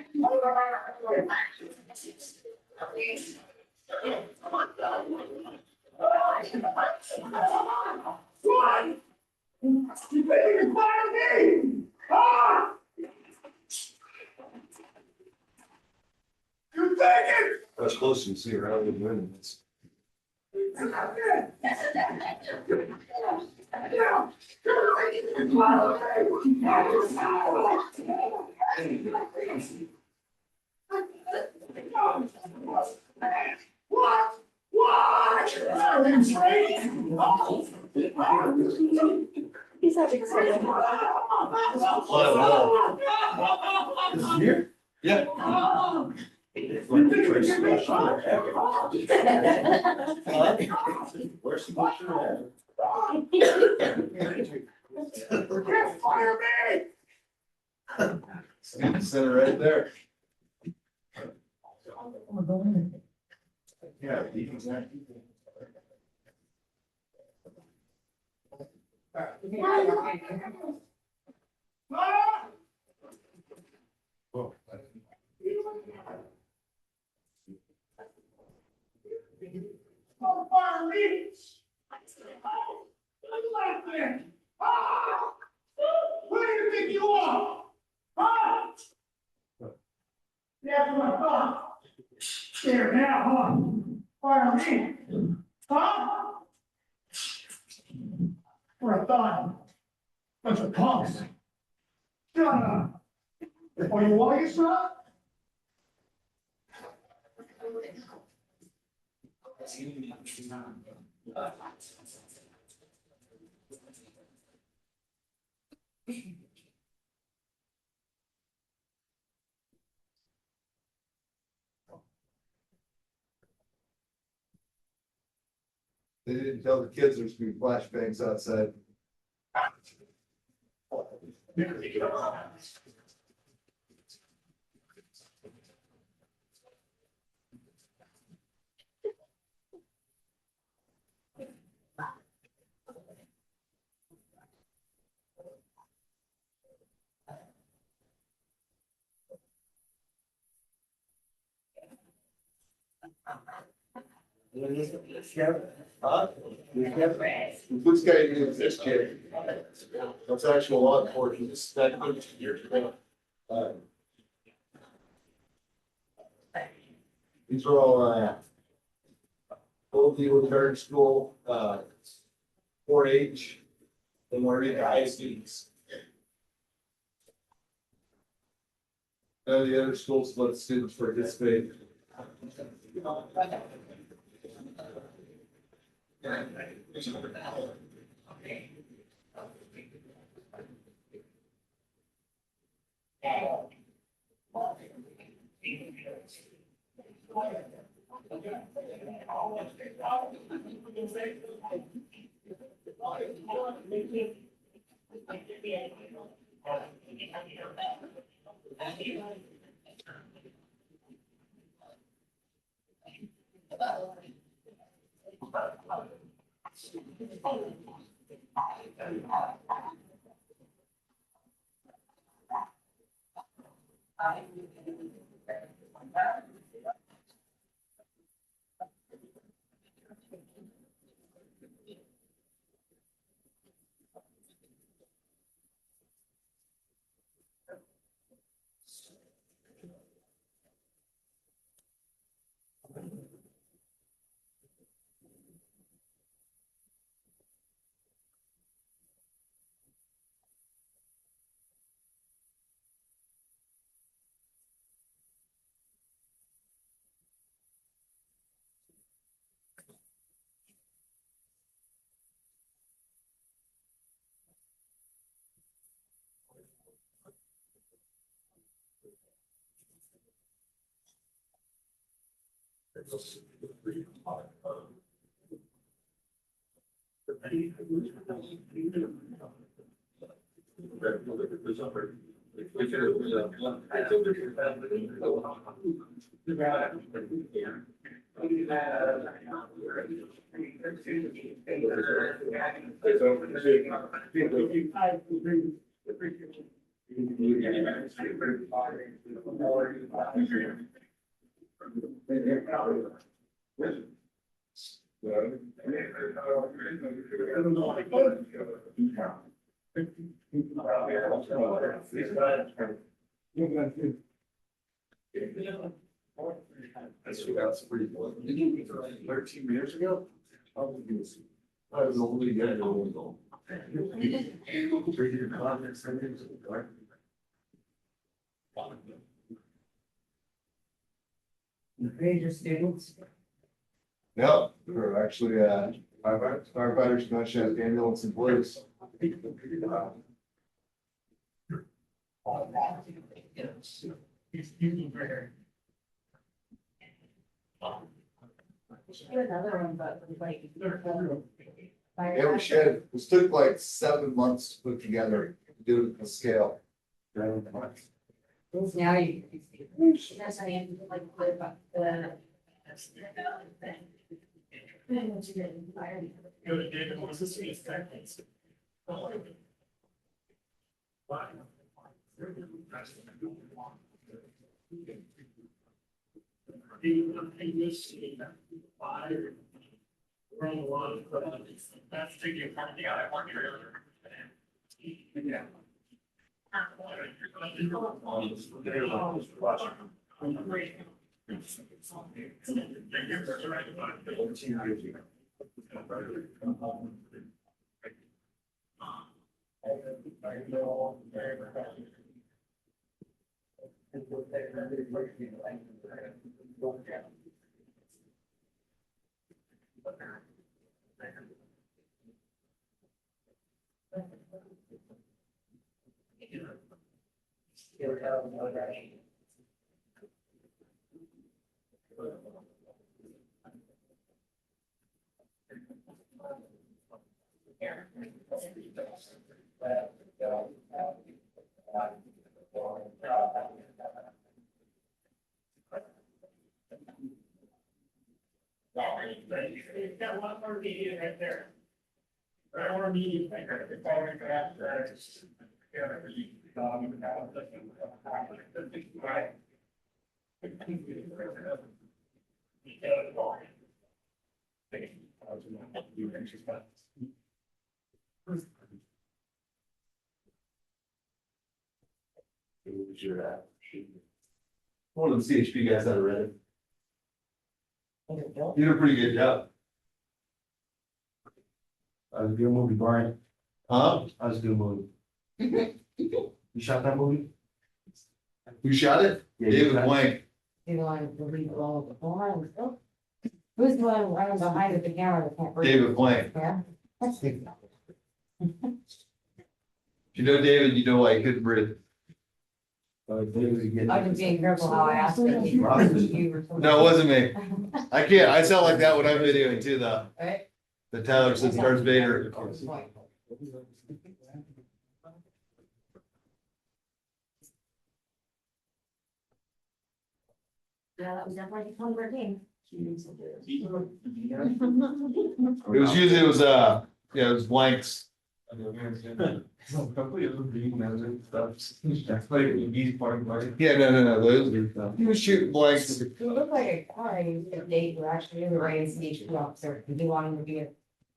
better fire me! Ah! You take it! That's close to see her out of the minutes. What? What? He's having so This is here? Yeah. Where's the picture? Fire me! Center right there. Yeah, exactly. Oh. Oh, fire me! Left there! Ah! Who do you think you are? Huh? Yeah, my thought. There now, huh? Fire me! Huh? For a thought. Bunch of punks. Shut up. Are you wise, son? They didn't tell the kids there's gonna be flashbangs outside. This guy is this kid. That's actual law enforcement. This is that 13 years ago. These are all, old people third school, 4-H, and we're in ISDs. None of the other schools let students participate. That's pretty cool. 13 years ago? I was only getting old. Major students. No, we're actually, firefighters, gunshot, ambulance and police. Another one, but like. Yeah, we should. This took like 7 months to put together, to do it at the scale. Now you. That's how you like put about the. That's taking part of the other one earlier. Yeah. Got one more meeting right there. One more meeting right there. One of the CHP guys that I read it. You did a pretty good job. I was doing a movie, Brian. Huh? I was doing a movie. You shot that movie? Who shot it? Yeah, you David shot it. Blank. You want to leave alone behind, who's the one running behind the camera that can't breathe? David Blank. Yeah. If you know David, you know why he couldn't breathe. I'm just being careful how I ask you. No, it wasn't me. I can't, I sound like that when I'm videoing too, though. Right? The Tyler says Darth Vader. Yeah, that was definitely a fun game. It was yeah, it was blanks. Yeah, no, those, he was shooting blanks. It looked like a car, a date, who actually was a raised station officer, do you want him to be a,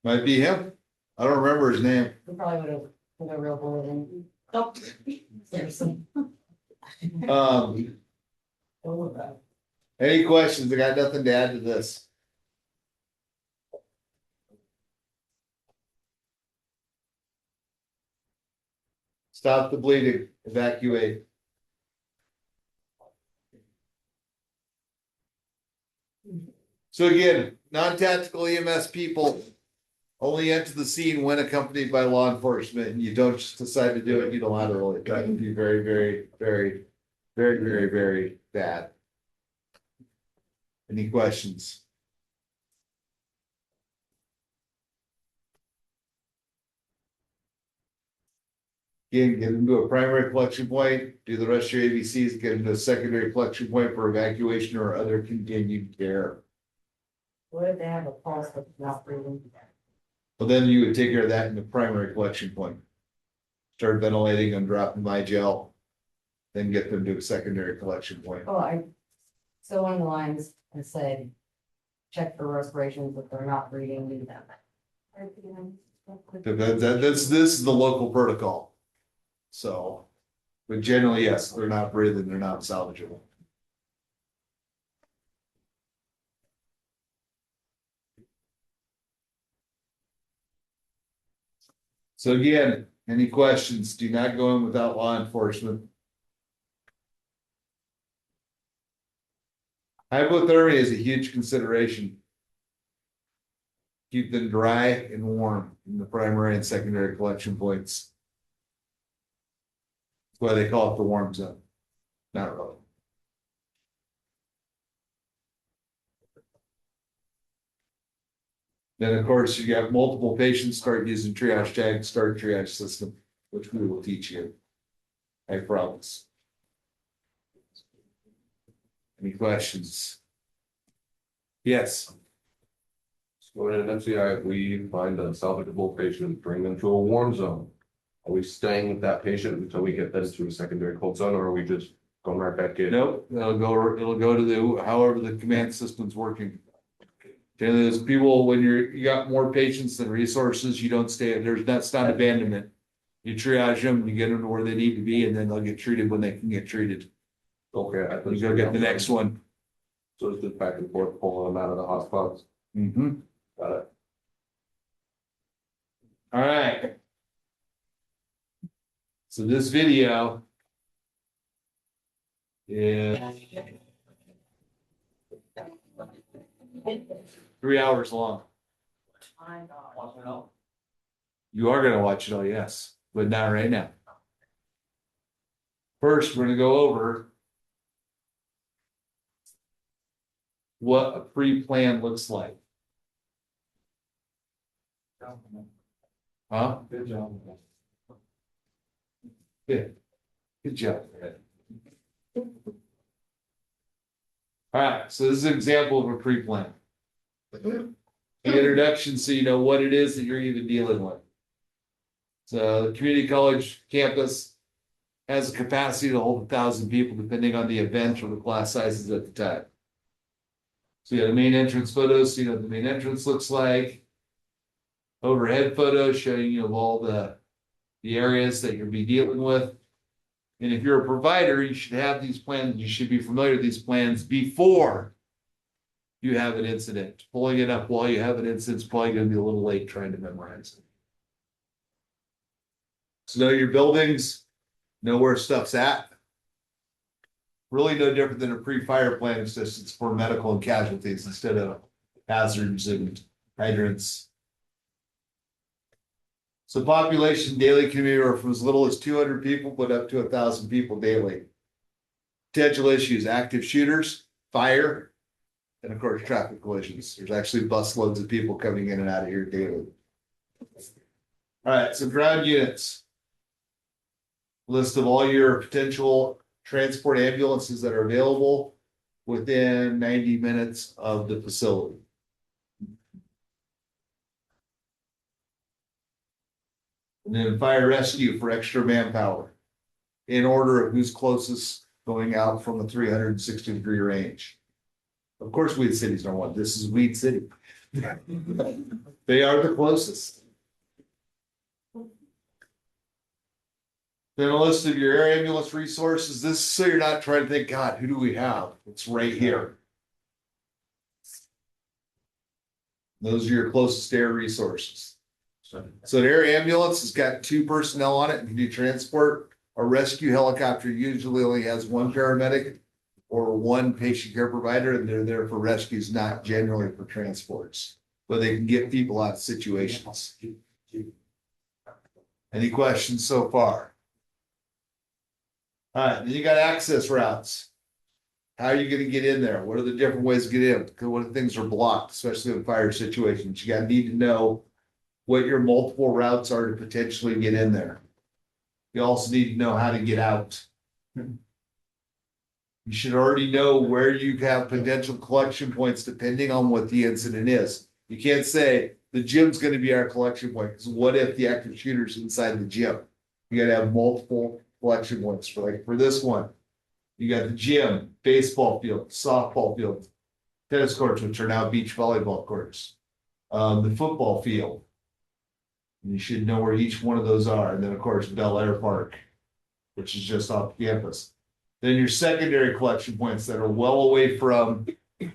Might be him. I don't remember his name. we probably would have, put a real bullet in. Oh, seriously. Any questions? I got nothing to add to this. Stop the bleeding, evacuate. So again, non-tactical EMS people only enter the scene when accompanied by law enforcement, and you don't just decide to do it unilaterally. That would be very, very, very, very, very, very bad. Any questions? Again, get them to a primary collection point, do the rest of your ABCs, get them to a secondary collection point for evacuation or other continued care. What if they have a pulse that's not breathing? Well, then you would take care of that in the primary collection point. Start ventilating and dropping my gel. Then get them to a secondary collection point. Oh, so one of the lines that said, check for respirations, if they're not breathing, leave them. This is the local protocol. So, but generally, yes, they're not breathing, they're not salvageable. So again, any questions? Do not go in without law enforcement. Hypothermia is a huge consideration. Keep them dry and warm in the primary and secondary collection points. That's why they call it the warm zone. Not really. Then, of course, you got multiple patients, start using triage tag, start triage system, which we will teach you. I promise. Any questions? Yes. So in an MCI, if we find a salvageable patient, bring them to a warm zone. Are we staying with that patient until we get them to a secondary cold zone, or are we just going right back in? Nope, it'll go to the, however the command system's working. Generally, there's people, when you got more patients than resources, you don't stay, that's not abandonment. You triage them, you get them to where they need to be, and then they'll get treated when they can get treated. Okay. You go get the next one. So it's just back and forth, pulling them out of the hotspots. Mm-hmm. Got it. All right. So this video is 3 hours long. You are gonna watch it all, yes, but not right now. First, we're gonna go over what a pre-plan looks like. Huh? Good job. Good. Good job. All right, so this is an example of a pre-plan. Introduction, so you know what it is that you're even dealing with. So the community college campus has a capacity to hold 1,000 people, depending on the event or the class sizes at the time. So you have the main entrance photos, so you know what the main entrance looks like. Overhead photos showing you of all the areas that you'll be dealing with. And if you're a provider, you should have these plans, you should be familiar with these plans before you have an incident. Pulling it up while you have an incident is probably gonna be a little late trying to memorize it. So know your buildings, know where stuff's at. Really no different than a pre-fire plan, it's just it's for medical and casualties instead of hazards and hydrants. So population daily community are from as little as 200 people, but up to 1,000 people daily. Potential issues, active shooters, fire, and of course, traffic collisions. There's actually busloads of people coming in and out of here daily. All right, so ground units. List of all your potential transport ambulances that are available within 90 minutes of the facility. And then fire rescue for extra manpower in order of who's closest going out from the 360-degree range. Of course, Weed City's number one. This is Weed City. They are the closest. Then a list of your air ambulance resources. This is so you're not trying to think, God, who do we have? It's right here. Those are your closest air resources. So an air ambulance has got 2 personnel on it and can do transport. A rescue helicopter usually only has 1 paramedic or 1 patient care provider, and they're there for rescues, not generally for transports, but they can get people out of situations. Any questions so far? All right, then you got access routes. How are you going to get in there? What are the different ways to get in? Because what if things are blocked, especially in fire situations? You got to need to know what your multiple routes are to potentially get in there. You also need to know how to get out. You should already know where you have potential collection points depending on what the incident is. You can't say the gym's going to be our collection point, because what if the active shooter's inside the gym? You got to have multiple collection points. For this one, you got the gym, baseball field, softball field, tennis courts, which are now beach volleyball courts, the football field. You should know where each one of those are. And then, of course, Bel Air Park, which is just off campus. Then your secondary collection points that are well away from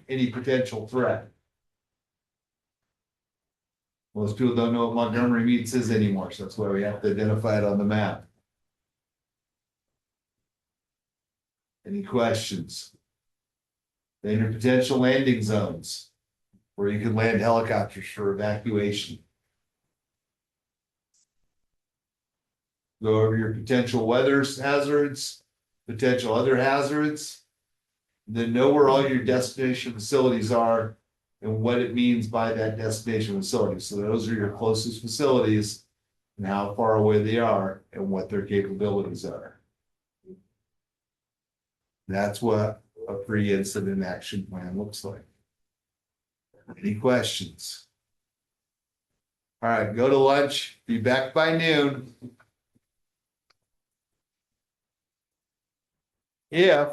any potential threat. Most people don't know what Montgomery Meats is anymore, so that's why we have to identify it on the map. Any questions? Then your potential landing zones, where you can land helicopters for evacuation. Go over your potential weather hazards, potential other hazards. Then know where all your destination facilities are and what it means by that destination facility. So those are your closest facilities and how far away they are and what their capabilities are. That's what a pre-incident action plan looks like. Any questions? All right, go to lunch, be back by noon. If